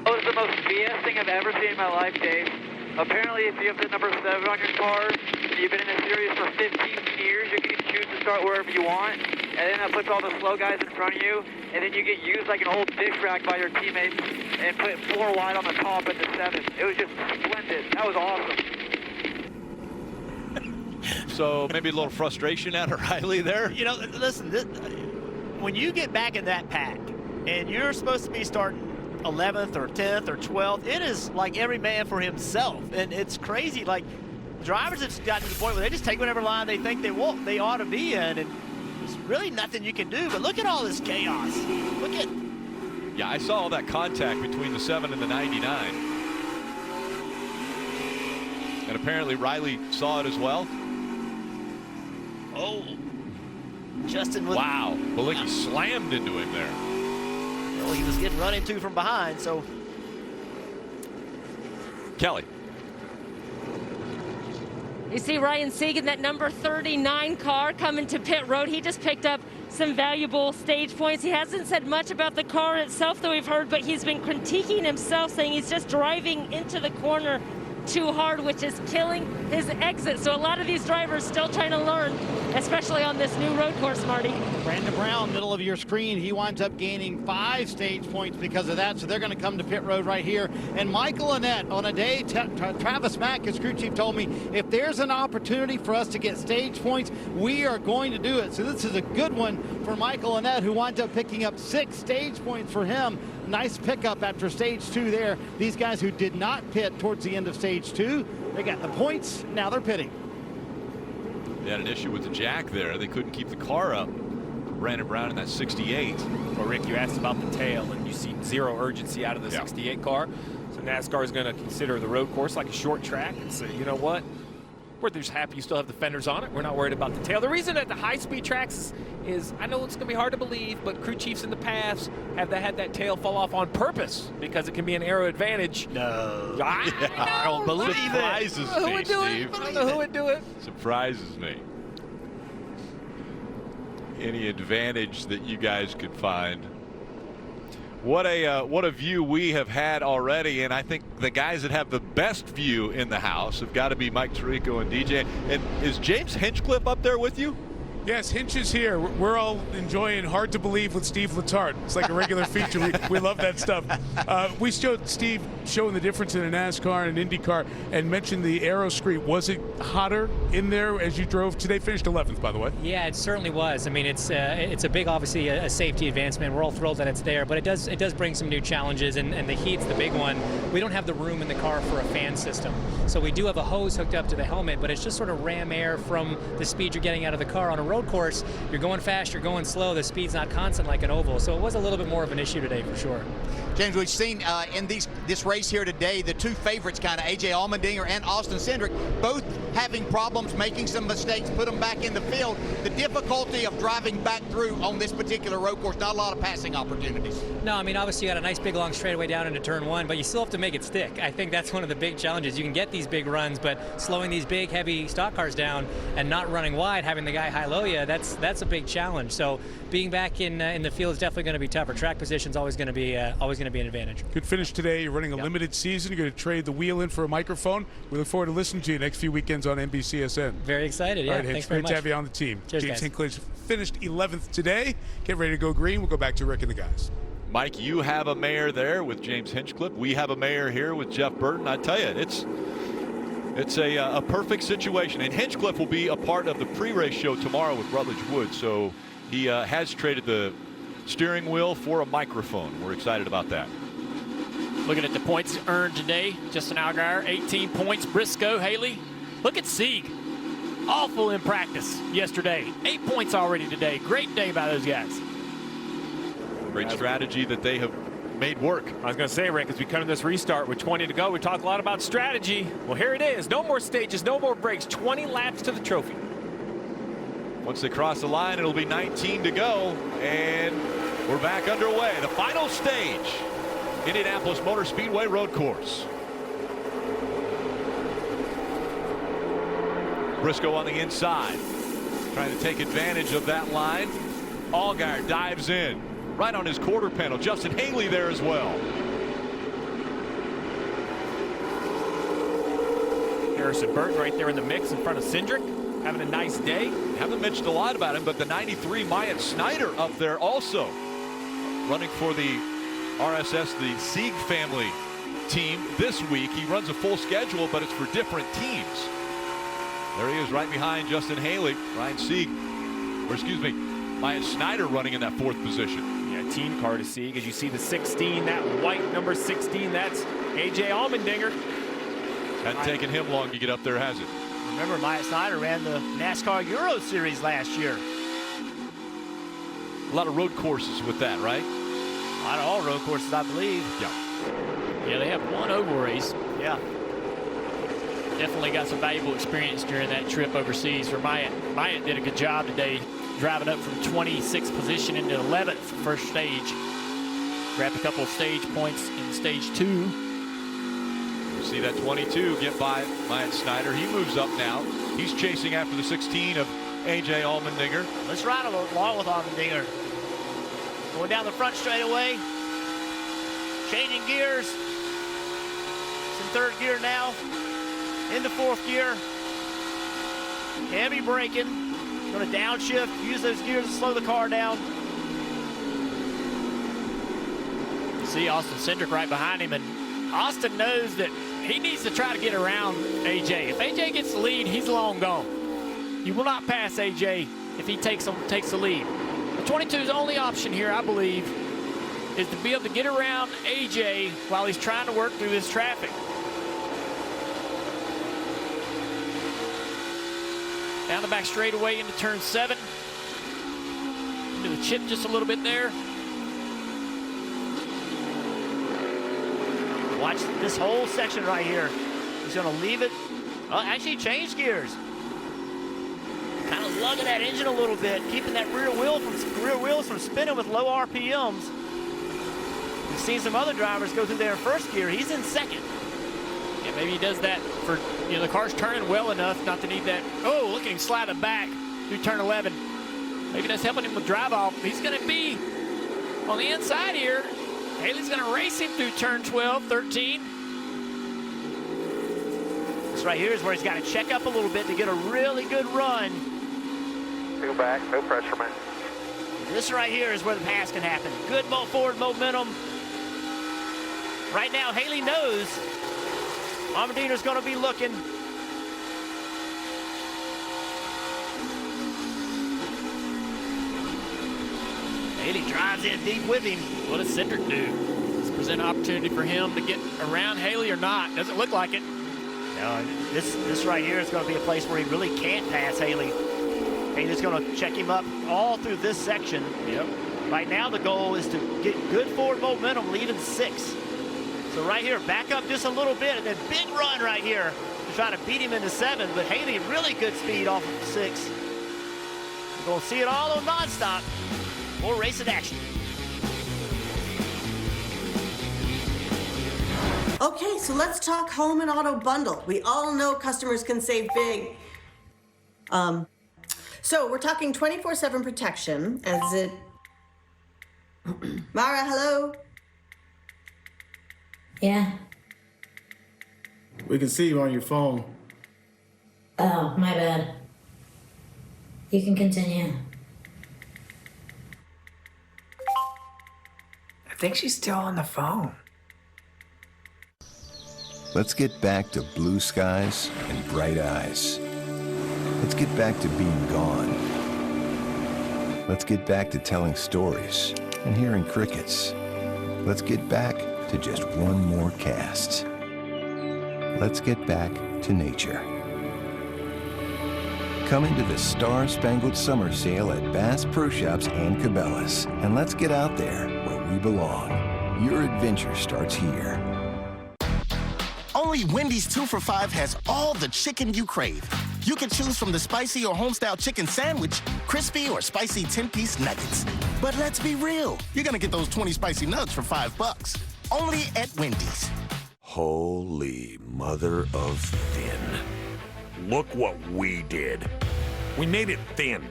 Oh, it's the most BS thing I've ever seen in my life, Dave. Apparently, if you have the number 7 on your car, and you've been in a series for 15 years, you can choose to start wherever you want, and then that puts all the slow guys in front of you, and then you get used like an old dish rack by your teammates and put 4 wide on the top at the 7. It was just splendid. That was awesome. So maybe a little frustration out of Riley there. You know, listen, when you get back in that pack, and you're supposed to be starting 11th or 10th or 12th, it is like every man for himself, and it's crazy. Like, drivers have gotten to the point where they just take whatever line they think they ought to be in, and there's really nothing you can do. But look at all this chaos. Look at. Yeah, I saw all that contact between the 7 and the 99, and apparently Riley saw it as well. Oh, Justin was. Wow, Balicki slammed into him there. Well, he was getting run into from behind, so. Kelly. You see Ryan Sieg in that number 39 car coming to pit road. He just picked up some valuable stage points. He hasn't said much about the car itself, though we've heard, but he's been critiquing himself, saying he's just driving into the corner too hard, which is killing his exit. So a lot of these drivers still trying to learn, especially on this new road course, Marty. Brandon Brown, middle of your screen, he winds up gaining 5 stage points because of that, so they're going to come to pit road right here. And Michael Annett, on a day, Travis Mack, his crew chief, told me, if there's an opportunity for us to get stage points, we are going to do it. So this is a good one for Michael Annett, who winds up picking up 6 stage points for him. Nice pickup after stage 2 there. These guys who did not pit towards the end of stage 2, they got the points, now they're pitting. They had an issue with the jack there. They couldn't keep the car up. Brandon Brown in that 68. Well, Rick, you asked about the tail, and you see zero urgency out of the 68 car. So NASCAR is going to consider the road course like a short track and say, you know what? We're just happy you still have the fenders on it. We're not worried about the tail. The reason that the high-speed tracks is, I know it's going to be hard to believe, but crew chiefs in the past have had that tail fall off on purpose because it can be an aero advantage. No. I don't believe it. Surprises me, Steve. I don't know who would do it. Surprises me. Any advantage that you guys could find. What a view we have had already, and I think the guys that have the best view in the house have got to be Mike Tirico and DJ. And is James Hinchcliffe up there with you? Yes, Hinch is here. We're all enjoying Hard to Believe with Steve Letarte. It's like a regular feature. We love that stuff. We showed Steve showing the difference in a NASCAR and an IndyCar and mentioned the aero screen. Was it hotter in there as you drove today? Finished 11th, by the way. Yeah, it certainly was. I mean, it's a big, obviously, a safety advancement. We're all thrilled that it's there, but it does bring some new challenges, and the heat's the big one. We don't have the room in the car for a fan system. So we do have a hose hooked up to the helmet, but it's just sort of ram air from the speed you're getting out of the car. On a road course, you're going fast, you're going slow, the speed's not constant like an oval, so it was a little bit more of an issue today for sure. James, we've seen in this race here today, the 2 favorites, kind of A.J. Allmendinger and Austin Cindric, both having problems, making some mistakes, put them back in the field. The difficulty of driving back through on this particular road course, not a lot of passing opportunities. No, I mean, obviously you got a nice big long straightaway down into turn 1, but you still have to make it stick. I think that's one of the big challenges. You can get these big runs, but slowing these big, heavy stock cars down and not running wide, having the guy high-low you, that's a big challenge. So being back in the field is definitely going to be tougher. Track position's always going to be an advantage. Good finish today. You're running a limited season. You're going to trade the wheel in for a microphone. We look forward to listening to you next few weekends on NBCSN. Very excited. Yeah, all right, thanks very much. Great to have you on the team. Cheers, James guys. Hinchcliffe finished 11th today. Get ready to go green. We'll go back to Rick and the guys. Mike, you have a mayor there with James Hinchcliffe. We have a mayor here with Jeff Burton. I tell you, it's a perfect situation. And Hinchcliffe will be a part of the pre-race show tomorrow with Rutledge Wood. So he has traded the steering wheel for a microphone. We're excited about that. Looking at the points earned today, Justin Allgaier, 18 points. Briscoe, Haley. Look at Sieg. Awful in practice yesterday. 8 points already today. Great day by those guys. Great strategy that they have made work. I was going to say, Rick, as we come to this restart with 20 to go, we talk a lot about strategy. Well, here it is. No more stages, no more breaks. 20 laps to the trophy. Once they cross the line, it'll be 19 to go, and we're back underway. The final stage, Indianapolis Motor Speedway road course. Briscoe on the inside, trying to take advantage of that line. Allgaier dives in, right on his quarter panel. Justin Haley there as well. Harrison Burton right there in the mix in front of Cindric, having a nice day. Haven't mentioned a lot about him, but the 93 Myatt Snyder up there also running for the RSS, the Sieg family team this week. He runs a full schedule, but it's for different teams. There he is right behind Justin Haley. Ryan Sieg, or excuse me, Myatt Snyder running in that 4th position. Yeah, team car to Sieg. As you see the 16, that white number 16, that's A.J. Allmendinger. Hasn't taken him long to get up there, has it? Remember, Myatt Snyder ran the NASCAR Euro Series last year. A lot of road courses with that, right? A lot of all road courses, I believe. Yeah, they have one oval race. Yeah. Definitely got some valuable experience during that trip overseas for Myatt. Myatt did a good job today, driving up from 26th position into 11th for first stage. Grabbed a couple of stage points in stage 2. See that 22 get by Myatt Snyder. He moves up now. He's chasing after the 16 of A.J. Allmendinger. Let's ride along with Allmendinger. Going down the front straightaway. Changing gears. It's in third gear now. Into fourth gear. Heavy braking. Going to downshift. Use those gears to slow the car down. See Austin Cindric right behind him, and Austin knows that he needs to try to get around AJ. If AJ gets the lead, he's long gone. You will not pass AJ if he takes the lead. The 22's only option here, I believe, is to be able to get around AJ while he's trying to work through this traffic. Down the back straightaway into turn 7. Into the chip just a little bit there. Watch this whole section right here. He's going to leave it. Actually changed gears. Kind of lugging that engine a little bit, keeping that rear wheels from spinning with low RPMs. We've seen some other drivers go through there in first gear. He's in second. Yeah, maybe he does that for, the car's turning well enough not to need that. Oh, look at him sliding back through turn 11. Maybe that's helping him with drive off. He's going to be on the inside here. Haley's going to race him through turn 12, 13. This right here is where he's got to check up a little bit to get a really good run. Go back, no pressure, man. This right here is where the pass can happen. Good forward momentum. Right now, Haley knows Allmendinger's going to be looking. Haley drives in deep with him. What does Cindric do? Does it present an opportunity for him to get around Haley or not? Doesn't look like it. No, this right here is going to be a place where he really can't pass Haley. Haley's going to check him up all through this section. Yep. Right now the goal is to get good forward momentum, leaving 6. So right here, back up just a little bit, and then big run right here to try to beat him into 7. But Haley, really good speed off of 6. We're going to see it all on nonstop. More racing action. Okay, so let's talk home and auto bundle. We all know customers can save big. So we're talking 24/7 protection, as it... Mara, hello? Yeah. We can see you on your phone. Oh, my bad. You can continue. I think she's still on the phone. Let's get back to blue skies and bright eyes. Let's get back to being gone. Let's get back to telling stories and hearing crickets. Let's get back to just one more cast. Let's get back to nature. Come into the Star-Spangled Summer Sale at Bass Pro Shops and Cabela's, and let's get out there where we belong. Your adventure starts here. Only Wendy's 2 for $5 has all the chicken you crave. You can choose from the spicy or homestyle chicken sandwich, crispy or spicy 10-piece nuggets. But let's be real, you're gonna get those 20 spicy nugs for $5. Only at Wendy's. Holy mother of thin. Look what we did. We made it thin.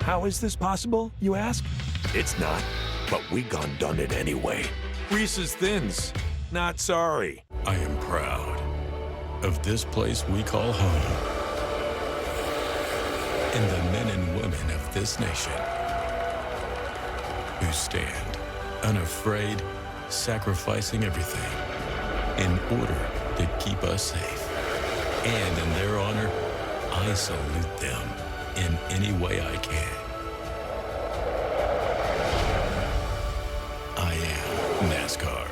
How is this possible, you ask? It's not, but we done it anyway. Reese's Thins. Not sorry. I am proud of this place we call home and the men and women of this nation who stand unafraid, sacrificing everything in order to keep us safe. And in their honor, I salute them in any way I can. I am NASCAR.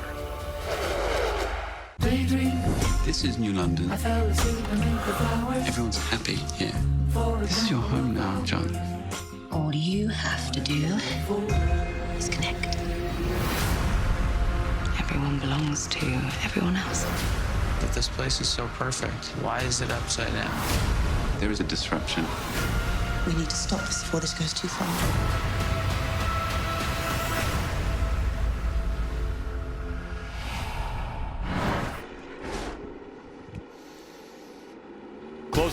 This is New London. Everyone's happy here. This is your home now, John. All you have to do is connect. Everyone belongs to everyone else. But this place is so perfect. Why is it upside down? There is a disruption. We need to stop this before this goes too far.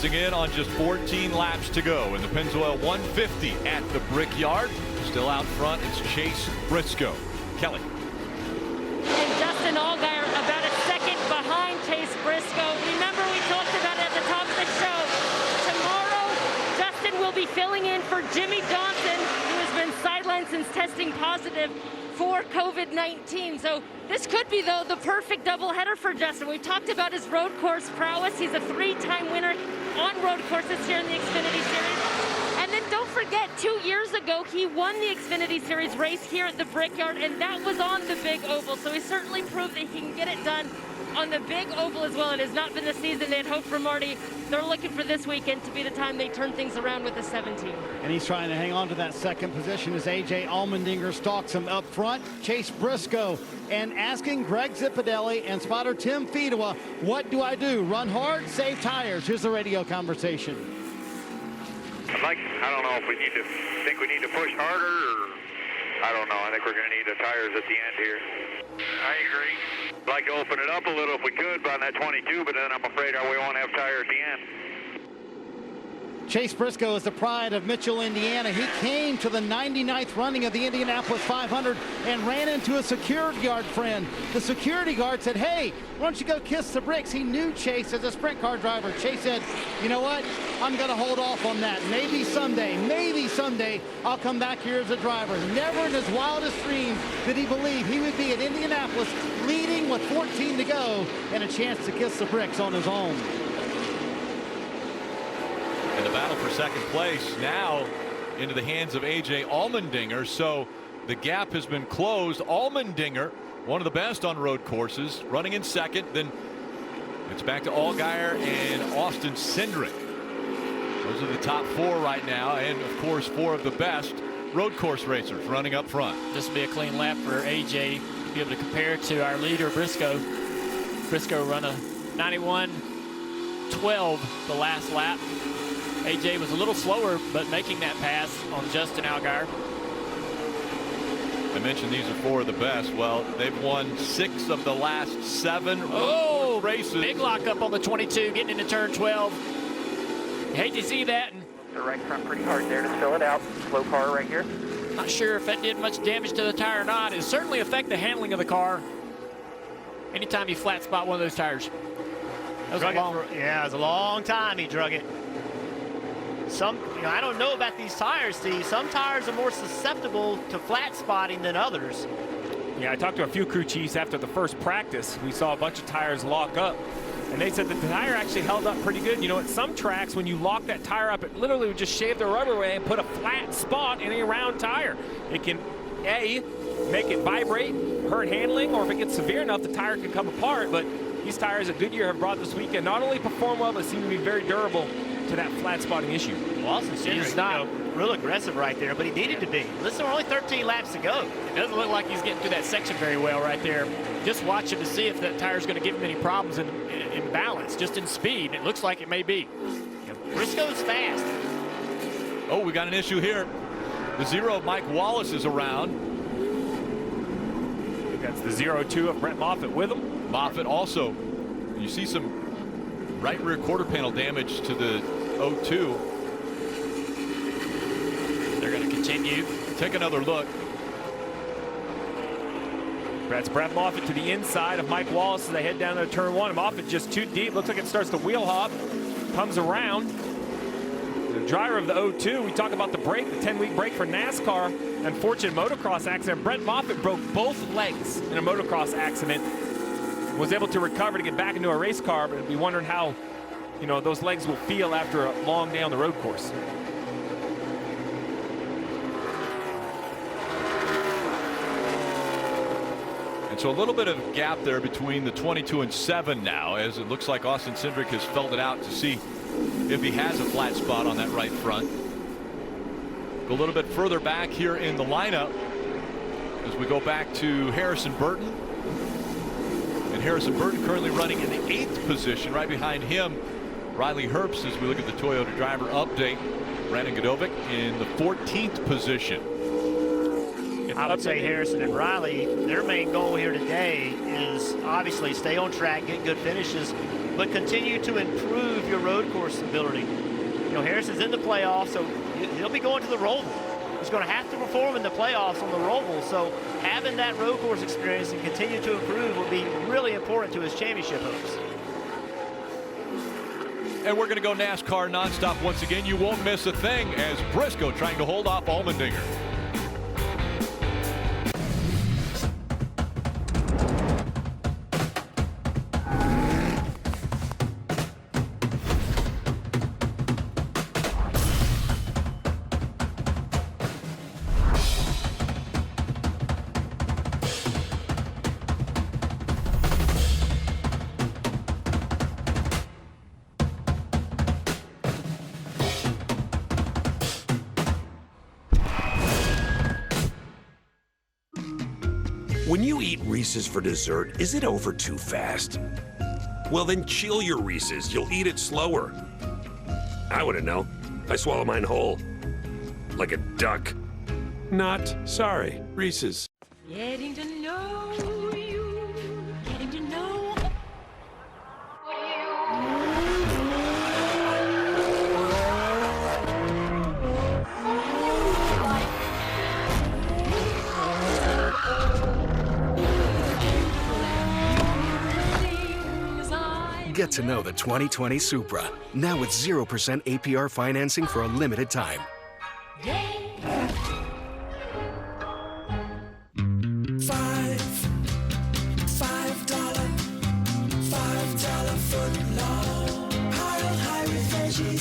closing in on just 14 laps to go in the Pennzoil 150 at the Brickyard. Still out front, it's Chase Briscoe. Kelly. And Justin Allgaier about a second behind Chase Briscoe. Remember, we talked about it at the top of the show. Tomorrow, Justin will be filling in for Jimmy Johnson, who has been sidelined since testing positive for COVID-19. So this could be, though, the perfect doubleheader for Justin. We've talked about his road course prowess. He's a 3-time winner on road courses here in the Xfinity Series. And then don't forget, 2 years ago, he won the Xfinity Series race here at the Brickyard, and that was on the big oval. So he certainly proved that he can get it done on the big oval as well. It has not been the season they had hoped for Marty. They're looking for this weekend to be the time they turn things around with the 17. And he's trying to hang on to that second position as A.J. Allmendinger stalks him up front. Chase Briscoe and asking Greg Zipadelli and spotter Tim Fedewa, what do I do? Run hard, save tires. Here's the radio conversation. Mike, I don't know if we need to push harder, or I don't know. I think we're going to need the tires at the end here. I agree. I'd like to open it up a little if we could on that 22, but then I'm afraid we won't have tire at the end. Chase Briscoe is the pride of Mitchell, Indiana. He came to the 99th running of the Indianapolis 500 and ran into a security guard friend. The security guard said, hey, why don't you go kiss the bricks? He knew Chase as a sprint car driver. Chase said, you know what? I'm going to hold off on that. Maybe someday I'll come back here as a driver. Never in his wildest dreams did he believe he would be at Indianapolis leading with 14 to go and a chance to kiss the bricks on his own. And the battle for second place now into the hands of A.J. Allmendinger. So the gap has been closed. Allmendinger, one of the best on road courses, running in second. Then it's back to Allgaier and Austin Cindric. Those are the top 4 right now. And, of course, 4 of the best road course racers running up front. This will be a clean lap for A.J. Be able to compare to our leader, Briscoe. Briscoe run a 91.12 the last lap. AJ was a little slower, but making that pass on Justin Allgaier. I mentioned these are 4 of the best. Well, they've won 6 of the last 7 races. Big lockup on the 22, getting into turn 12. You hate to see that. The right front pretty hard there to fill it out. Slow car right here. Not sure if that did much damage to the tire or not. It certainly affect the handling of the car anytime you flat spot one of those tires. That was it was a long time he drug it. I don't know about these tires, Steve. Some tires are more susceptible to flat spotting than others. Yeah, I talked to a few crew chiefs after the first practice. We saw a bunch of tires lock up, and they said that the tire actually held up pretty good. You know, at some tracks, when you lock that tire up, it literally would just shave the rubber away and put a flat spot in a round tire. It can, A, make it vibrate, hurt handling, or if it gets severe enough, the tire can come apart. But these tires at Goodyear have brought this weekend not only perform well, but seem to be very durable to that flat spotting issue. Austin Cindric, not real aggressive right there, but he needed to be. Listen, only 13 laps to go. It doesn't look like he's getting through that section very well right there. Just watch him to see if that tire's going to give him any problems in balance, just in speed. It looks like it may be. Briscoe's fast. Oh, we got an issue here. The 0 of Mike Wallace is around. That's the 0-2 of Brett Moffitt with him. Moffitt also. You see some right rear quarter panel damage to the 02. They're going to continue. Take another look. That's Brett Moffitt to the inside of Mike Wallace as they head down to turn 1. Moffitt just too deep. Looks like it starts to wheel hop. Comes around. The driver of the 02, we talk about the break, the 10-week break for NASCAR. Unfortunate motocross accident. Brett Moffitt broke both legs in a motocross accident. Was able to recover to get back into a race car, but be wondering how, you know, those legs will feel after a long day on the road course. And so a little bit of gap there between the 22 and 7 now, as it looks like Austin Cindric has felt it out to see if he has a flat spot on that right front. Go a little bit further back here in the lineup as we go back to Harrison Burton. And Harrison Burton currently running in the 8th position. Right behind him, Riley Herbst, as we look at the Toyota driver update. Brandon Godovic in the 14th position. I would say Harrison and Riley, their main goal here today is obviously stay on track, get good finishes, but continue to improve your road course ability. You know, Harrison's in the playoffs, so he'll be going to the Roval. He's going to have to perform in the playoffs on the Roval, so having that road course experience and continue to improve will be really important to his championship hopes. And we're going to go NASCAR nonstop once again. You won't miss a thing as Briscoe trying to hold off Allmendinger. When you eat Reese's for dessert, is it over too fast? Well, then chill your Reese's. You'll eat it slower. I wouldn't know. I swallow mine whole. Like a duck. Not sorry. Reese's. Getting to know you, getting to know. Get to know the 2020 Supra. Now with 0% APR financing for a limited time.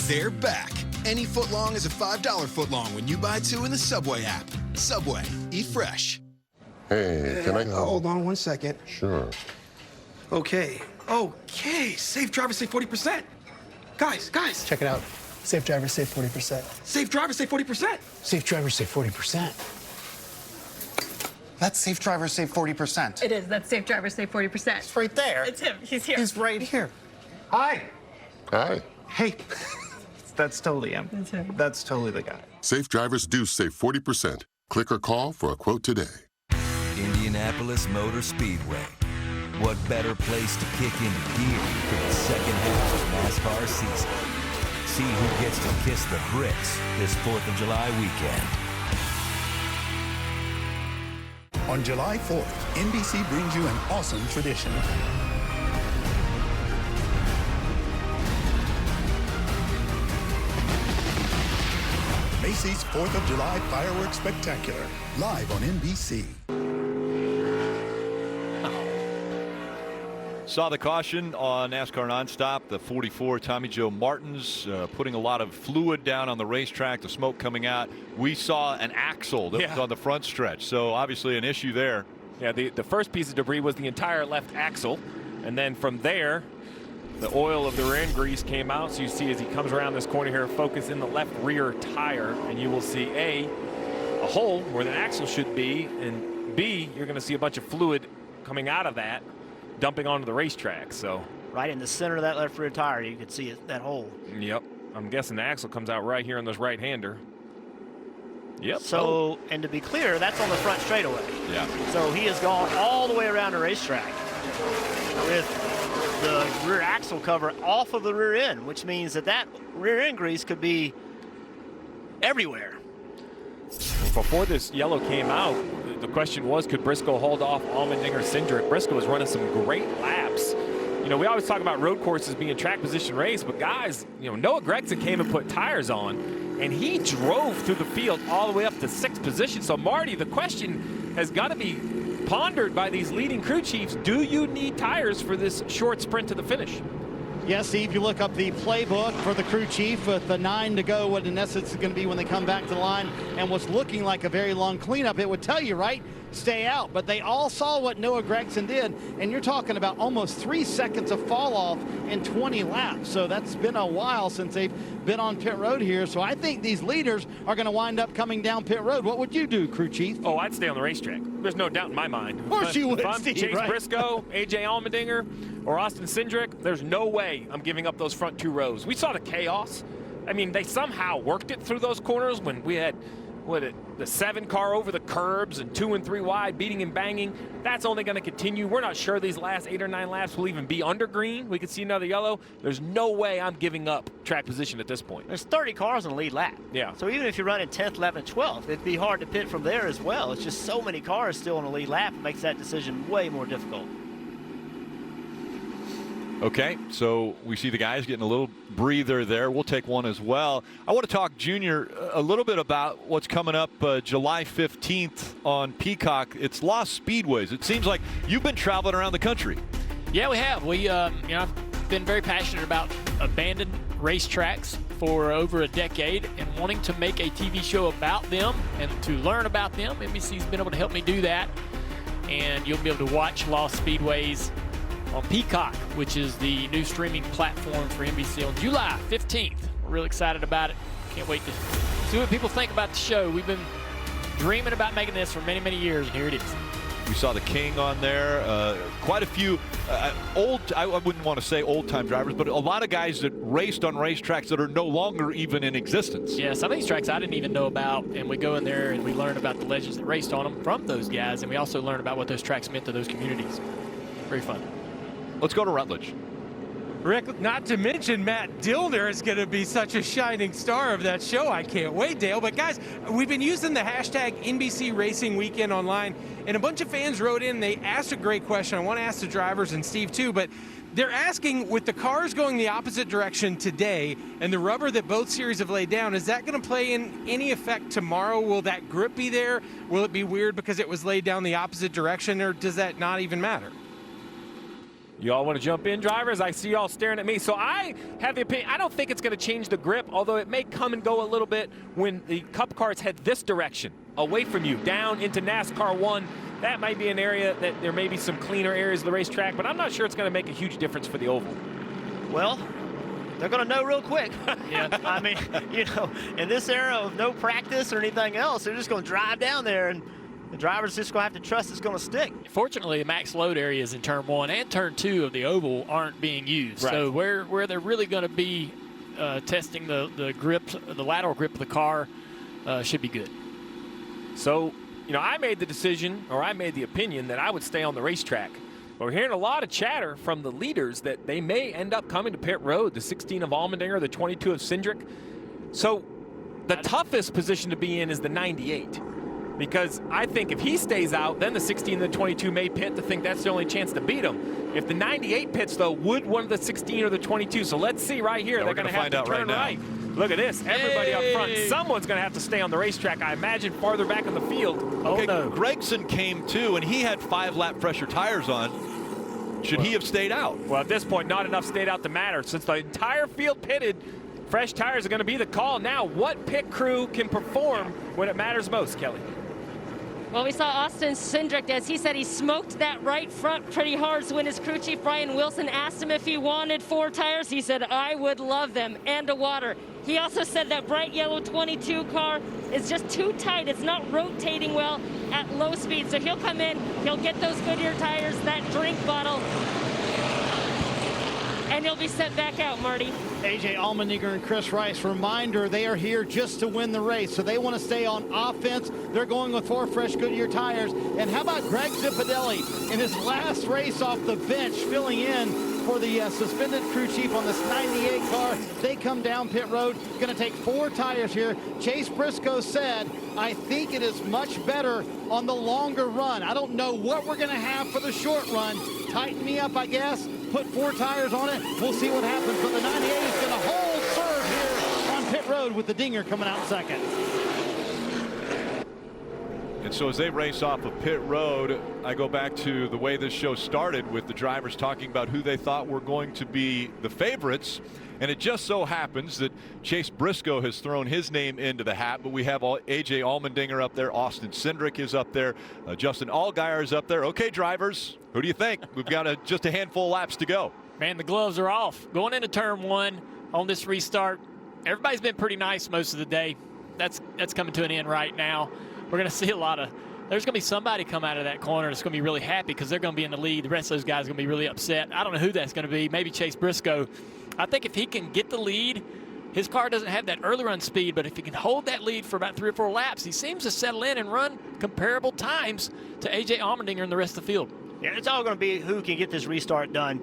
They're back. Any footlong is a $5 footlong when you buy 2 in the Subway app. Subway, eat fresh. Hey, can I go? Hold on one second. Sure. Okay. Safe driver, save 40%. Guys. Check it out. Safe driver, save 40%. Safe driver, save 40%. Safe driver, save 40%. That's Safe Driver Save 40%. It is. That's Safe Driver Save 40%. It's right there. It's him. He's here. He's right here. Hi. Hi. Hey. That's totally him. That's him. That's totally the guy. Safe drivers do save 40%. Click or call for a quote today. Indianapolis Motor Speedway. What better place to kick into gear for the second half of NASCAR season? See who gets to kiss the bricks this 4th of July weekend. On July 4th, NBC brings you an awesome tradition. Macy's 4th of July Fireworks Spectacular, live on NBC. Saw the caution on NASCAR Nonstop, the 44 Tommy Joe Martins putting a lot of fluid down on the racetrack, the smoke coming out. We saw an axle that was on the front stretch, so obviously an issue there. Yeah, the first piece of debris was the entire left axle, and then from there, the oil of the rear end grease came out. So you see as he comes around this corner here, focus in the left rear tire, and you will see a hole where the axle should be, and B, you're going to see a bunch of fluid coming out of that, dumping onto the racetrack. So right in the center of that left rear tire, you can see that hole. Yep. I'm guessing the axle comes out right here on this right-hander. Yep. So, and to be clear, that's on the front straightaway. Yeah. So he has gone all the way around the racetrack with the rear axle cover off of the rear end, which means that rear end grease could be everywhere. Before this yellow came out, the question was, could Briscoe hold off Allmendinger Cindric? Briscoe was running some great laps. You know, we always talk about road courses being a track position race, but guys, you know, Noah Gragson came and put tires on, and he drove through the field all the way up to 6th position. So, Marty, the question has got to be pondered by these leading crew chiefs. Do you need tires for this short sprint to the finish? Yes, Steve, you look up the playbook for the crew chief with the 9 to go, what in essence is going to be when they come back to the line, and what's looking like a very long cleanup. It would tell you, right, stay out. But they all saw what Noah Gragson did, and you're talking about almost 3 seconds of fall off in 20 laps. So that's been a while since they've been on pit road here. So I think these leaders are going to wind up coming down pit road. What would you do, crew chief? Oh, I'd stay on the racetrack. There's no doubt in my mind. Of course you would, If I'm Steve, Chase right? Briscoe, A.J. Allmendinger, or Austin Cindric, there's no way I'm giving up those front 2 rows. We saw the chaos. I mean, they somehow worked it through those corners when we had the 7 car over the curbs and 2 and 3 wide, beating and banging. That's only going to continue. We're not sure these last 8 or 9 laps will even be under green. We could see another yellow. There's no way I'm giving up track position at this point. There's 30 cars in the lead lap. Yeah. So even if you're running 10th, 11th, 12th, it'd be hard to pit from there as well. It's just so many cars still in the lead lap. It makes that decision way more difficult. Okay, so we see the guys getting a little breather there. We'll take one as well. I want to talk, Junior, a little bit about what's coming up July 15th on Peacock. It's Lost Speedways. It seems like you've been traveling around the country. Yeah, we have. I've been very passionate about abandoned racetracks for over a decade and wanting to make a TV show about them and to learn about them. NBC's been able to help me do that, and you'll be able to watch Lost Speedways on Peacock, which is the new streaming platform for NBC on July 15th. We're really excited about it. Can't wait to see what people think about the show. We've been dreaming about making this for many, many years, and here it is. We saw the King on there. Quite a few I wouldn't want to say old-time drivers, but a lot of guys that raced on racetracks that are no longer even in existence. Yeah, some of these tracks I didn't even know about, and we go in there and we learn about the legends that raced on them from those guys, and we also learn about what those tracks meant to those communities. Very fun. Let's go to Rutledge. Rick, not to mention Matt Dillner is going to be such a shining star of that show. I can't wait, Dale. But guys, we've been using the hashtag NBC Racing Weekend online, and a bunch of fans wrote in. They asked a great question. I want to ask the drivers and Steve too, but they're asking, with the cars going the opposite direction today and the rubber that both series have laid down, is that going to play in any effect tomorrow? Will that grip be there? Will it be weird because it was laid down the opposite direction, or does that not even matter? Y'all want to jump in, drivers? I see y'all staring at me. So I have the opinion, I don't think it's going to change the grip, although it may come and go a little bit when the Cup cars head this direction, away from you, down into NASCAR 1. That might be an area that there may be some cleaner areas of the racetrack, but I'm not sure it's going to make a huge difference for the oval. Well, they're going to know real quick. Yeah. I mean, in this era of no practice or anything else, they're just going to drive down there, and the driver's just going to have to trust it's going to stick. Fortunately, the max load areas in Turn 1 and Turn 2 of the oval aren't being used. Right. So where they're really going to be testing the grip, the lateral grip of the car should be good. So, I made the decision, or I made the opinion that I would stay on the racetrack. But we're hearing a lot of chatter from the leaders that they may end up coming to pit road, the 16 of Allmendinger, the 22 of Cindric. So the toughest position to be in is the 98. Because I think if he stays out, then the 16 and the 22 may pit to think that's the only chance to beat him. If the 98 pits, though, would one of the 16 or the 22? So let's see right here. Yeah, they're going to have to turn right. Look at this. Everybody up front. Someone's going to have to stay on the racetrack, I imagine, farther back in the field. Okay, Oh, no. Gregson came too, and he had 5-lap pressure tires on. Should he have stayed out? Well, at this point, not enough stayed out to matter. Since the entire field pitted, fresh tires are going to be the call. Now, what pit crew can perform when it matters most, Kelly? Well, we saw Austin Cindric, as he said, he smoked that right front pretty hard. So when his crew chief, Brian Wilson, asked him if he wanted 4 tires, he said, I would love them, and a water. He also said that bright yellow 22 car is just too tight. It's not rotating well at low speed. So he'll come in, he'll get those Goodyear tires, that drink bottle, and he'll be sent back out, Marty. A.J. Allmendinger and Chris Rice, reminder, they are here just to win the race. So they want to stay on offense. They're going with 4 fresh Goodyear tires. And how about Greg Zipadelli in his last race off the bench, filling in for the suspended crew chief on this 98 car. They come down pit road, going to take 4 tires here. Chase Briscoe said, I think it is much better on the longer run. I don't know what we're going to have for the short run. Tighten me up, I guess. Put 4 tires on it. We'll see what happens. But the 98 is going to hold serve here on pit road with the Dinger coming out second. And so as they race off of pit road, I go back to the way this show started with the drivers talking about who they thought were going to be the favorites. And it just so happens that Chase Briscoe has thrown his name into the hat, but we have A.J. Allmendinger up there. Austin Cindric is up there. Justin Allgaier is up there. Okay, drivers, who do you think? We've got just a handful of laps to go. Man, the gloves are off. Going into turn 1 on this restart, everybody's been pretty nice most of the day. That's coming to an end right now. We're going to see there's going to be somebody come out of that corner that's going to be really happy because they're going to be in the lead. The rest of those guys are going to be really upset. I don't know who that's going to be. Maybe Chase Briscoe. I think if he can get the lead His car doesn't have that early run speed, but if he can hold that lead for about 3 or 4 laps, he seems to settle in and run comparable times to A.J. Allmendinger and the rest of the field. Yeah, it's all going to be who can get this restart done.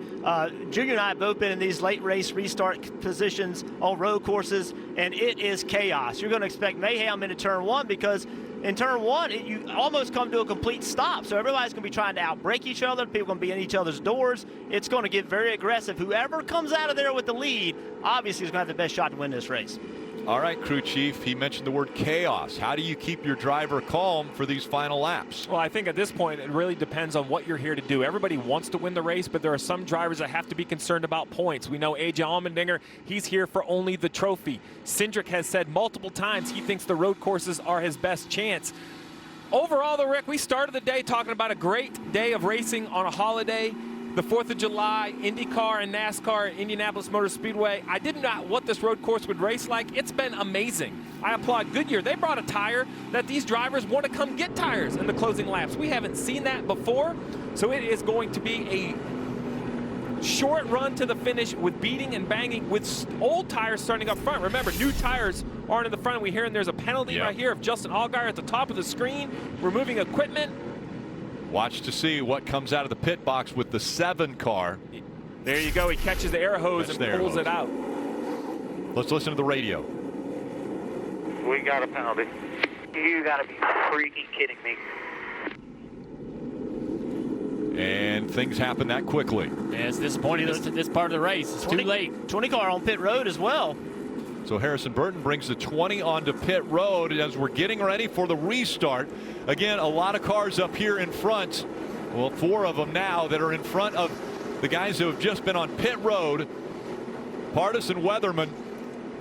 Junior and I have both been in these late race restart positions on road courses, and it is chaos. You're going to expect mayhem into turn 1 because in turn 1, you almost come to a complete stop. So everybody's going to be trying to outbrake each other. People are going to be in each other's doors. It's going to get very aggressive. Whoever comes out of there with the lead, obviously is going to have the best shot to win this race. All right, crew chief, he mentioned the word chaos. How do you keep your driver calm for these final laps? Well, I think at this point, it really depends on what you're here to do. Everybody wants to win the race, but there are some drivers that have to be concerned about points. We know A.J. Allmendinger, he's here for only the trophy. Cindric has said multiple times he thinks the road courses are his best chance. Overall, though, Rick, we started the day talking about a great day of racing on a holiday. The 4th of July, IndyCar and NASCAR, Indianapolis Motor Speedway. I didn't know what this road course would race like. It's been amazing. I applaud Goodyear. They brought a tire that these drivers want to come get tires in the closing laps. We haven't seen that before, so it is going to be a short run to the finish with beating and banging with old tires starting up front. Remember, new tires aren't in the front. We hear there's a penalty right here of Justin Allgaier at the top of the screen, removing equipment. Watch to see what comes out of the pit box with the 7 car. There you go. He catches the air hose and pulls it out. Let's listen to the radio. We got a penalty. You got to be freaking kidding me. And things happen that quickly. Yeah, it's disappointing this part of the race. It's too late. 20 car on pit road as well. So Harrison Burton brings the 20 onto pit road as we're getting ready for the restart. Again, a lot of cars up here in front. Well, 4 of them now that are in front of the guys who have just been on pit road. Pardus and Weatherman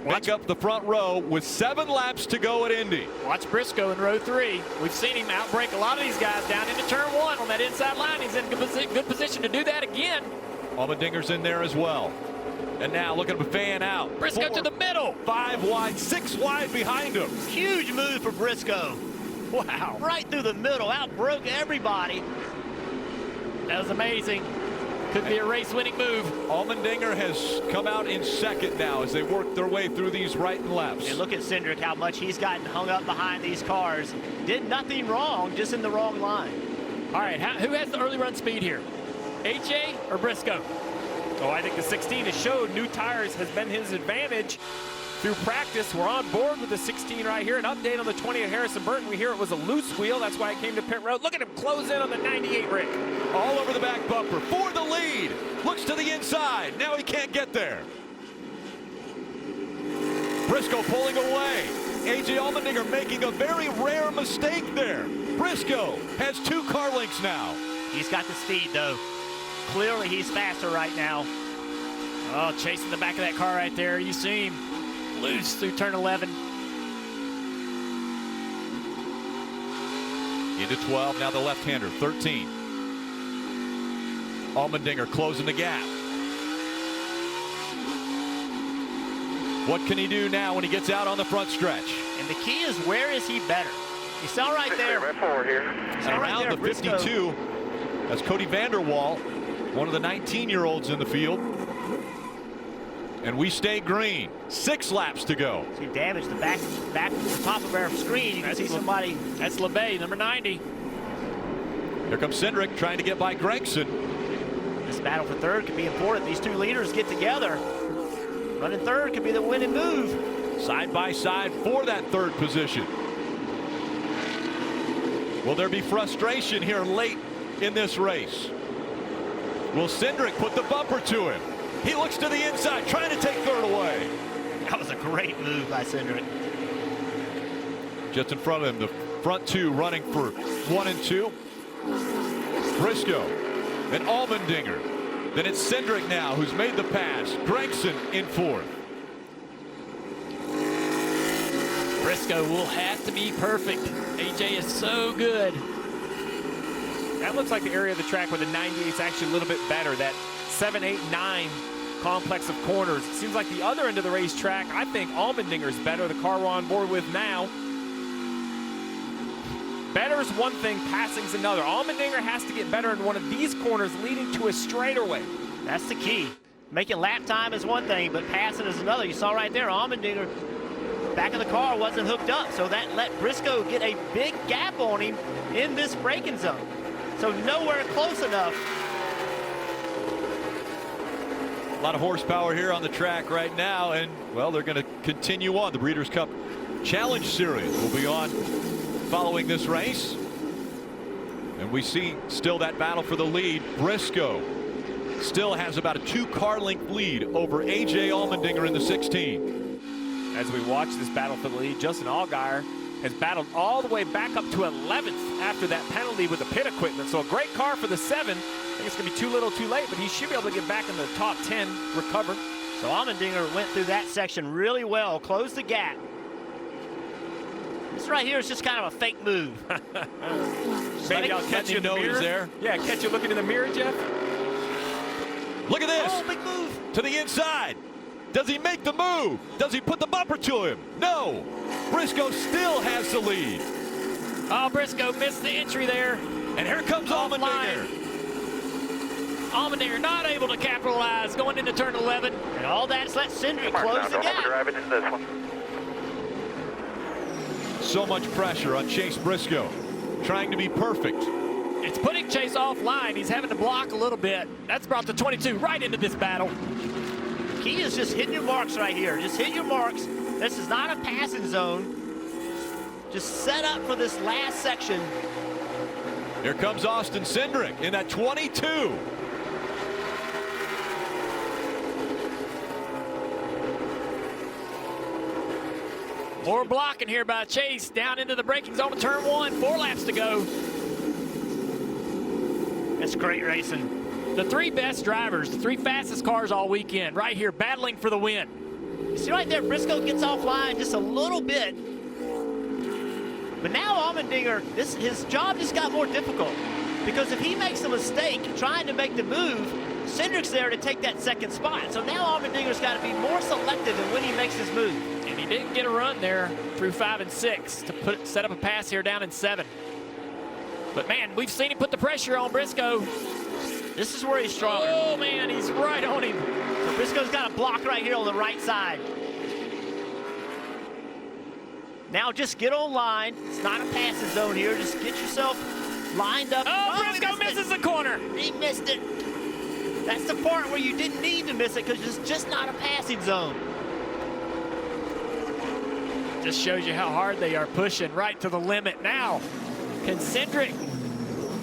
make up the front row with 7 laps to go at Indy. Watch Briscoe in row 3. We've seen him outbreak a lot of these guys down into turn 1 on that inside line. He's in good position to do that again. Allmendinger's in there as well. And now look at him fan out. Briscoe 4, to the middle. 5 wide, 6 wide behind him. Huge move for Briscoe. Wow. Right through the middle, outbroke everybody. That was amazing. Could be a race-winning move. Allmendinger has come out in second now as they work their way through these right and lefts. And look at Cindric, how much he's gotten hung up behind these cars. Did nothing wrong, just in the wrong line. All right, who has the early run speed here? AJ or Briscoe? Oh, I think the 16 has showed new tires has been his advantage through practice. We're on board with the 16 right here. An update on the 20 of Harrison Burton. We hear it was a loose wheel. That's why it came to pit road. Look at him close in on the 98, Rick. All over the back bumper for the lead. Looks to the inside. Now he can't get there. Briscoe pulling away. A.J. Allmendinger making a very rare mistake there. Briscoe has 2 car lengths now. He's got the speed, though. Clearly, he's faster right now. Oh, chasing the back of that car right there. You see him loose through turn 11. Into 12, now the left-hander, 13. Allmendinger closing the gap. What can he do now when he gets out on the front stretch? And the key is, where is he better? You saw right there. Right forward here. And around the 52, that's Cody Vanderwall, one of the 19-year-olds in the field. And we stay green. 6 laps to go. So you damage the back to the top of our screen. You can see somebody. That's LeBay, number 90. Here comes Cindric trying to get by Gregson. This battle for third could be important. These 2 leaders get together. Running third could be the winning move. Side by side for that 3rd position. Will there be frustration here late in this race? Will Cindric put the bumper to him? He looks to the inside, trying to take 3rd away. That was a great move by Cindric. Just in front of him, the front 2 running for 1 and 2. Briscoe and Allmendinger. Then it's Cindric now who's made the pass. Gregson in 4th. Briscoe will have to be perfect. AJ is so good. That looks like the area of the track where the 98 is actually a little bit better. That 7, 8, 9 complex of corners. It seems like the other end of the racetrack, I think Allmendinger's better. The car we're on board with now. Better is one thing, passing's another. Allmendinger has to get better in one of these corners leading to a straightaway. That's the key. Making lap time is one thing, but passing is another. You saw right there, Allmendinger, back of the car wasn't hooked up, so that let Briscoe get a big gap on him in this braking zone. So nowhere close enough. A lot of horsepower here on the track right now, and, well, they're going to continue on. The Breeders' Cup Challenge Series will be on following this race. And we see still that battle for the lead. Briscoe still has about a 2-car length lead over A.J. Allmendinger in the 16. As we watch this battle for the lead, Justin Allgaier has battled all the way back up to 11th after that penalty with the pit equipment. So a great car for the 7. I think it's going to be too little too late, but he should be able to get back in the top 10, recover. So Allmendinger went through that section really well, closed the gap. This right here is just kind of a fake move. Maybe I'll catch you notice there. Yeah, catch you looking in the mirror, Jeff. Look at this. Oh, big move. To the inside. Does he make the move? Does he put the bumper to him? No. Briscoe still has the lead. Oh, Briscoe missed the entry there. And here comes Allmendinger. Allmendinger not able to capitalize going into turn 11. And all that's let Cindric close the gap. Driving into this one. So much pressure on Chase Briscoe, trying to be perfect. It's putting Chase offline. He's having to block a little bit. That's brought the 22 right into this battle. Key is just hitting your marks right here. Just hit your marks. This is not a passing zone. Just set up for this last section. Here comes Austin Cindric in that 22. More blocking here by Chase down into the braking zone of turn 1. 4 laps to go. It's great racing. The 3 best drivers, the 3 fastest cars all weekend, right here battling for the win. You see right there, Briscoe gets offline just a little bit. But now Allmendinger, his job just got more difficult. Because if he makes a mistake trying to make the move, Cindric's there to take that second spot. So now Allmendinger's got to be more selective in when he makes his move. And he didn't get a run there through 5 and 6 to set up a pass here down in 7. But man, we've seen him put the pressure on Briscoe. This is where he's strong. Oh man, he's right on him. So Briscoe's got a block right here on the right side. Now just get on line. It's not a passing zone here. Just get yourself lined up. Oh, Briscoe misses the corner. He missed it. That's the part where you didn't need to miss it because it's just not a passing zone. Just shows you how hard they are pushing right to the limit now. Can Cindric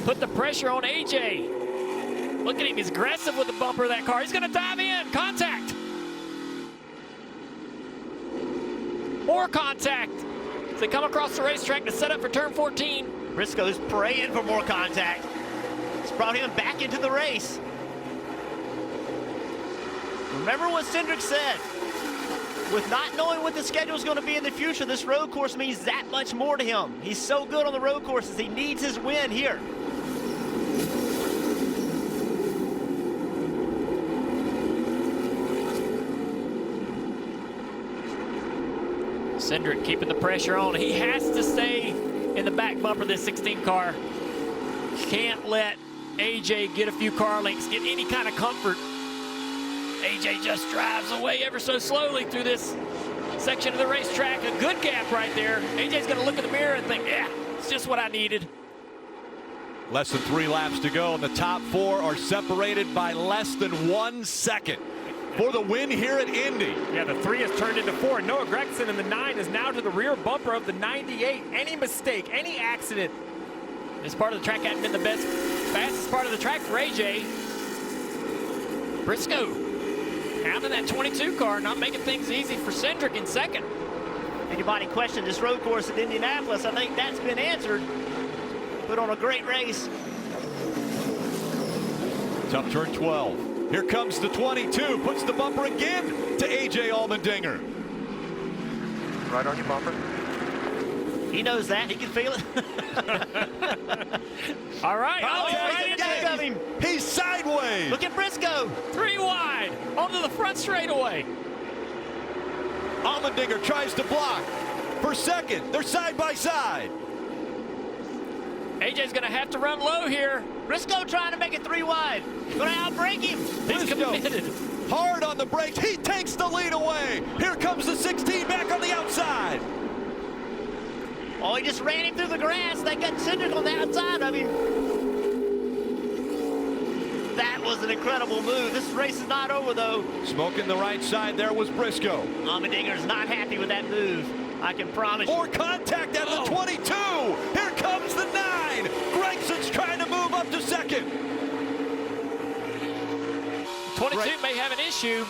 put the pressure on AJ? Look at him, he's aggressive with the bumper of that car. He's gonna dive in, contact. More contact as they come across the racetrack to set up for turn 14. Briscoe's praying for more contact. It's brought him back into the race. Remember what Cindric said. With not knowing what the schedule is going to be in the future, this road course means that much more to him. He's so good on the road courses, he needs his win here. Cindric keeping the pressure on. He has to stay in the back bumper of this 16 car. Can't let AJ get a few car lengths, get any kind of comfort. AJ just drives away ever so slowly through this section of the racetrack. A good gap right there. AJ's going to look in the mirror and think, yeah, it's just what I needed. Less than 3 laps to go, and the top 4 are separated by less than 1 second for the win here at Indy. Yeah, the 3 has turned into 4. Noah Gregson in the 9 is now to the rear bumper of the 98. Any mistake, any accident. This part of the track hadn't been the fastest part of the track for AJ. Briscoe out in that 22 car, not making things easy for Cindric in second. Anybody questioned this road course at Indianapolis? I think that's been answered. Put on a great race. Tough turn 12. Here comes the 22, puts the bumper again to A.J. Allmendinger. Right on your bumper. He knows that. He can feel it. All right. Oh, right in back of him. He's sideways. Look at Briscoe. 3 wide onto the front straightaway. Allmendinger tries to block for second. They're side by side. AJ's going to have to run low here. Briscoe trying to make it 3 wide. Going to outbreak him. He's committed. hard on the brakes. He takes the lead away. Here comes the 16 back on the outside. Oh, he just ran him through the grass. They got Cindric on the outside of him. That was an incredible move. This race is not over, though. Smoking the right side there was Briscoe. Allmendinger's not happy with that move. I can promise you. More contact out of the 22. Here comes the 9. Gregson's trying to move up to second. 22 may have an issue.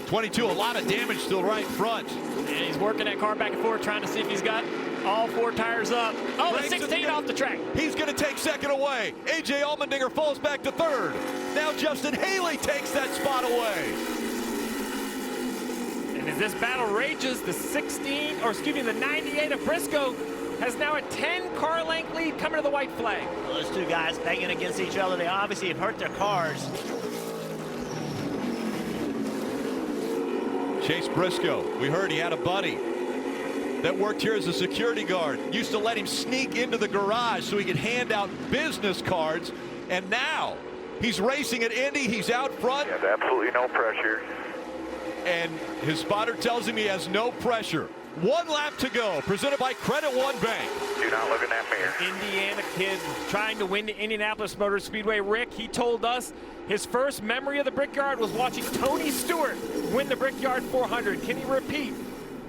22, a lot of damage still right front. And he's working that car back and forth, trying to see if he's got all 4 tires up. Oh, the 16 off the track. He's going to take second away. A.J. Allmendinger falls back to third. Now Justin Haley takes that spot away. And as this battle rages, the 98 of Briscoe has now a 10-car length lead coming to the white flag. Well, those two guys banging against each other, they obviously have hurt their cars. Chase Briscoe, we heard he had a buddy that worked here as a security guard. Used to let him sneak into the garage so he could hand out business cards. And now he's racing at Indy. He's out front. He has absolutely no pressure. And his spotter tells him he has no pressure. 1 lap to go, presented by Credit One Bank. Do not look in that mirror. Indiana kid trying to win the Indianapolis Motor Speedway. Rick, he told us his first memory of the Brickyard was watching Tony Stewart win the Brickyard 400. Can he repeat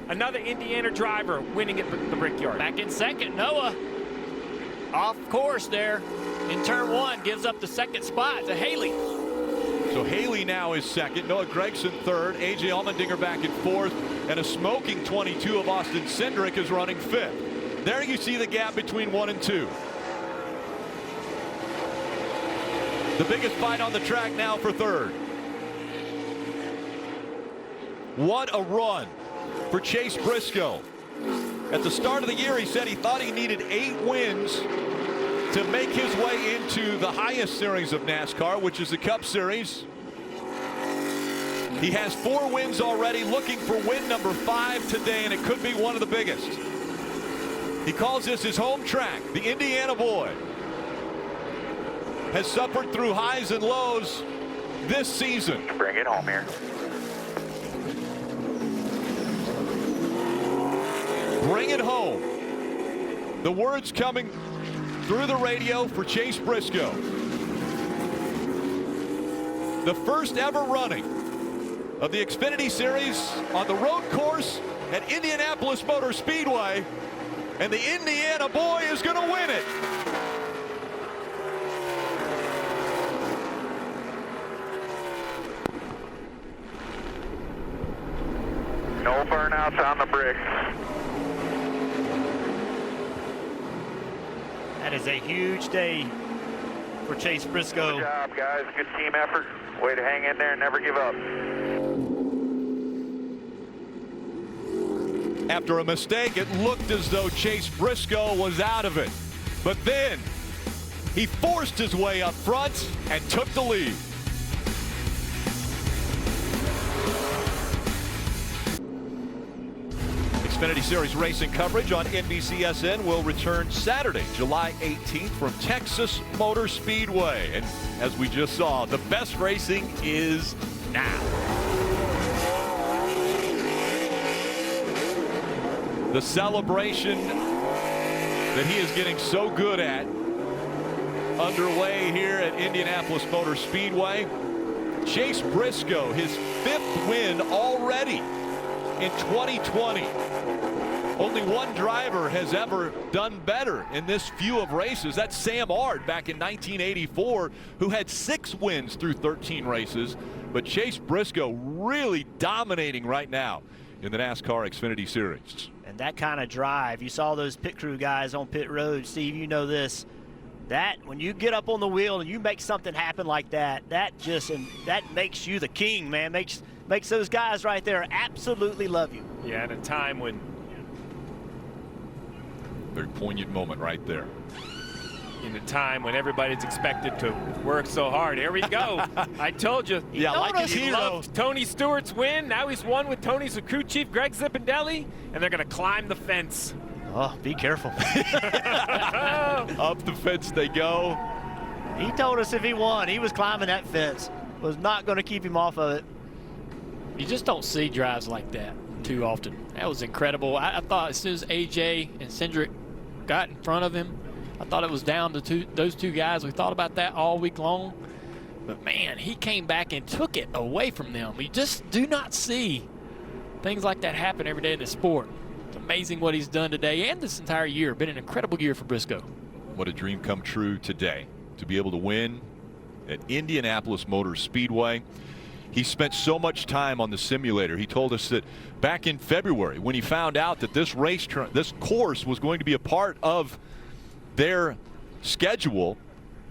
another Indiana driver winning at the Brickyard? Back in second, Noah. Off course there in turn 1, gives up the second spot to Haley. So Haley now is second, Noah Gragson third, A.J. Allmendinger back in fourth, and a smoking 22 of Austin Cindric is running fifth. There you see the gap between 1 and 2. The biggest fight on the track now for third. What a run for Chase Briscoe. At the start of the year, he said he thought he needed 8 wins to make his way into the highest series of NASCAR, which is the Cup Series. He has 4 wins already, looking for win number 5 today, and it could be one of the biggest. He calls this his home track. The Indiana boy has suffered through highs and lows this season. Bring it home here. Bring it home. The words coming through the radio for Chase Briscoe. The first ever running of the Xfinity Series on the road course at Indianapolis Motor Speedway, and the Indiana boy is going to win it. No burnouts on the bricks. That is a huge day for Chase Briscoe. Good job, guys. Good team effort. Way to hang in there and never give up. After a mistake, it looked as though Chase Briscoe was out of it. But then he forced his way up front and took the lead. Xfinity Series racing coverage on NBCSN will return Saturday, July 18th from Texas Motor Speedway. And as we just saw, the best racing is now. The celebration that he is getting so good at underway here at Indianapolis Motor Speedway. Chase Briscoe, his 5th win already in 2020. Only one driver has ever done better in this few of races. That's Sam Ard back in 1984, who had 6 wins through 13 races. But Chase Briscoe really dominating right now in the NASCAR Xfinity Series. And that kind of drive, you saw those pit crew guys on pit road. Steve, you know this. That when you get up on the wheel and you make something happen like that, that makes you the king, man. Makes those guys right there absolutely love you. Yeah, at a time when very poignant moment right there. In a time when everybody's expected to work so hard. Here we go. I told you. Yeah, like his he hero. loved Tony Stewart's win. Now he's won with Tony's crew chief, Greg Zippindelli, and they're going to climb the fence. Oh, be careful. Up the fence they go. He told us if he won, he was climbing that fence. was not going to keep him off of it. You just don't see drives like that too often. That was incredible. I thought as soon as AJ and Cindric got in front of him, I thought it was down to those two guys. We thought about that all week long. But, man, he came back and took it away from them. You just do not see things like that happen every day in the sport. It's amazing what he's done today and this entire year. Been an incredible year for Briscoe. What a dream come true today to be able to win at Indianapolis Motor Speedway. He spent so much time on the simulator. He told us that back in February when he found out that this course was going to be a part of their schedule,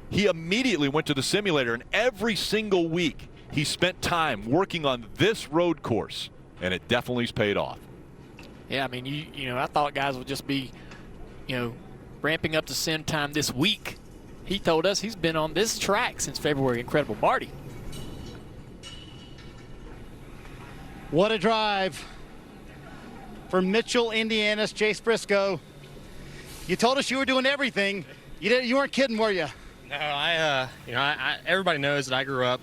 he immediately went to the simulator, and every single week he spent time working on this road course, and it definitely's paid off. Yeah, I mean, you know, I thought guys would just be, you know, ramping up to sim time this week. He told us he's been on this track since February. Incredible. Marty. What a drive for Mitchell, Indiana's Chase Briscoe. You told us you were doing everything. You weren't kidding, were you? No, everybody knows that I grew up,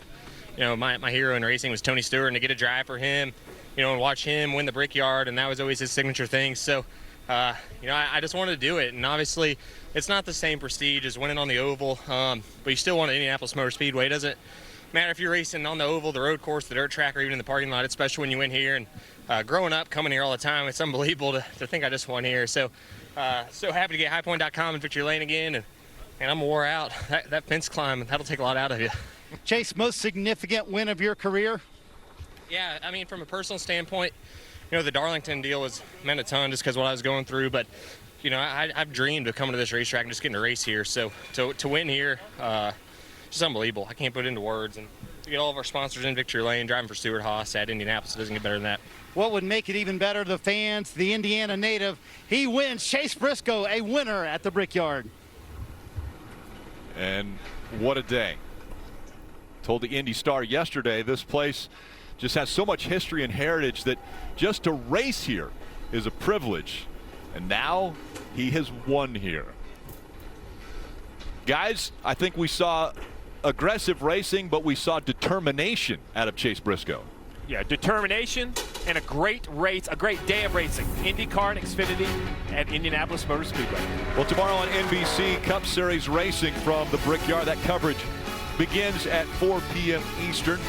you know, my hero in racing was Tony Stewart, and to get a drive for him, you know, and watch him win the Brickyard, and that was always his signature thing. So, you know, I just wanted to do it, and obviously it's not the same prestige as winning on the oval, but you still want Indianapolis Motor Speedway. It doesn't matter if you're racing on the oval, the road course, the dirt track, or even in the parking lot, especially when you win here. And growing up, coming here all the time, it's unbelievable to think I just won here. So, so happy to get highpoint.com in victory lane again, and I'm wore out. That fence climb, that'll take a lot out of you. Chase, most significant win of your career? Yeah, I mean, from a personal standpoint, you know, the Darlington deal meant a ton just because what I was going through. But, you know, I've dreamed of coming to this racetrack and just getting to race here. So to win here, just unbelievable. I can't put it into words. And to get all of our sponsors in victory lane, driving for Stewart Haas at Indianapolis, it doesn't get better than that. What would make it even better, the fans, the Indiana native, he wins. Chase Briscoe, a winner at the Brickyard. And what a day. Told the Indy Star yesterday, this place just has so much history and heritage that just to race here is a privilege. And now he has won here. Guys, I think we saw aggressive racing, but we saw determination out of Chase Briscoe. Yeah, determination and a great race, a great day of racing. IndyCar and Xfinity at Indianapolis Motor Speedway. Well, tomorrow on NBC, Cup Series racing from the Brickyard. That coverage begins at 4 p.m. Eastern.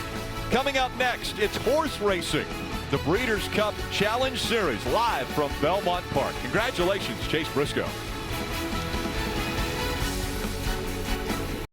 Coming up next, it's horse racing. The Breeders' Cup Challenge Series live from Belmont Park. Congratulations, Chase Briscoe.